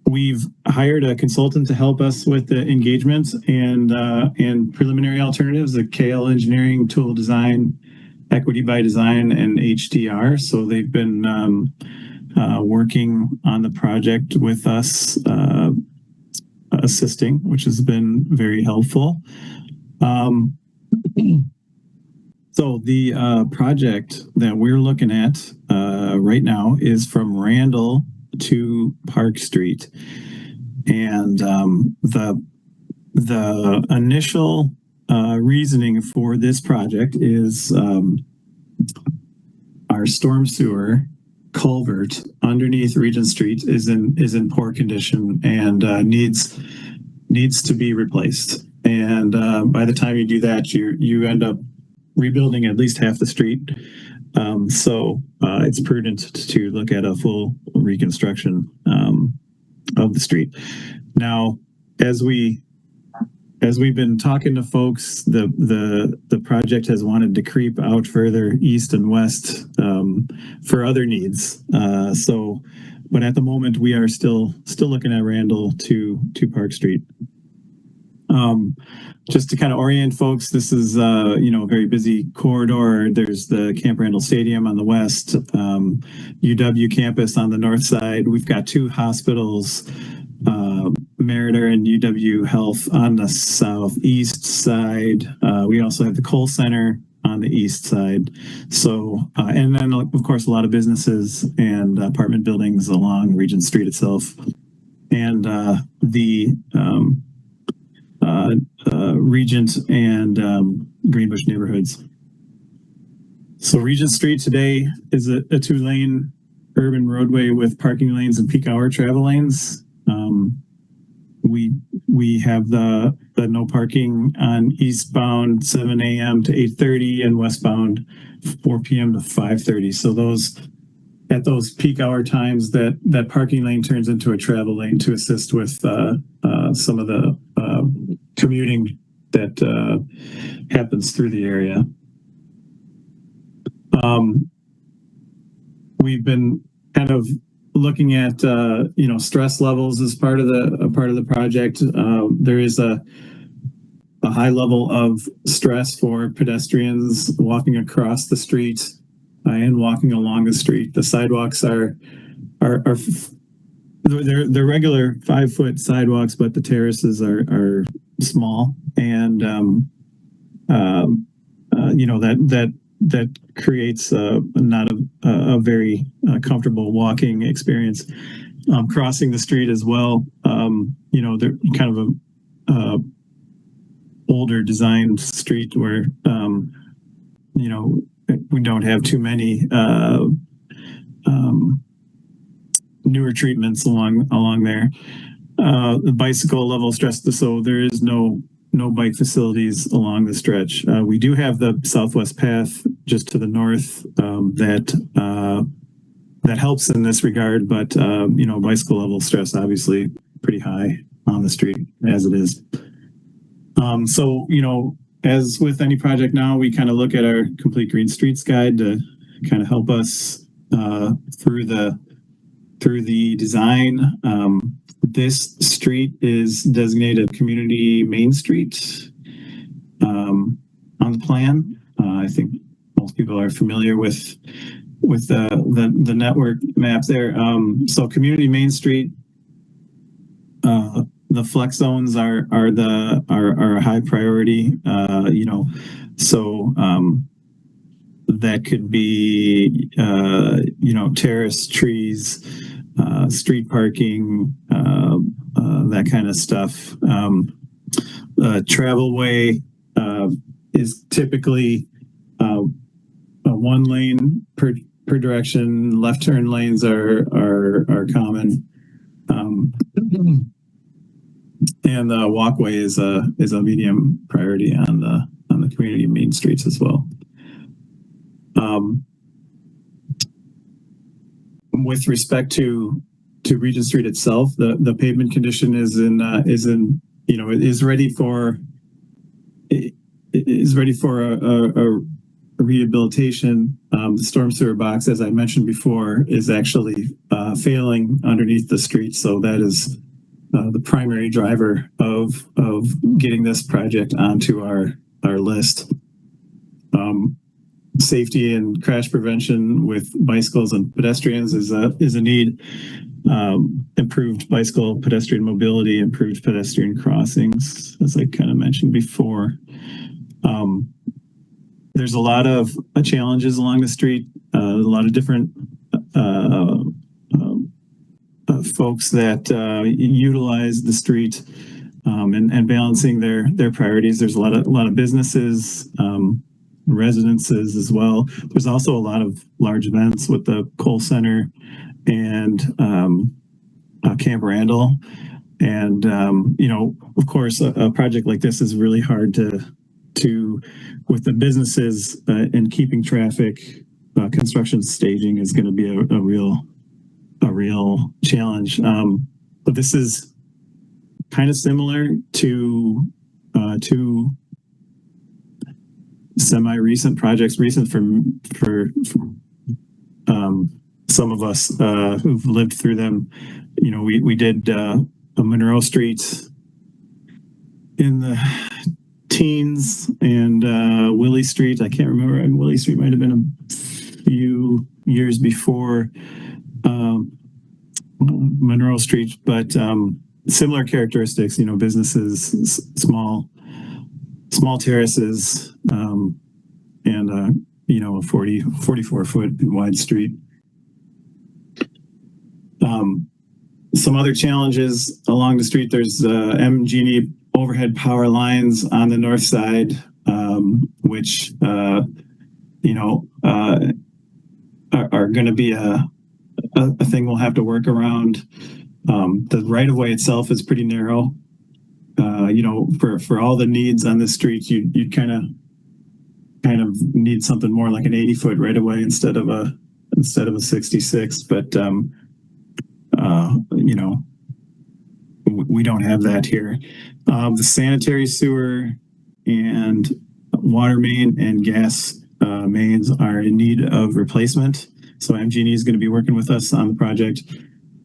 Speaker 8: We've hired a consultant to help us with the engagement and preliminary alternatives, the KL Engineering, Tool Design, Equity by Design, and HDR. So they've been working on the project with us, assisting, which has been very helpful. So the project that we're looking at right now is from Randall to Park Street, and the initial reasoning for this project is our storm sewer culvert underneath Regent Street is in poor condition and needs to be replaced. And by the time you do that, you end up rebuilding at least half the street. So it's prudent to look at a full reconstruction of the street. Now, as we've been talking to folks, the project has wanted to creep out further east and west for other needs. But at the moment, we are still looking at Randall to Park Street. Just to kind of orient folks, this is a very busy corridor. There's the Camp Randall Stadium on the west, UW campus on the north side. We've got two hospitals, Meriter and UW Health on the southeast side. We also have the Cole Center on the east side. So, and then of course, a lot of businesses and apartment buildings along Regent Street itself. And the Regent and Greenbush neighborhoods. So Regent Street today is a two-lane urban roadway with parking lanes and peak hour travel lanes. We have the no parking on eastbound 7 a.m. to 8:30 and westbound 4 p.m. to 5:30. So at those peak hour times, that parking lane turns into a travel lane to assist with some of the commuting that happens through the area. We've been kind of looking at stress levels as part of the project. There is a high level of stress for pedestrians walking across the street and walking along the street. The sidewalks are they're regular 5-foot sidewalks, but the terraces are small, and that creates not a very comfortable walking experience. Crossing the street as well, they're kind of a older designed street where we don't have too many newer treatments along there. The bicycle level stress, so there is no bike facilities along the stretch. We do have the Southwest Path just to the north that helps in this regard, but bicycle level stress obviously pretty high on the street as it is. As with any project now, we kind of look at our Complete Green Streets Guide to kind of help us through the design. This street is designated Community Main Street, on the plan. I think most people are familiar with the network map there. So Community Main Street, the flex zones are a high priority. So that could be terrace, trees, street parking, that kind of stuff. Travel way is typically a one lane per direction. Left turn lanes are common, and the walkway is a medium priority on the community main streets as well. With respect to Regent Street itself, the pavement condition is ready for a rehabilitation. The storm sewer box, as I mentioned before, is actually failing underneath the street, so that is the primary driver of getting this project onto our list. Safety and crash prevention with bicycles and pedestrians is a need. Improved bicycle pedestrian mobility, improved pedestrian crossings, as I kind of mentioned before. There's a lot of challenges along the street, a lot of different folks that utilize the street and balancing their priorities. There's a lot of businesses, residences as well. There's also a lot of large events with the Cole Center and Camp Randall. And, of course, a project like this is really hard to with the businesses and keeping traffic, construction staging is going to be a real challenge. But this is kind of similar to two semi-recent projects, recent for some of us who've lived through them. We did a Monroe Street in the teens and Willie Street. I can't remember. Willie Street might have been a few years before Monroe Street, but similar characteristics. Businesses, small terraces, and a 44-foot wide street. Some other challenges along the street. There's MG&E overhead power lines on the north side, which are going to be a thing we'll have to work around. The right-of-way itself is pretty narrow. For all the needs on this street, you'd kind of need something more like an 80-foot right-of-way instead of a 66. But we don't have that here. The sanitary sewer and water main and gas mains are in need of replacement. So MG&E is going to be working with us on the project.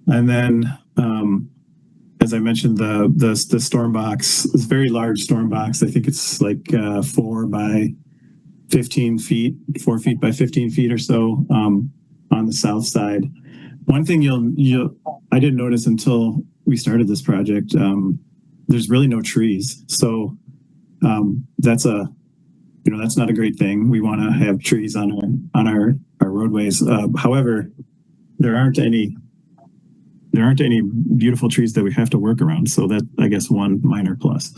Speaker 8: And then, as I mentioned, the storm box is a very large storm box. I think it's like 4 by 15 feet, 4 feet by 15 feet or so on the south side. One thing I didn't notice until we started this project, there's really no trees. So that's not a great thing. We want to have trees on our roadways. However, there aren't any beautiful trees that we have to work around. So that, I guess, one minor plus.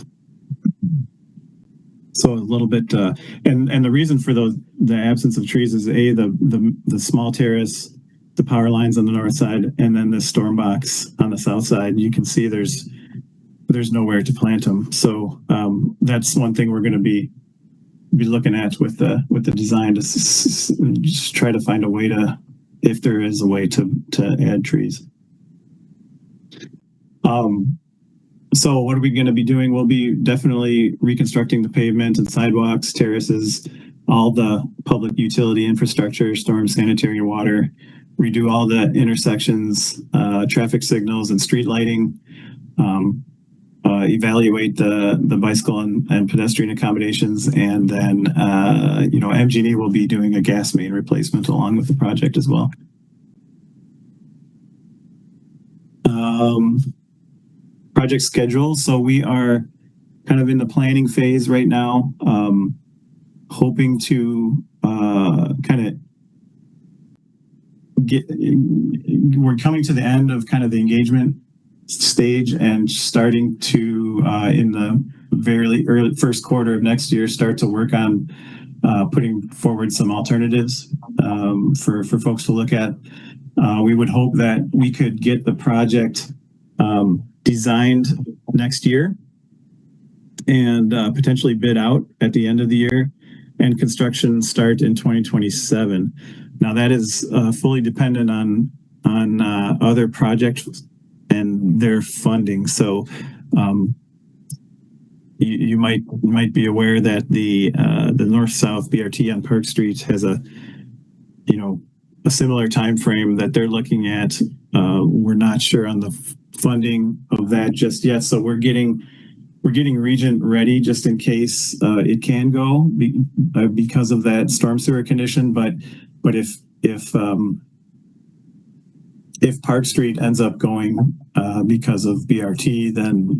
Speaker 8: So a little bit, and the reason for the absence of trees is the small terrace, the power lines on the north side, and then the storm box on the south side. You can see there's nowhere to plant them. So that's one thing we're going to be looking at with the design to just try to find a way to, if there is a way to add trees. So what are we going to be doing? We'll be definitely reconstructing the pavement and sidewalks, terraces, all the public utility infrastructure, storm, sanitary, and water, redo all the intersections, traffic signals, and street lighting. evaluate the bicycle and pedestrian accommodations, and then MGD will be doing a gas main replacement along with the project as well. Project schedule. So we are kind of in the planning phase right now, hoping to kind of we're coming to the end of kind of the engagement stage and starting to in the very early first quarter of next year start to work on putting forward some alternatives for folks to look at. We would hope that we could get the project designed next year and potentially bid out at the end of the year, and construction start in 2027. Now that is fully dependent on other projects and their funding. So you might be aware that the north-south BRT on Park Street has a similar time frame that they're looking at. We're not sure on the funding of that just yet, so we're getting Regent ready just in case it can go because of that storm sewer condition. But if Park Street ends up going because of BRT, then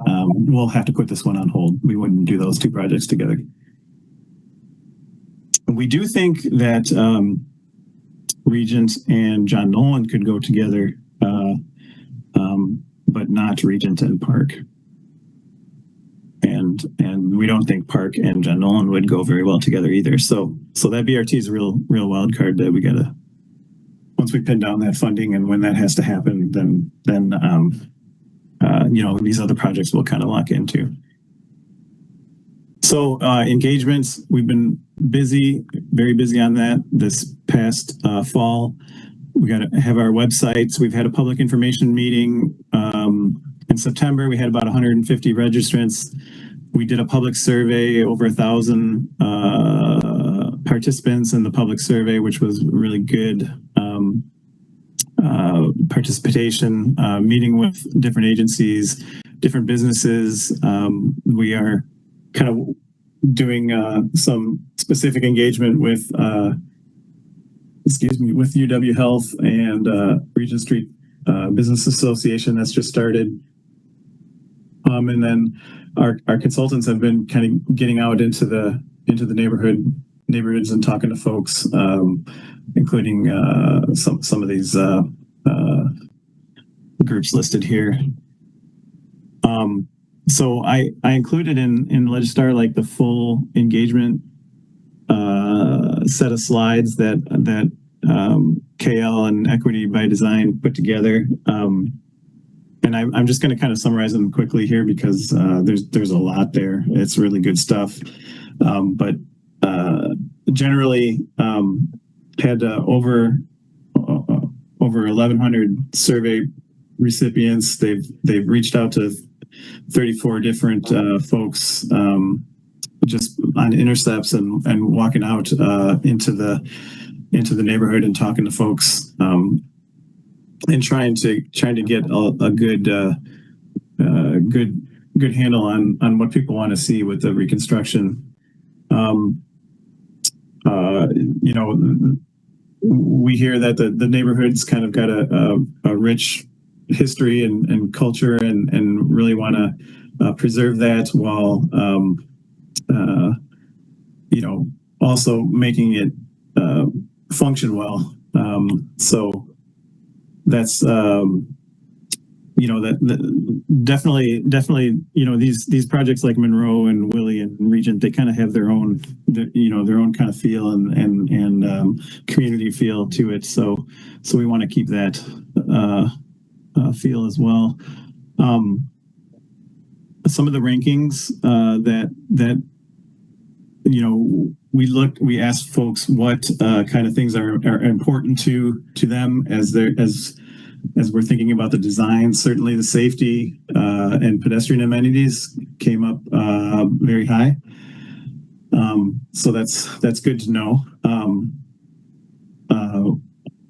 Speaker 8: we'll have to put this one on hold. We wouldn't do those two projects together. We do think that Regent and John Nolan could go together, but not Regent and Park. And we don't think Park and John Nolan would go very well together either. So that BRT is a real wild card that we gotta, once we pin down that funding and when that has to happen, then these other projects will kind of lock into. So engagements, we've been busy, very busy on that this past fall. We got to have our websites. We've had a public information meeting in September. We had about 150 registrants. We did a public survey, over 1,000 participants in the public survey, which was really good participation, meeting with different agencies, different businesses. We are kind of doing some specific engagement with UW Health and Regent Street Business Association that's just started. And then our consultants have been kind of getting out into the neighborhoods and talking to folks, including some of these groups listed here. So I included in Legistar like the full engagement set of slides that KL and Equity by Design put together. And I'm just going to kind of summarize them quickly here because there's a lot there. It's really good stuff. But generally had over 1,100 survey recipients. They've reached out to 34 different folks just on intercepts and walking out into the neighborhood and talking to folks. And trying to get a good handle on what people want to see with the reconstruction. We hear that the neighborhood's kind of got a rich history and culture and really want to preserve that while also making it function well. So that's that definitely these projects like Monroe and Willie and Regent, they kind of have their own kind of feel and community feel to it. So we want to keep that feel as well. Some of the rankings that we asked folks what kind of things are important to them as we're thinking about the design. Certainly the safety and pedestrian amenities came up very high. So that's good to know.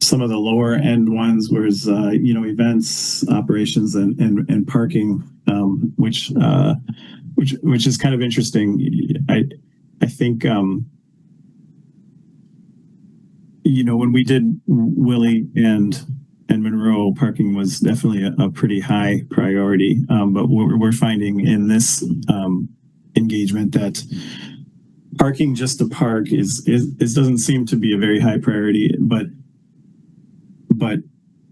Speaker 8: Some of the lower end ones was events, operations, and parking
Speaker 3: which is kind of interesting. I think when we did Willie and Monroe, parking was definitely a pretty high priority. But we're finding in this engagement that parking just to park is doesn't seem to be a very high priority, but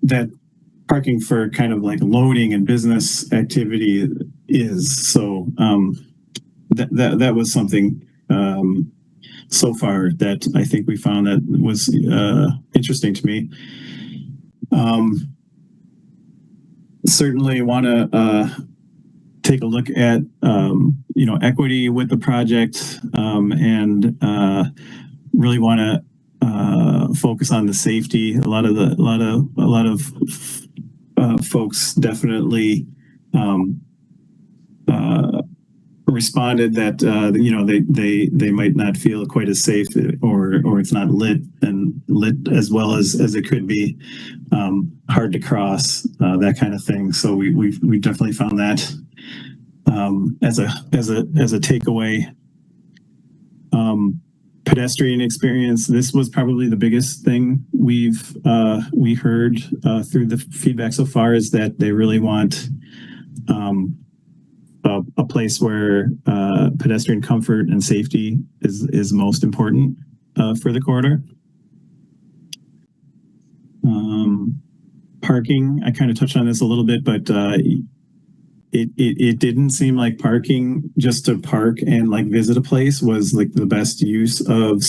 Speaker 3: that parking for kind of like loading and business activity is. So that was something so far that I think we found that was interesting to me. Certainly want to take a look at equity with the project, and really want to focus on the safety. A lot of folks definitely responded that they might not feel quite as safe, or it's not lit as well as it could be, hard to cross, that kind of thing. So we definitely found that as a takeaway. Pedestrian experience. This was probably the biggest thing we heard through the feedback so far, is that they really want a place where pedestrian comfort and safety is most important for the corridor. Parking, I kind of touched on this a little bit, but it didn't seem like parking just to park and like visit a place was like the best use of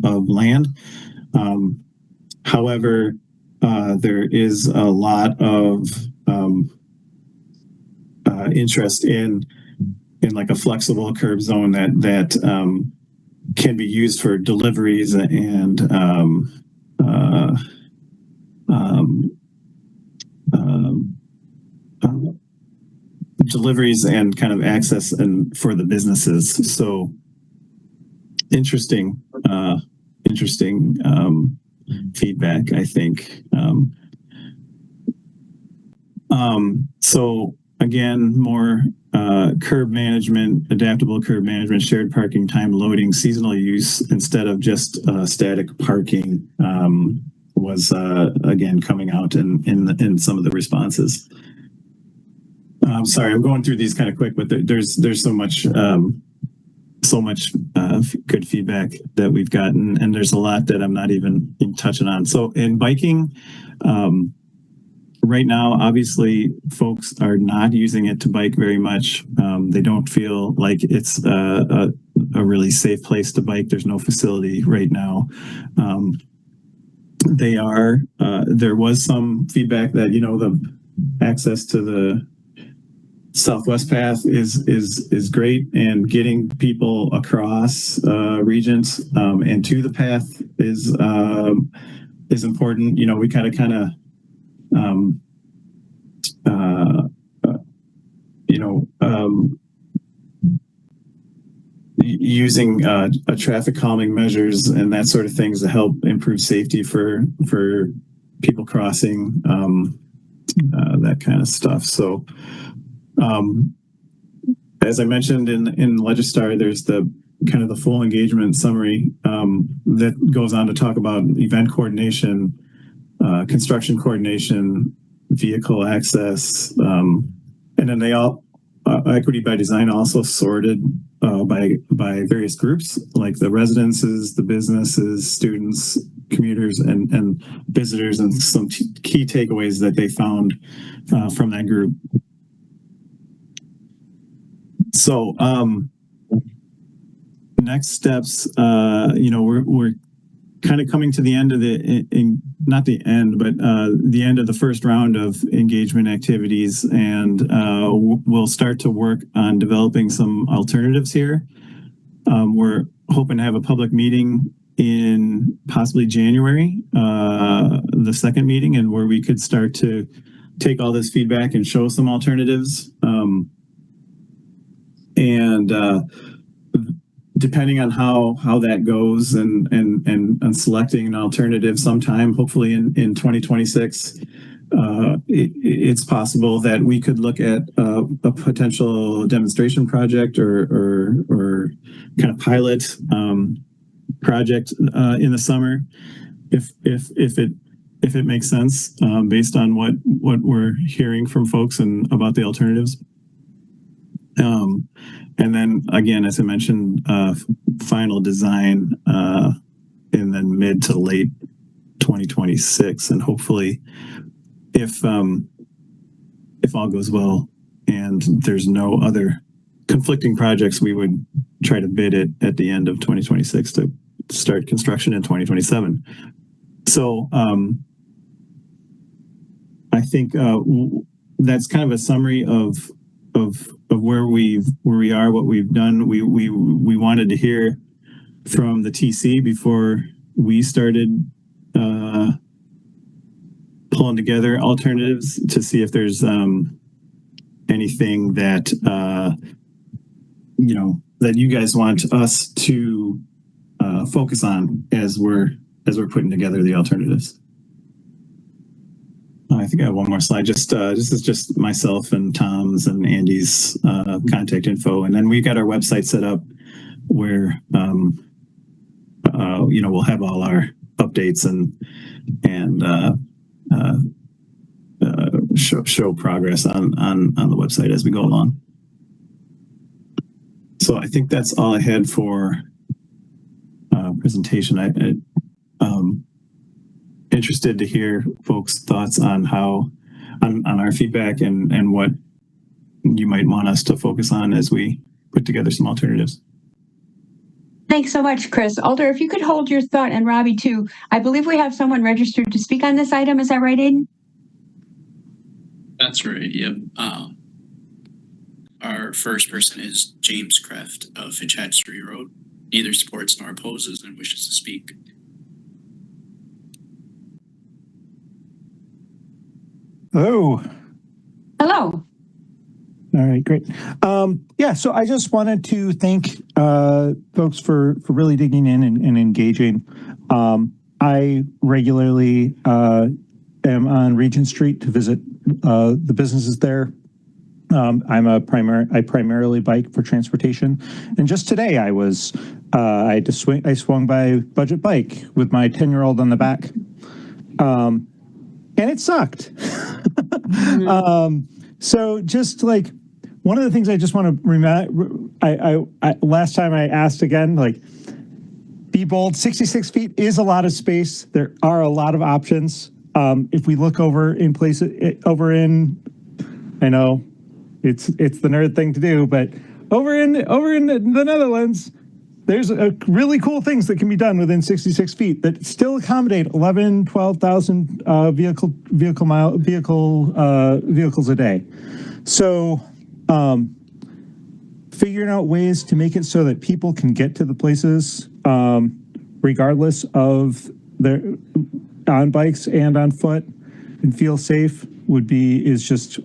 Speaker 3: land. However, there is a lot of interest in like a flexible curb zone that can be used for deliveries and deliveries and kind of access and for the businesses. So interesting feedback, I think. So again, more curb management, adaptable curb management, shared parking, time loading, seasonal use instead of just static parking, was again coming out in some of the responses. I'm sorry, I'm going through these kind of quick, but there's so much good feedback that we've gotten, and there's a lot that I'm not even touching on. So in biking, right now, obviously, folks are not using it to bike very much. They don't feel like it's a really safe place to bike. There's no facility right now. There was some feedback that, the access to the Southwest Path is great, and getting people across Regent and to the path is important. We kind of using traffic calming measures and that sort of things to help improve safety for people crossing, that kind of stuff. So as I mentioned in Legistar, there's the kind of the full engagement summary that goes on to talk about event coordination, construction coordination, vehicle access, and then they all Equity by Design also sorted by various groups, like the residences, the businesses, students, commuters, and visitors, and some key takeaways that they found from that group. So next steps, we're kind of coming to the end of not the end, but the end of the first round of engagement activities, and we'll start to work on developing some alternatives here. We're hoping to have a public meeting in possibly January, the second meeting, and where we could start to take all this feedback and show some alternatives. And depending on how that goes, and selecting an alternative sometime, hopefully in 2026,
Speaker 8: it's possible that we could look at a potential demonstration project or kind of pilot project in the summer, if it makes sense, based on what we're hearing from folks and about the alternatives. And then again, as I mentioned, final design in the mid to late 2026, and hopefully, if all goes well and there's no other conflicting projects, we would try to bid it at the end of 2026 to start construction in 2027. So I think that's kind of a summary of where we are, what we've done. We wanted to hear from the TC before we started pulling together alternatives to see if there's anything that that you guys want us to focus on as we're putting together the alternatives. I think I have one more slide. Just this is just myself and Tom's and Andy's contact info, and then we got our website set up where we'll have all our updates and show progress on the website as we go along. So I think that's all I had for presentation. I'm interested to hear folks' thoughts on on our feedback and what you might want us to focus on as we put together some alternatives.
Speaker 1: Thanks so much, Chris. Alder, if you could hold your thought, and Robbie too. I believe we have someone registered to speak on this item. Is that right, Aiden?
Speaker 17: That's right. Yep. Our first person is James Kreft of Finchhatchery Road. Neither supports nor opposes and wishes to speak.
Speaker 12: Hello.
Speaker 1: Hello.
Speaker 12: All right, great. Yeah, so I just wanted to thank folks for really digging in and engaging. I regularly am on Regent Street to visit the businesses there. I primarily bike for transportation, and just today I swung by Budget Bike with my 10-year-old on the back, and it sucked. So just like one of the things I just want to remind, I last time I asked again, like, be bold. 66 feet is a lot of space. There are a lot of options. If we look over in places, I know it's the nerd thing to do, but over in the Netherlands, there's really cool things that can be done within 66 feet that still accommodate 12,000 vehicles a day. So figuring out ways to make it so that people can get to the places regardless of their on bikes and on foot and feel safe is just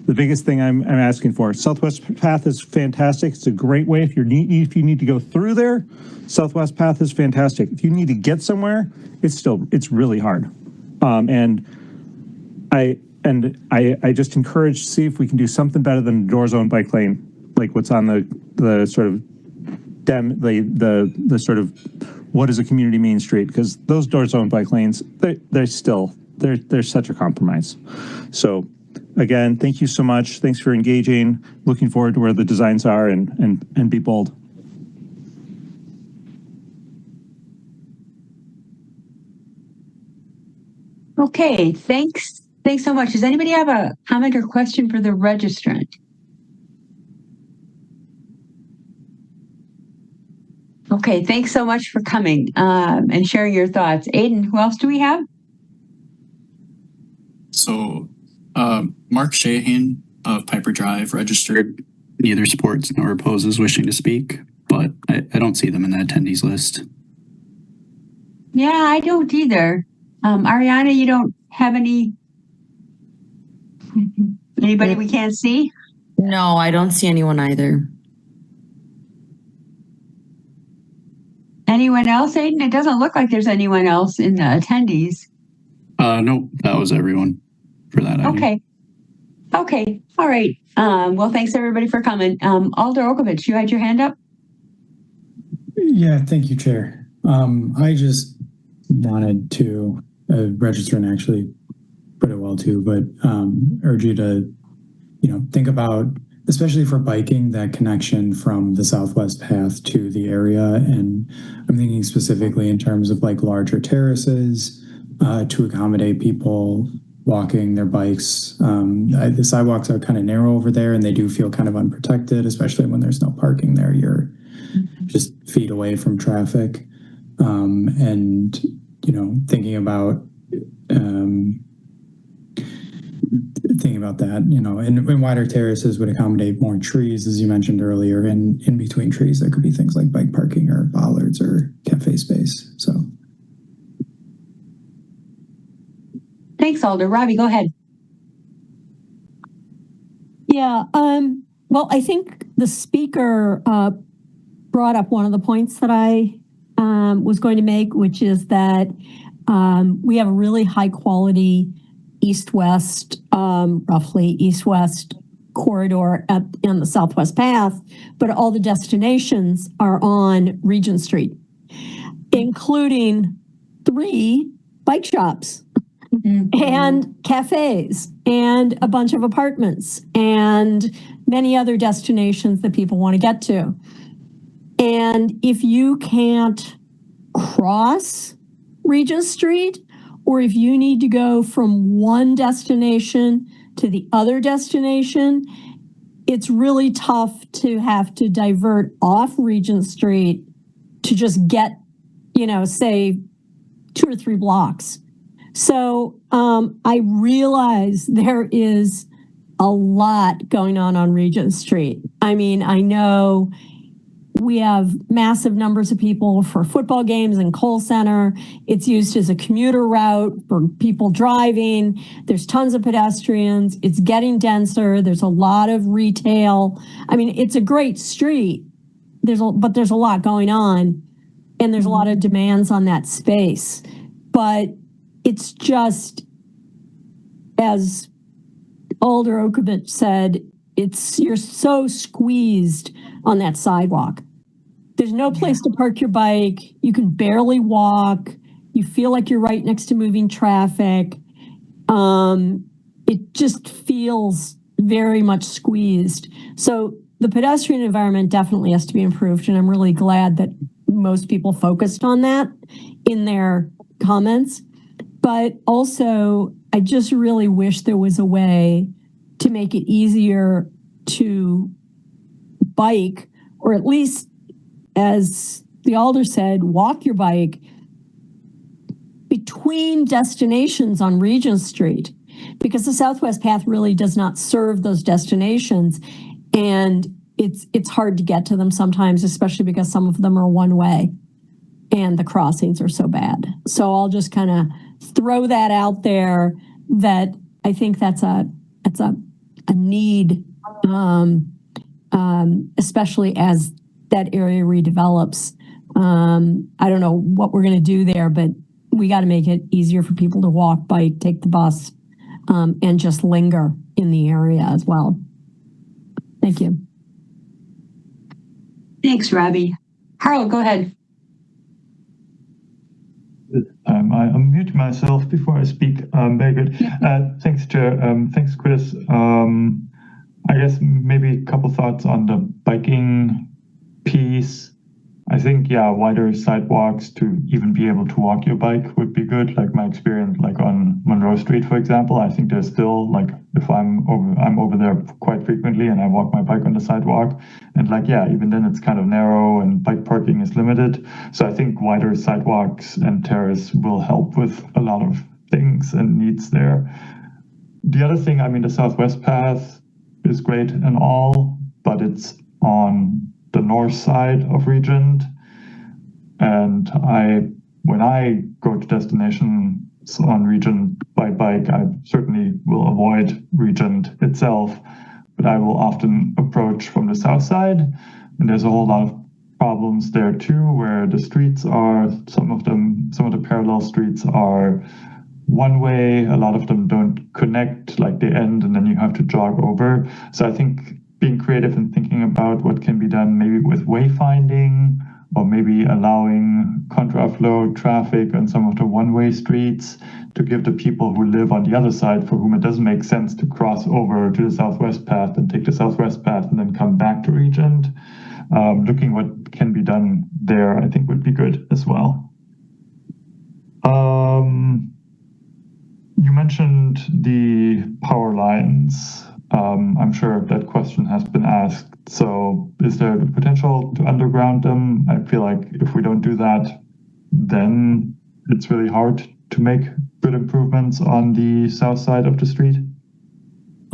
Speaker 12: the biggest thing I'm asking for. Southwest Path is fantastic. It's a great way if you need to go through there. Southwest Path is fantastic. If you need to get somewhere, it's really hard. And I just encourage to see if we can do something better than a door zone bike lane, like what's on the sort of the sort of what is a community main street, because those door zone bike lanes, they're such a compromise. So again, thank you so much. Thanks for engaging. Looking forward to where the designs are and be bold.
Speaker 1: Okay, thanks. Thanks so much. Does anybody have a comment or question for the registrant? Okay, thanks so much for coming and sharing your thoughts. Aiden, who else do we have?
Speaker 22: So Mark Shahan of Piper Drive registered, neither supports nor opposes, wishing to speak, but I don't see them in the attendees list.
Speaker 1: Yeah, I don't either. Ariana, you don't have anybody we can't see?
Speaker 23: No, I don't see anyone either.
Speaker 1: Anyone else, Aiden? It doesn't look like there's anyone else in the attendees.
Speaker 22: Nope, that was everyone. for that item.
Speaker 1: Okay. Okay. All right. Well, thanks everybody for coming. Alder Okovich, you had your hand up?
Speaker 7: Yeah, thank you, Chair. I just wanted to register and actually put it well too, but urge you to, think about, especially for biking, that connection from the Southwest Path to the area. And I'm thinking specifically in terms of like larger terraces to accommodate people walking their bikes. The sidewalks are kind of narrow over there and they do feel kind of unprotected, especially when there's no parking there. You're just feet away from traffic. And, thinking about that, and wider terraces would accommodate more trees, as you mentioned earlier, and in between trees, there could be things like bike parking or bollards or cafe space. So.
Speaker 1: Thanks, Alder. Robbie, go ahead.
Speaker 5: Yeah. Well, I think the speaker brought up one of the points that I was going to make, which is that we have a really high quality east-west, roughly east-west corridor on the Southwest Path, but all the destinations are on Regent Street, including 3 bike shops and cafes and a bunch of apartments and many other destinations that people want to get to. And if you can't cross Regent Street, or if you need to go from one destination to the other destination, it's really tough to have to divert off Regent Street to just get, say 2 or 3 blocks. So I realize there is a lot going on Regent Street. I mean, I know we have massive numbers of people for football games in Cole Center. It's used as a commuter route for people driving. There's tons of pedestrians. It's getting denser. There's a lot of retail. I mean, it's a great street. But there's a lot going on, and there's a lot of demands on that space. But it's just, as Alder Okovich said, you're so squeezed on that sidewalk. There's no place to park your bike. You can barely walk. You feel like you're right next to moving traffic. It just feels very much squeezed. So the pedestrian environment definitely has to be improved. And I'm really glad that most people focused on that in their comments. But also, I just really wish there was a way to make it easier to bike, or at least, as the Alder said, walk your bike between destinations on Regent Street, because the Southwest Path really does not serve those destinations. And it's hard to get to them sometimes, especially because some of them are one way and the crossings are so bad. So I'll just kind of throw that out there, that I think that's a need, especially as that area redevelops. I don't know what we're going to do there, but we got to make it easier for people to walk, bike, take the bus, and just linger in the area as well. Thank you.
Speaker 1: Thanks, Robbie. Harl, go ahead.
Speaker 18: I unmute myself before I speak. Very good. Thanks, Chair. Thanks, Chris. I guess maybe a couple thoughts on the biking piece. I think, wider sidewalks to even be able to walk your bike would be good. Like my experience, like on Monroe Street, for example, I think there's still, like, if I'm over there quite frequently and I walk my bike on the sidewalk, and even then it's kind of narrow and bike parking is limited. So I think wider sidewalks and terrace will help with a lot of things and needs there. The other thing, the Southwest Path is great and all, but it's on the north side of Regent, and when I go to destinations on Regent by bike, I certainly will avoid Regent itself, but I will often approach from the south side, and there's a whole lot of problems there too, where the streets are, some of the parallel streets are one way. A lot of them don't connect, like they end and then you have to jog over. So I think being creative and thinking about what can be done maybe with wayfinding, or maybe allowing contra-flow traffic on some of the one-way streets to give the people who live on the other side, for whom it doesn't make sense to cross over to the southwest path and take the southwest path and then come back to Regent. Looking what can be done there, I think would be good as well. You mentioned the power lines. I'm sure that question has been asked. So is there the potential to underground them? I feel like if we don't do that, then it's really hard to make good improvements on the south side of the street.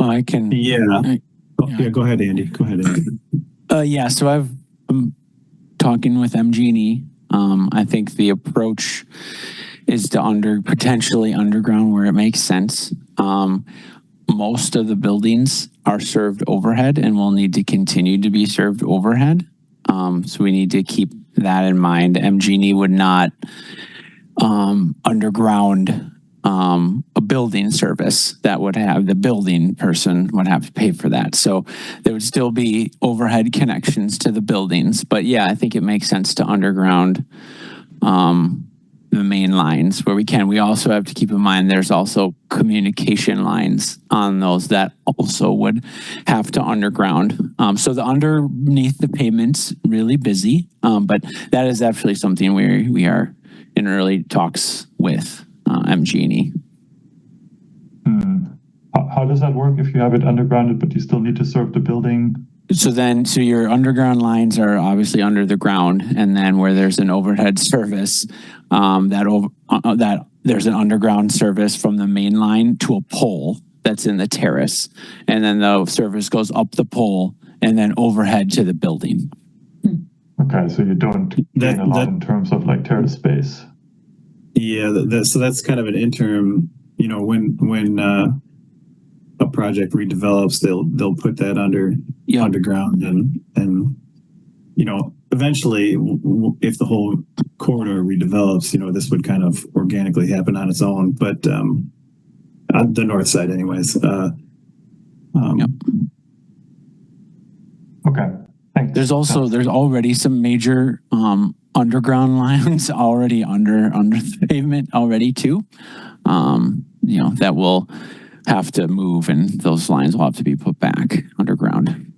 Speaker 9: I can.
Speaker 8: Yeah. Go ahead, Andy. Go ahead, Andy.
Speaker 9: Yeah, so I've been talking with MG&E. I think the approach is to potentially underground where it makes sense. Most of the buildings are served overhead and will need to continue to be served overhead. So we need to keep that in mind. MG&E would not underground a building service. That would have the building person would have to pay for that. So there would still be overhead connections to the buildings. But yeah, I think it makes sense to underground the main lines where we can. We also have to keep in mind there's also communication lines on those that also would have to underground. So the underneath the pavement's really busy, but that is actually something we are in early talks with MG&E.
Speaker 18: How does that work if you have it undergrounded, but you still need to serve the building?
Speaker 9: So your underground lines are obviously under the ground, and then where there's an overhead service, that there's an underground service from the main line to a pole that's in the terrace, and then the service goes up the pole and then overhead to the building.
Speaker 18: Okay, so you don't gain a lot in terms of like terrace space.
Speaker 8: Yeah, so that's kind of an interim. You know, when a project redevelops, they'll put that underground, and you know, eventually, if the whole corridor redevelops, you know, this would kind of organically happen on its own. But on the north side, anyways.
Speaker 18: Okay. Thanks.
Speaker 9: There's already some major underground lines already under the pavement already too. You know, that will have to move, and those lines will have to be put back underground.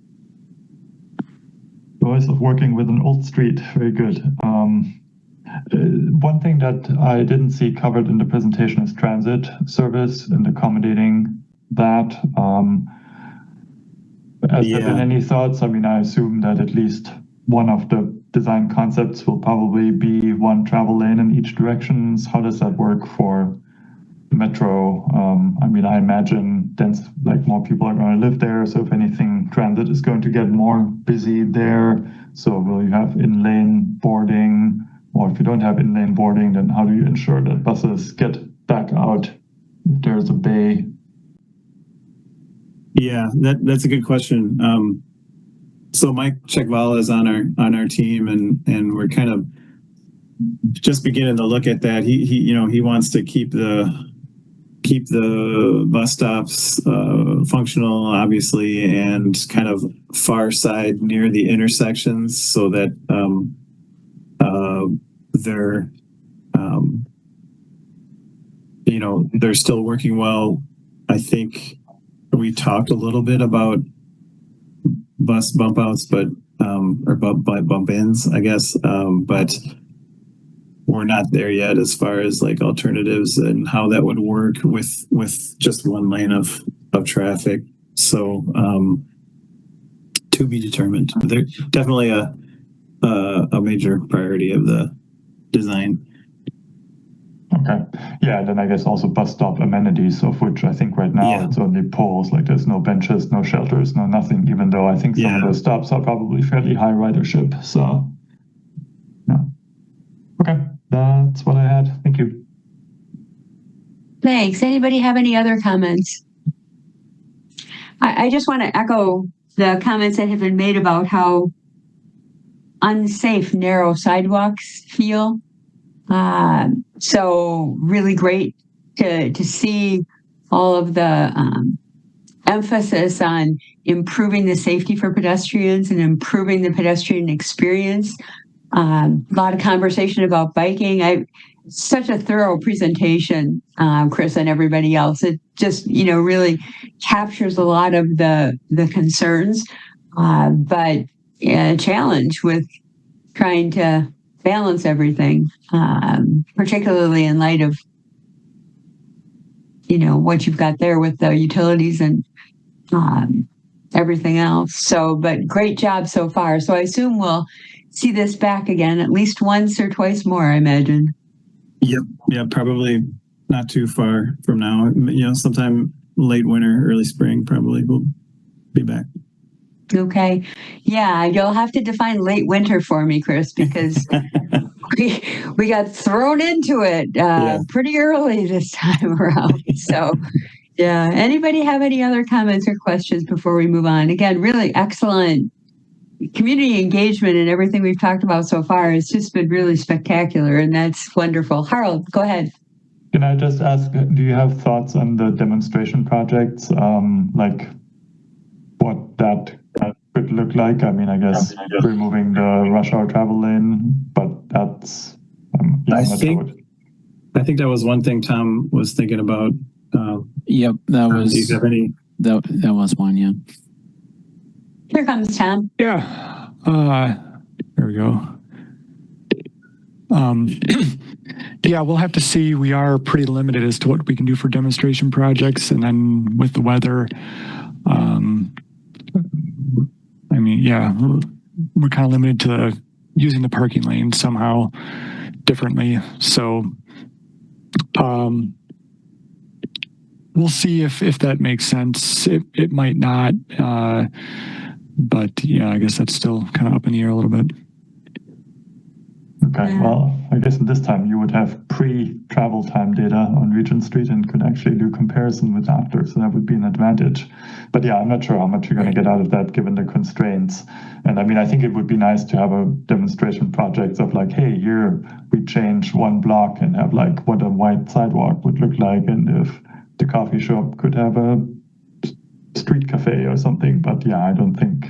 Speaker 18: Joys of working with an old street. Very good. One thing that I didn't see covered in the presentation is transit service and accommodating that. Has there been any thoughts? I mean, I assume that at least one of the design concepts will probably be one travel lane in each direction. How does that work for Metro? I mean, I imagine more people are going to live there. So if anything, transit is going to get more busy there. So will you have in-lane boarding? Or if you don't have in-lane boarding, then how do you ensure that buses get back out if there's a bay?
Speaker 8: Yeah, that's a good question. So Mike Chekvala is on our team, and we're kind of just beginning to look at that. He wants to keep the bus stops functional, obviously, and kind of far side near the intersections, so that they're still working well. I think we talked a little bit about bus bump outs, but or bump ins, I guess, but we're not there yet as far as like alternatives and how that would work with just one lane of traffic. So to be determined. They're definitely a major priority of the design.
Speaker 18: Okay. Yeah, then I guess also bus stop amenities, of which I think right now it's only poles, like there's no benches, no shelters, no nothing, even though I think some of those stops are probably fairly high ridership. So, yeah. Okay, that's what I had. Thank you.
Speaker 1: Thanks. Anybody have any other comments? I just want to echo the comments that have been made about how unsafe narrow sidewalks feel. So really great to see all of the emphasis on improving the safety for pedestrians and improving the pedestrian experience. A lot of conversation about biking. Such a thorough presentation, Chris and everybody else. It just, really captures a lot of the concerns, but a challenge with trying to balance everything, particularly in light of, what you've got there with the utilities and everything else. So, but great job so far. So I assume we'll see this back again at least once or twice more, I imagine.
Speaker 3: Yep. Yeah, probably not too far from now. Sometime late winter, early spring, probably we'll be back.
Speaker 1: Okay. Yeah, you'll have to define late winter for me, Chris, because we got thrown into it pretty early this time around. So, yeah. Anybody have any other comments or questions before we move on? Again, really excellent community engagement and everything we've talked about so far. It's just been really spectacular, and that's wonderful. Harold, go ahead.
Speaker 18: Can I just ask, do you have thoughts on the demonstration projects, like what that could look like? I mean, I guess removing the rush hour travel lane, but that's
Speaker 3: I think that was one thing Tom was thinking about.
Speaker 9: Yep, that was.
Speaker 3: Do you have any?
Speaker 9: That was one. Yeah.
Speaker 1: Here comes Tom.
Speaker 18: Yeah. There we go. Yeah, we'll have to see. We are pretty limited as to what we can do for demonstration projects, and then with the weather, I mean, yeah, we're kind of limited to using the parking lane somehow differently. So, we'll see if that makes sense. It might not, but yeah, I guess that's still kind of up in the air a little bit. Okay, well, I guess this time you would have pre-travel time data on Regent Street and could actually do comparison with after, so that would be an advantage. But yeah, I'm not sure how much you're going to get out of that given the constraints. And I mean, I think it would be nice to have a demonstration project of like, hey, here we change one block and have like what a white sidewalk would look like, and if the coffee shop could have a street cafe or something. But yeah, I don't think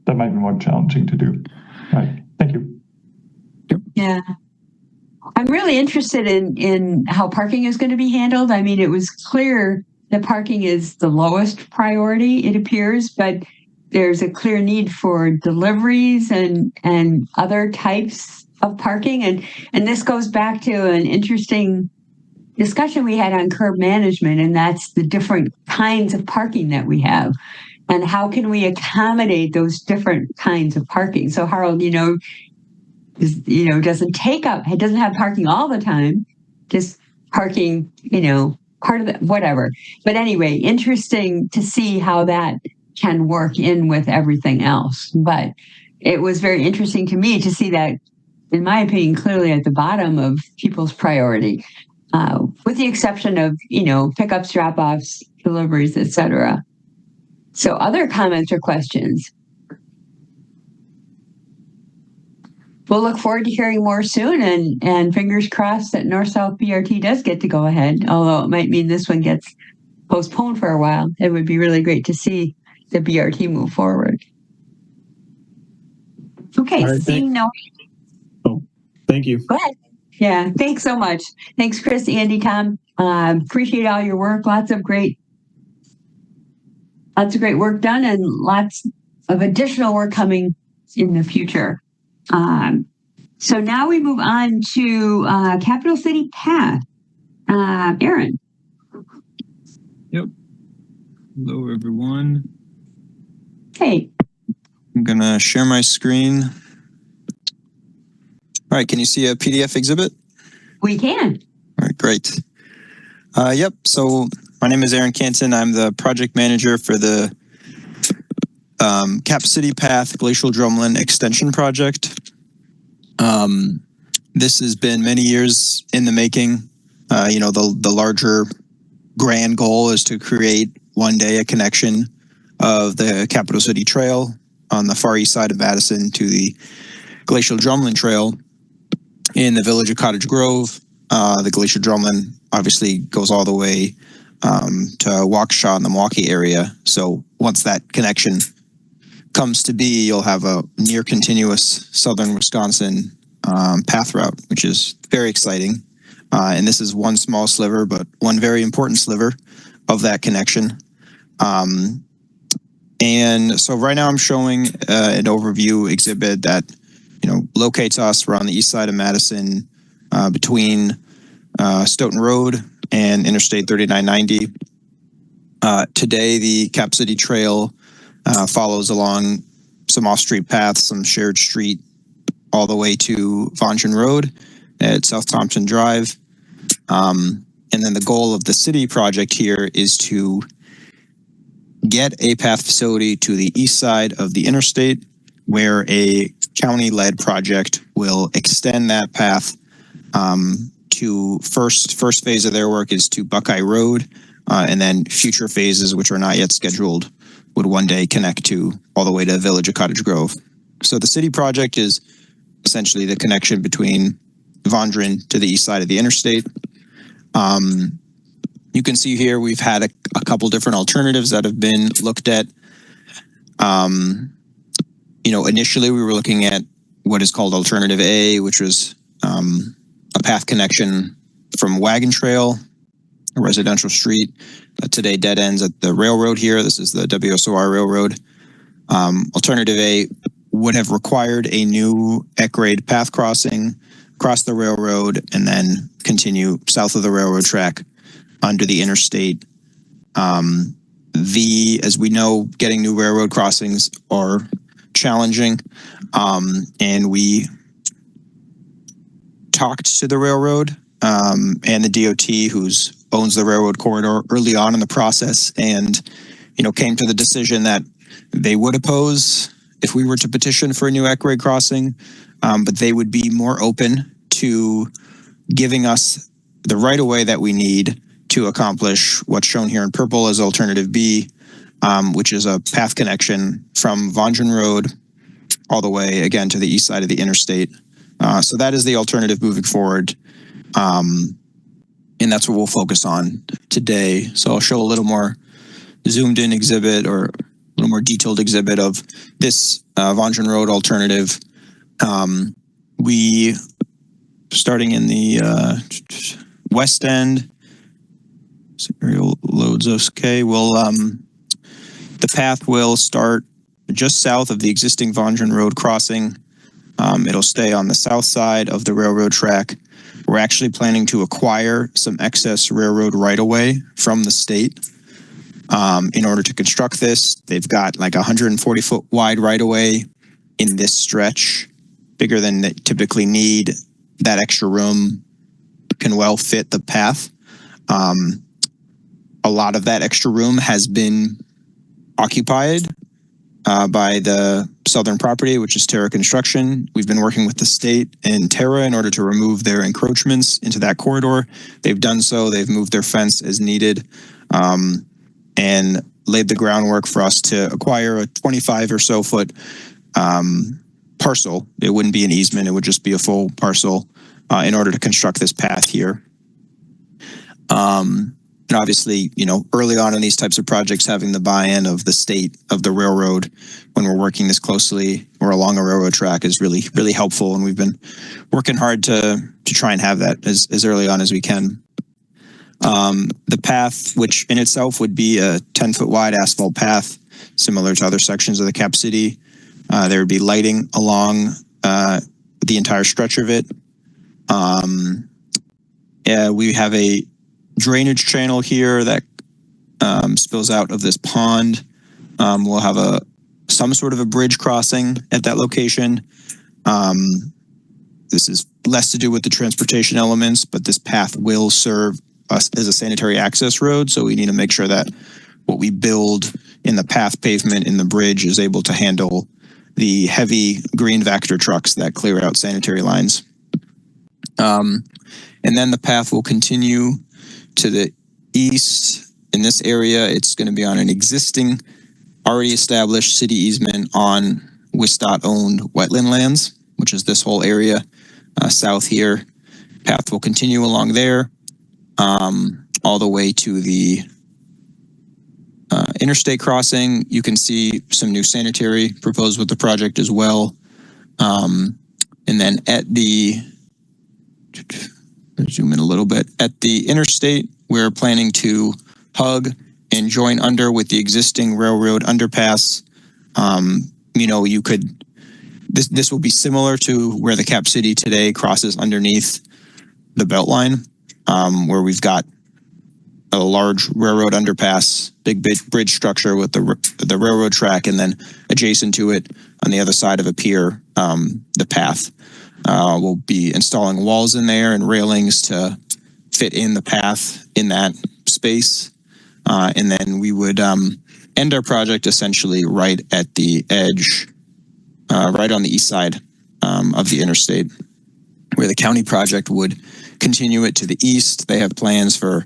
Speaker 18: that might be more challenging to do. Right, thank you.
Speaker 1: Yeah. I'm really interested in how parking is going to be handled. I mean, it was clear that parking is the lowest priority, it appears, but there's a clear need for deliveries and other types of parking. And this goes back to an interesting discussion we had on curb management, and that's the different kinds of parking that we have. And how can we accommodate those different kinds of parking? So Harold, doesn't take up, it doesn't have parking all the time, just parking, part of the, whatever. But anyway, interesting to see how that can work in with everything else. But it was very interesting to me to see that, in my opinion, clearly at the bottom of people's priority, with the exception of, pickups, drop-offs, deliveries, etc. So other comments or questions? We'll look forward to hearing more soon, and fingers crossed that North-South BRT does get to go ahead, although it might mean this one gets postponed for a while. It would be really great to see the BRT move forward. Okay,
Speaker 3: right,
Speaker 1: seeing no...
Speaker 3: Oh, thank you.
Speaker 1: Go ahead. Yeah, thanks so much. Thanks, Chris, Andy, Tom. Appreciate all your work. Lots of great work done, and lots of additional work coming in the future. So now we move on to Capital City Path. Aaron.
Speaker 11: Yep. Hello, everyone.
Speaker 1: Hey.
Speaker 11: I'm going to share my screen. All right, can you see a PDF exhibit?
Speaker 1: We can.
Speaker 11: All right, great. Yep, so my name is Aaron Canton. I'm the project manager for the Cap City Path Glacial Drumlin Extension Project. This has been many years in the making. The larger grand goal is to create one day a connection of the Capital City Trail on the far east side of Madison to the Glacial Drumlin Trail in the village of Cottage Grove. the Glacier Drumlin obviously goes all the way to Waukesha in the Milwaukee area. So once that connection comes to be, you'll have a near continuous southern Wisconsin path route, which is very exciting. And this is one small sliver, but one very important sliver of that connection. And so right now I'm showing an overview exhibit that, locates us. We're on the east side of Madison, between Stoughton Road and Interstate 3990. Today, the Cap City Trail follows along some off-street paths, some shared street, all the way to Vondren Road at South Thompson Drive. And then the goal of the city project here is to get a path facility to the east side of the interstate, where a county-led project will extend that path to first phase of their work is to Buckeye Road, and then future phases, which are not yet scheduled, would one day connect to all the way to the village of Cottage Grove. So the city project is essentially the connection between Vondren to the east side of the interstate. You can see here we've had a couple different alternatives that have been looked at. Initially we were looking at what is called Alternative A, which was a path connection from Wagon Trail, a residential street, today dead ends at the railroad here. This is the WSOR Railroad. Alternative A would have required a new at-grade path crossing, cross the railroad, and then continue south of the railroad track under the interstate. As we know, getting new railroad crossings are challenging, and we talked to the railroad and the DOT, who's owns the railroad corridor, early on in the process, and came to the decision that they would oppose if we were to petition for a new at-grade crossing, but they would be more open to giving us the right-of-way that we need to accomplish what's shown here in purple as Alternative B, which is a path connection from Vondren Road all the way, again, to the east side of the interstate. So that is the alternative moving forward. And that's what we'll focus on today. So I'll show a little more zoomed in exhibit, or a little more detailed exhibit of this Vondren Road alternative. We, starting in the west end, serial loads okay, the path will start just south of the existing Vondren Road crossing. It'll stay on the south side of the railroad track. We're actually planning to acquire some excess railroad right-of-way from the state in order to construct this. They've got like 140-foot wide right-of-way in this stretch, bigger than they typically need. That extra room can well fit the path. A lot of that extra room has been occupied by the southern property, which is Terra Construction. We've been working with the state and Terra in order to remove their encroachments into that corridor. They've done so. They've moved their fence as needed, and laid the groundwork for us to acquire a 25 or so foot parcel. It wouldn't be an easement. It would just be a full parcel in order to construct this path here. And obviously, early on in these types of projects, having the buy-in of the state, of the railroad, when we're working this closely or along a railroad track is really, really helpful. And we've been working hard to try and have that as early on as we can. The path, which in itself would be a 10-foot wide asphalt path, similar to other sections of the Cap City. There would be lighting along the entire stretch of it. We have a drainage channel here that spills out of this pond. We'll have some sort of a bridge crossing at that location. This is less to do with the transportation elements, but this path will serve us as a sanitary access road. So we need to make sure that what we build in the path pavement in the bridge is able to handle the heavy green Vector trucks that clear out sanitary lines. And then the path will continue to the east. In this area, it's going to be on an existing, already established city easement on WSDOT-owned wetland lands, which is this whole area south here. path will continue along there, all the way to the interstate crossing. You can see some new sanitary proposed with the project as well. And then at the, zoom in a little bit, at the interstate, we're planning to hug and join under with the existing railroad underpass. You know, you could, this will be similar to where the Cap City today crosses underneath the Beltline, where we've got a large railroad underpass, big bridge structure with the railroad track, and then adjacent to it on the other side of a pier, the path. We'll be installing walls in there and railings to fit in the path in that space. And then we would end our project essentially right at the edge, right on the east side of the interstate, where the county project would continue it to the east. They have plans for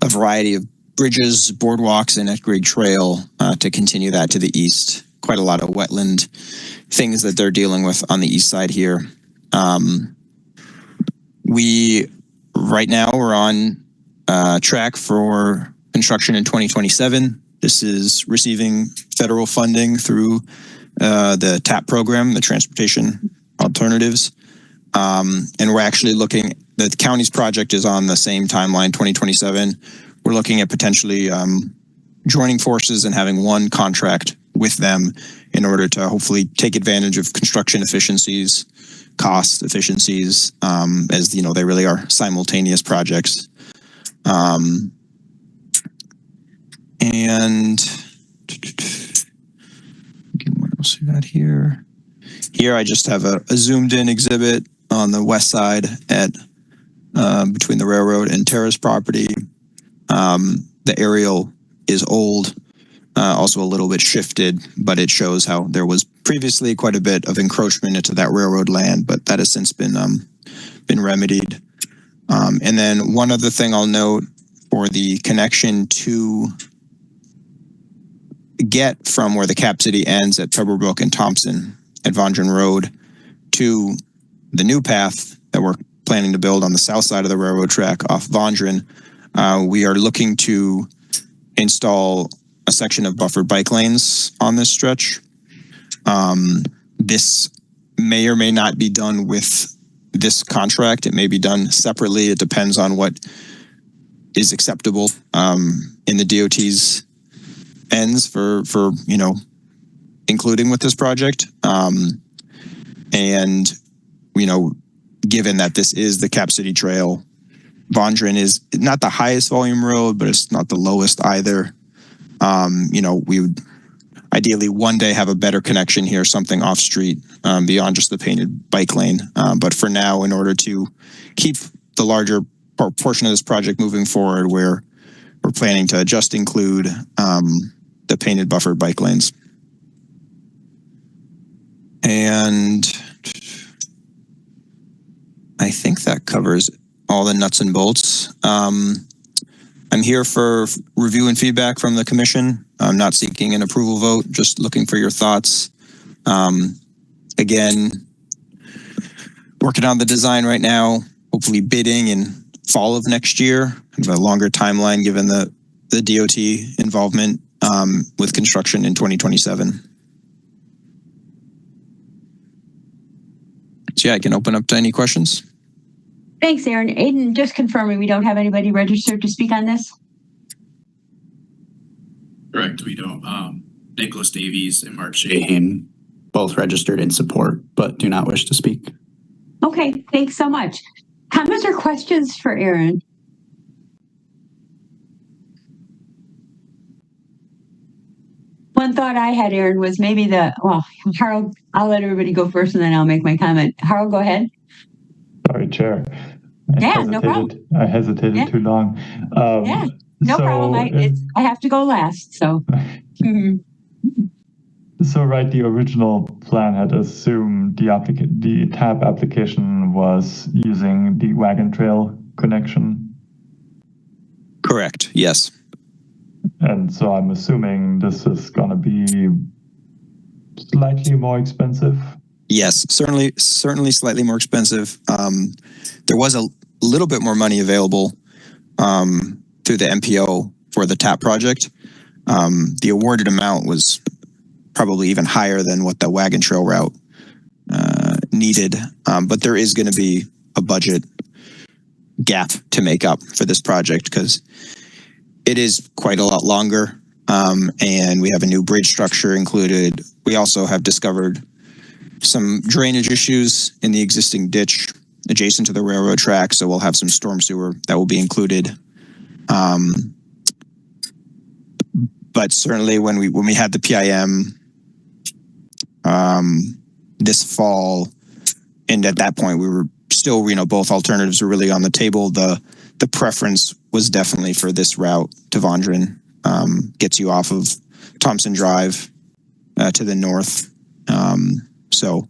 Speaker 11: a variety of bridges, boardwalks, and at-grade trail to continue that to the east. Quite a lot of wetland things that they're dealing with on the east side here. Right now we're on track for construction in 2027. This is receiving federal funding through the TAP program, the Transportation Alternatives. And we're actually looking, the county's project is on the same timeline, 2027. We're looking at potentially joining forces and having one contract with them in order to hopefully take advantage of construction efficiencies, cost efficiencies, as you know, they really are simultaneous projects. And what else we got here? Here I just have a zoomed in exhibit on the west side at between the railroad and Terrace property. The aerial is old, also a little bit shifted, but it shows how there was previously quite a bit of encroachment into that railroad land, but that has since been remedied. And then one other thing I'll note for the connection to get from where the Cap City ends at Pebblebrook and Thompson at Vondran Road to the new path that we're planning to build on the south side of the railroad track off Vondran. We are looking to install a section of buffered bike lanes on this stretch. This may or may not be done with this contract. It may be done separately. It depends on what is acceptable in the DOT's ends for you know, including with this project. And you know, given that this is the Cap City Trail, Vondran is not the highest volume road, but it's not the lowest either. You know, we would ideally one day have a better connection here, something off street beyond just the painted bike lane. But for now, in order to keep the larger portion of this project moving forward, we're planning to just include the painted buffered bike lanes. And I think that covers all the nuts and bolts. I'm here for review and feedback from the commission. I'm not seeking an approval vote, just looking for your thoughts. Again, working on the design right now, hopefully bidding in fall of next year. Kind of a longer timeline given the DOT involvement with construction in 2027. So yeah, I can open up to any questions.
Speaker 1: Thanks, Aaron. Aiden, just confirming we don't have anybody registered to speak on this?
Speaker 22: Correct, we don't. Nicholas Davies and Mark Shahan, both registered in support, but do not wish to speak.
Speaker 1: Okay, thanks so much. Comments or questions for Aaron? One thought I had, Aaron, was maybe Harold, I'll let everybody go first and then I'll make my comment. Harold, go ahead.
Speaker 18: Sorry, Chair.
Speaker 1: No problem.
Speaker 18: I hesitated too long.
Speaker 1: No problem. I have to go last, so.
Speaker 18: So, right, the original plan had assumed the TAP application was using the wagon trail connection.
Speaker 11: Correct, yes.
Speaker 18: And so I'm assuming this is going to be slightly more expensive.
Speaker 11: Yes, certainly slightly more expensive. there was a little bit more money available through the MPO for the TAP project. The awarded amount was probably even higher than what the wagon trail route needed. But there is going to be a budget gap to make up for this project because it is quite a lot longer. And we have a new bridge structure included. We also have discovered some drainage issues in the existing ditch adjacent to the railroad track. So we'll have some storm sewer that will be included. But certainly when we had the PIM this fall, and at that point we were still, both alternatives were really on the table. The preference was definitely for this route to Vondran. Gets you off of Thompson Drive to the north. So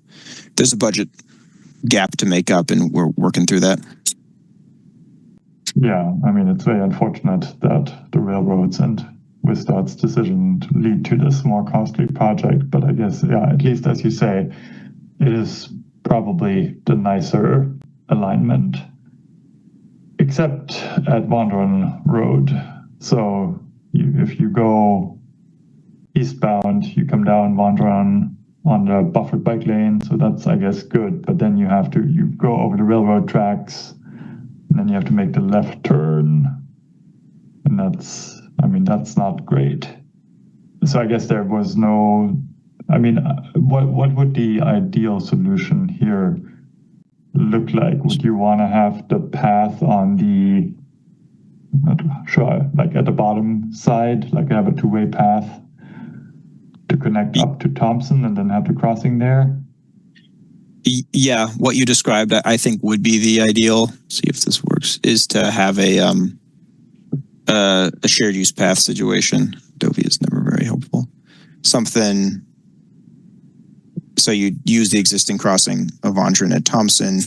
Speaker 11: there's a budget gap to make up, and we're working through that.
Speaker 18: Yeah, I mean, it's very unfortunate that the railroads and Wistad's decision to lead to this more costly project. But I guess, yeah, at least as you say, it is probably the nicer alignment, except at Vondran Road. So if you go eastbound, you come down Vondran on the buffered bike lane. So that's, I guess, good. But then you go over the railroad tracks, and then you have to make the left turn. And that's not great. So I guess there was no, what would the ideal solution here look like? Would you want to have the path on the, not sure, like at the bottom side, like have a two-way path to connect up to Thompson and then have the crossing there?
Speaker 11: Yeah, what you described, I think would be the ideal. See if this works. Is to have a shared use path situation. Adobe is never very helpful. Something. So you use the existing crossing of Vondran at Thompson,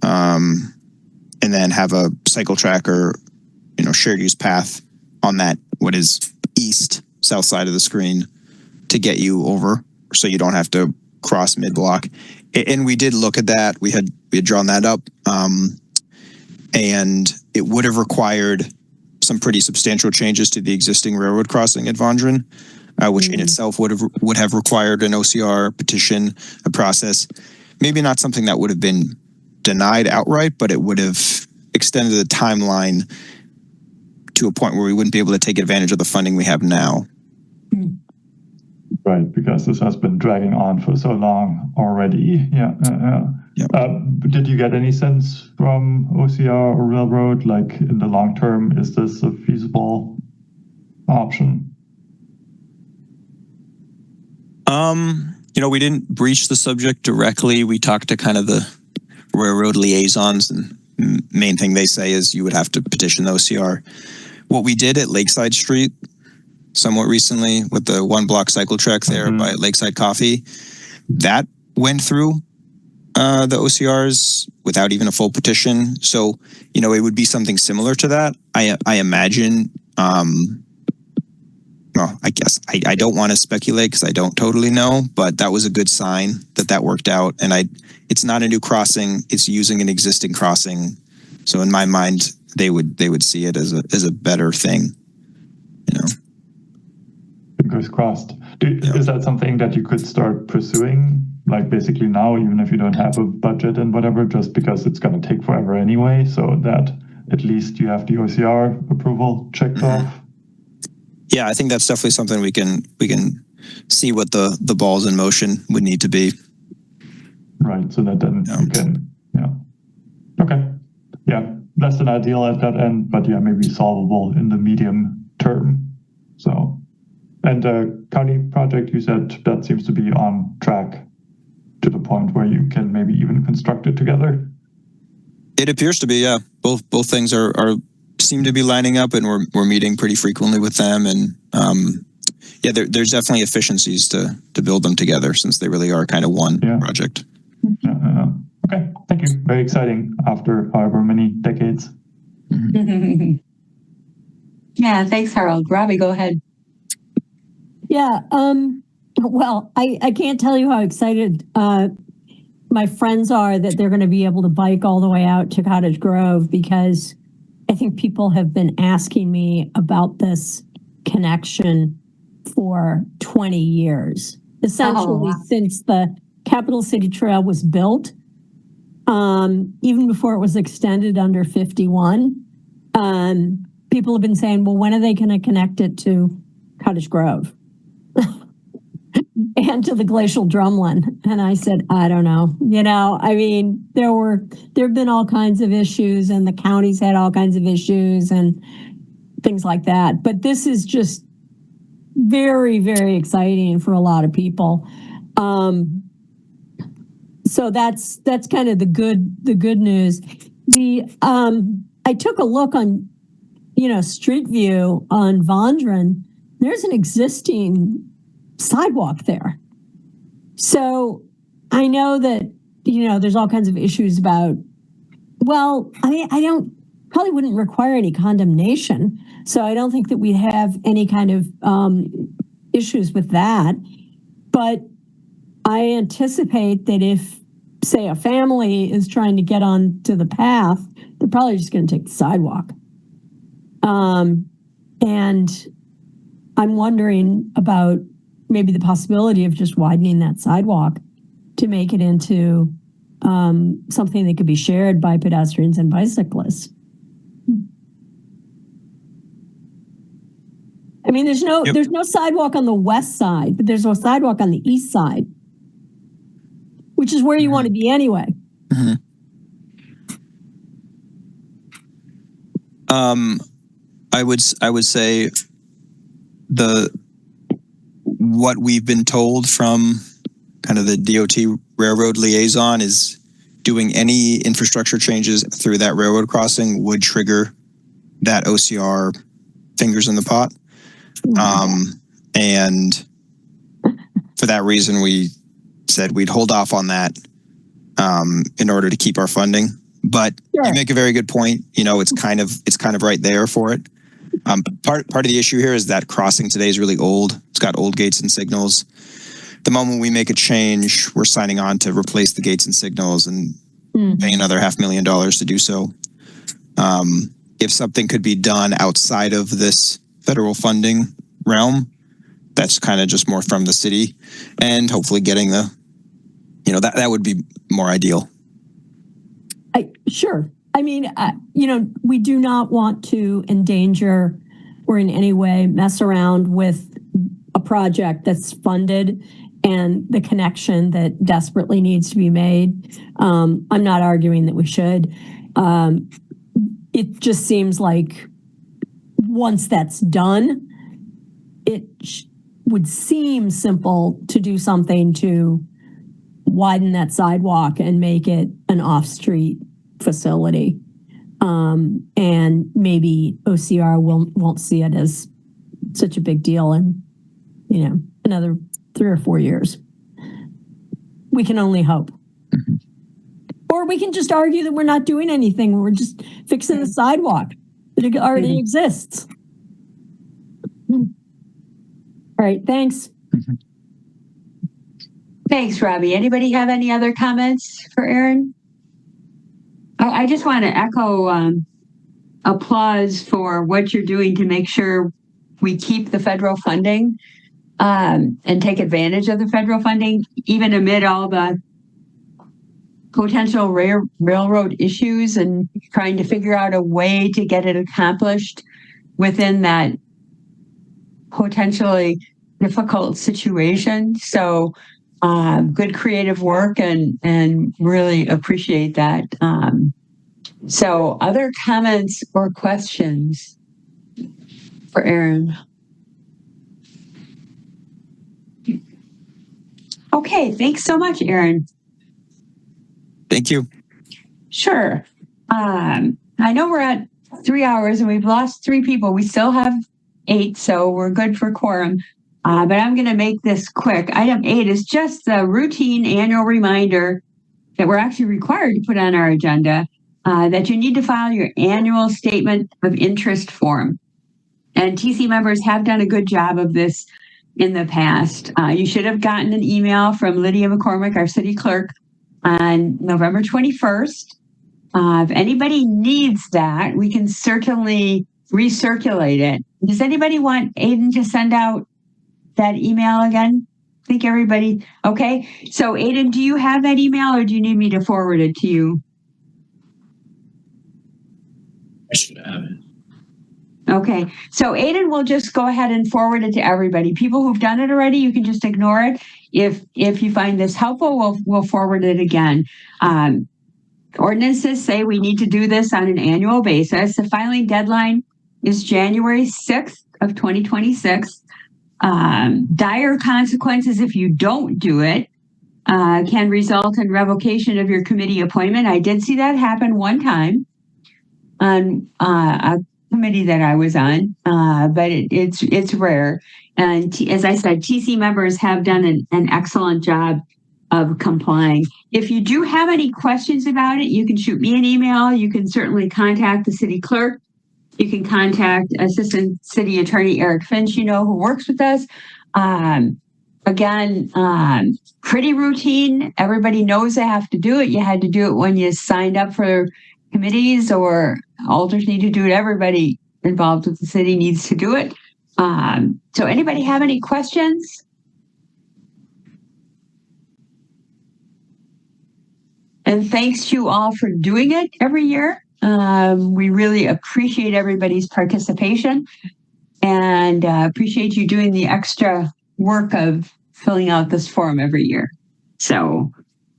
Speaker 11: and then have a cycle track or shared use path on that what is south side of the screen to get you over, so you don't have to cross mid block. And we did look at that. We had drawn that up, and it would have required some pretty substantial changes to the existing railroad crossing at Vondran, which in itself would have required an OCR petition, a process. Maybe not something that would have been denied outright, but it would have extended the timeline to a point where we wouldn't be able to take advantage of the funding we have now.
Speaker 18: Right, because this has been dragging on for so long already. Yeah. Did you get any sense from OCR or Railroad, like in the long term, is this a feasible option?
Speaker 11: We didn't breach the subject directly. We talked to kind of the railroad liaisons, and main thing they say is you would have to petition the OCR. What we did at Lakeside Street somewhat recently with the one block cycle track there by Lakeside Coffee, that went through the OCRs without even a full petition. So, it would be something similar to that. I imagine, I guess I don't want to speculate because I don't totally know, but that was a good sign that worked out. And it's not a new crossing. It's using an existing crossing. So in my mind, they would see it as a better thing,
Speaker 18: Fingers crossed. Is that something that you could start pursuing, like basically now, even if you don't have a budget and whatever, just because it's going to take forever anyway, so that at least you have the OCR approval checked off?
Speaker 11: Yeah, I think that's definitely something we can see what the balls in motion would need to be.
Speaker 18: Right, so that then you can, Okay. Yeah, less than ideal at that end, but yeah, maybe solvable in the medium term. So, and county project, you said that seems to be on track to the point where you can maybe even construct it together.
Speaker 11: It appears to be, yeah. Both things are seem to be lining up, and we're meeting pretty frequently with them. And there's definitely efficiencies to build them together, since they really are kind of one project.
Speaker 18: Okay, thank you. Very exciting after however many decades.
Speaker 1: Yeah, thanks, Harold. Robbie, go ahead.
Speaker 5: Yeah, well, I can't tell you how excited my friends are that they're going to be able to bike all the way out to Cottage Grove, because I think people have been asking me about this connection for 20 years, essentially since the Capital City Trail was built, even before it was extended under 51. People have been saying, well, when are they going to connect it to Cottage Grove and to the glacial drumlin? And I said, I don't know. You know, I mean, there have been all kinds of issues, and the county's had all kinds of issues and things like that. But this is just very, very exciting for a lot of people. So that's kind of the good news. I took a look on, Street View on Vondran. There's an existing sidewalk there. So I know that, there's all kinds of issues about, well, I mean, probably wouldn't require any condemnation. So I don't think that we'd have any kind of issues with that. But I anticipate that if, say, a family is trying to get onto the path, they're probably just going to take the sidewalk. And I'm wondering about maybe the possibility of just widening that sidewalk to make it into something that could be shared by pedestrians and bicyclists. I mean, there's no sidewalk on the west side, but there's no sidewalk on the east side, which is where you want to be anyway.
Speaker 11: Mm-hmm. I would say what we've been told from kind of the DOT railroad liaison is doing any infrastructure changes through that railroad crossing would trigger that OCR fingers in the pot. And for that reason, we said we'd hold off on that in order to keep our funding. But you make a very good point. It's kind of right there for it. Part of the issue here is that crossing today is really old. It's got old gates and signals. The moment we make a change, we're signing on to replace the gates and signals and pay another $500,000 to do so. If something could be done outside of this federal funding realm, that's kind of just more from the city, and hopefully getting that would be more ideal.
Speaker 5: Sure. I mean, we do not want to endanger or in any way mess around with a project that's funded and the connection that desperately needs to be made. I'm not arguing that we should. It just seems like once that's done, it would seem simple to do something to widen that sidewalk and make it an off-street facility. And maybe OCR won't see it as such a big deal in, another 3 or 4 years. We can only hope. Or we can just argue that we're not doing anything. We're just fixing the sidewalk that already exists. All right, thanks.
Speaker 1: Thanks, Robbie. Anybody have any other comments for Aaron? I just want to echo applause for what you're doing to make sure we keep the federal funding and take advantage of the federal funding, even amid all the potential railroad issues, and trying to figure out a way to get it accomplished within that potentially difficult situation. So good creative work and really appreciate that. So other comments or questions for Aaron? Okay, thanks so much, Aaron.
Speaker 11: Thank you.
Speaker 1: Sure. I know we're at 3 hours and we've lost 3 people. We still have 8, so we're good for quorum. But I'm going to make this quick. Item 8 is just the routine annual reminder that we're actually required to put on our agenda, that you need to file your annual statement of interest form. And TC members have done a good job of this in the past. You should have gotten an email from Lydia McCormick, our city clerk, on November 21st. If anybody needs that, we can certainly recirculate it. Does anybody want Aiden to send out that email again? I think everybody, okay. So Aiden, do you have that email or do you need me to forward it to you?
Speaker 17: I should have it.
Speaker 1: Okay, so Aiden will just go ahead and forward it to everybody. People who've done it already, you can just ignore it. If you find this helpful, we'll forward it again. Ordinances say we need to do this on an annual basis. The filing deadline is January 6th of 2026. Dire consequences if you don't do it can result in revocation of your committee appointment. I did see that happen one time on a committee that I was on, but it's rare. And as I said, TC members have done an excellent job of complying. If you do have any questions about it, you can shoot me an email. You can certainly contact the city clerk. You can contact Assistant City Attorney Eric Finch, who works with us. Again, pretty routine. Everybody knows they have to do it. You had to do it when you signed up for committees, or alders need to do it. Everybody involved with the city needs to do it. So anybody have any questions? And thanks to you all for doing it every year. We really appreciate everybody's participation and appreciate you doing the extra work of filling out this form every year. So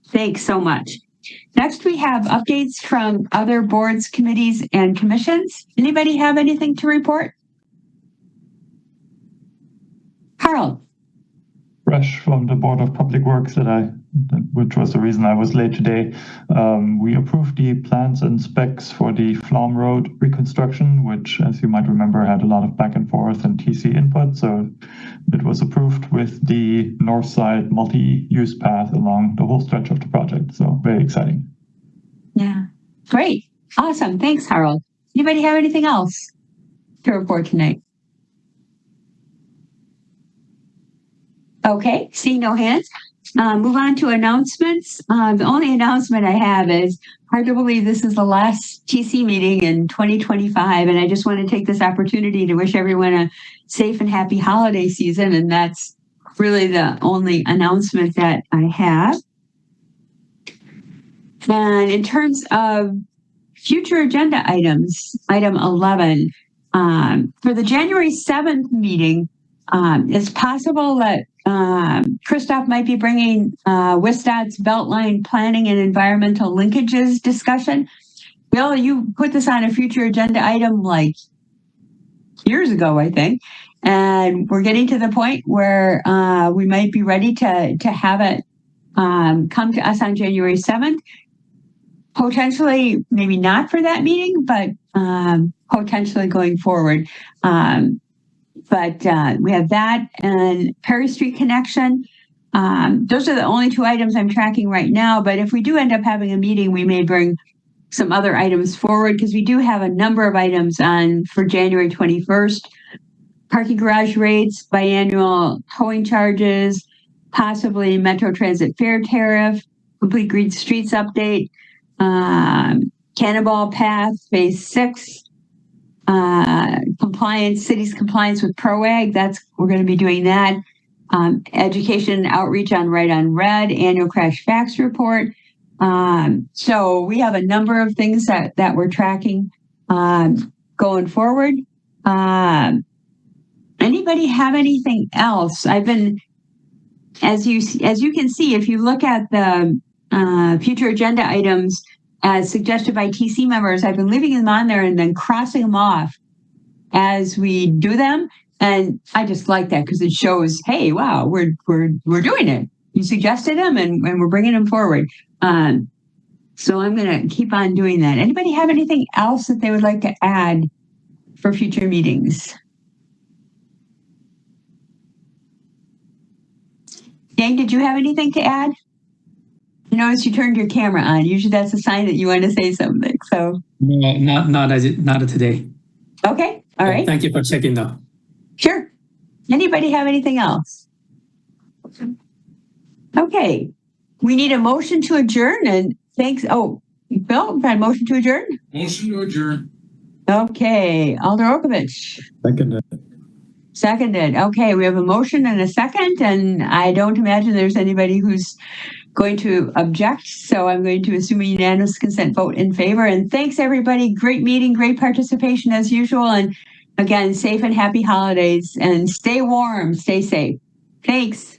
Speaker 1: thanks so much. Next, we have updates from other boards, committees, and commissions. Anybody have anything to report? Harold.
Speaker 18: Fresh from the Board of Public Works which was the reason I was late today. We approved the plans and specs for the Flom Road reconstruction, which, as you might remember, had a lot of back and forth and TC input. So it was approved with the north side multi-use path along the whole stretch of the project. So very exciting.
Speaker 1: Yeah, great. Awesome. Thanks, Harold. Anybody have anything else to report tonight? Okay, see no hands. Move on to announcements. The only announcement I have is hard to believe this is the last TC meeting in 2025. And I just want to take this opportunity to wish everyone a safe and happy holiday season. And that's really the only announcement that I have. And in terms of future agenda items, item 11, for the January 7th meeting, it's possible that Christoph might be bringing WISTOT's Beltline Planning and Environmental Linkages discussion. Bill, you put this on a future agenda item like years ago, I think. And we're getting to the point where we might be ready to have it come to us on January 7th. Potentially, maybe not for that meeting, but potentially going forward. But we have that and Perry Street connection. Those are the only two items I'm tracking right now. But if we do end up having a meeting, we may bring some other items forward because we do have a number of items on for January 21st. Parking garage rates, biannual towing charges, possibly Metro Transit fare tariff, complete green streets update, Cannonball Path, phase 6, city's compliance with PROAG. We're going to be doing that. Education outreach on Right on Red, annual crash facts report. So we have a number of things that we're tracking going forward. Anybody have anything else? I've been, as you can see, if you look at the future agenda items as suggested by TC members, I've been leaving them on there and then crossing them off as we do them. And I just like that because it shows, hey, wow, we're doing it. You suggested them and we're bringing them forward. So I'm going to keep on doing that. Anybody have anything else that they would like to add for future meetings? Yang, did you have anything to add? I noticed you turned your camera on. Usually that's a sign that you want to say something. So
Speaker 4: no, not today.
Speaker 1: Okay. All right.
Speaker 4: Thank you for checking though.
Speaker 1: Sure. Anybody have anything else? Okay. we need a motion to adjourn and thanks. Oh, Bill, we've had a motion to adjourn?
Speaker 3: Motion to adjourn.
Speaker 1: Okay, Alder Okovich. Seconded. Okay, we have a motion and a second, and I don't imagine there's anybody who's going to object. So I'm going to assume a unanimous consent vote in favor. And thanks, everybody. Great meeting, great participation as usual. And again, safe and happy holidays and stay warm, stay safe. Thanks.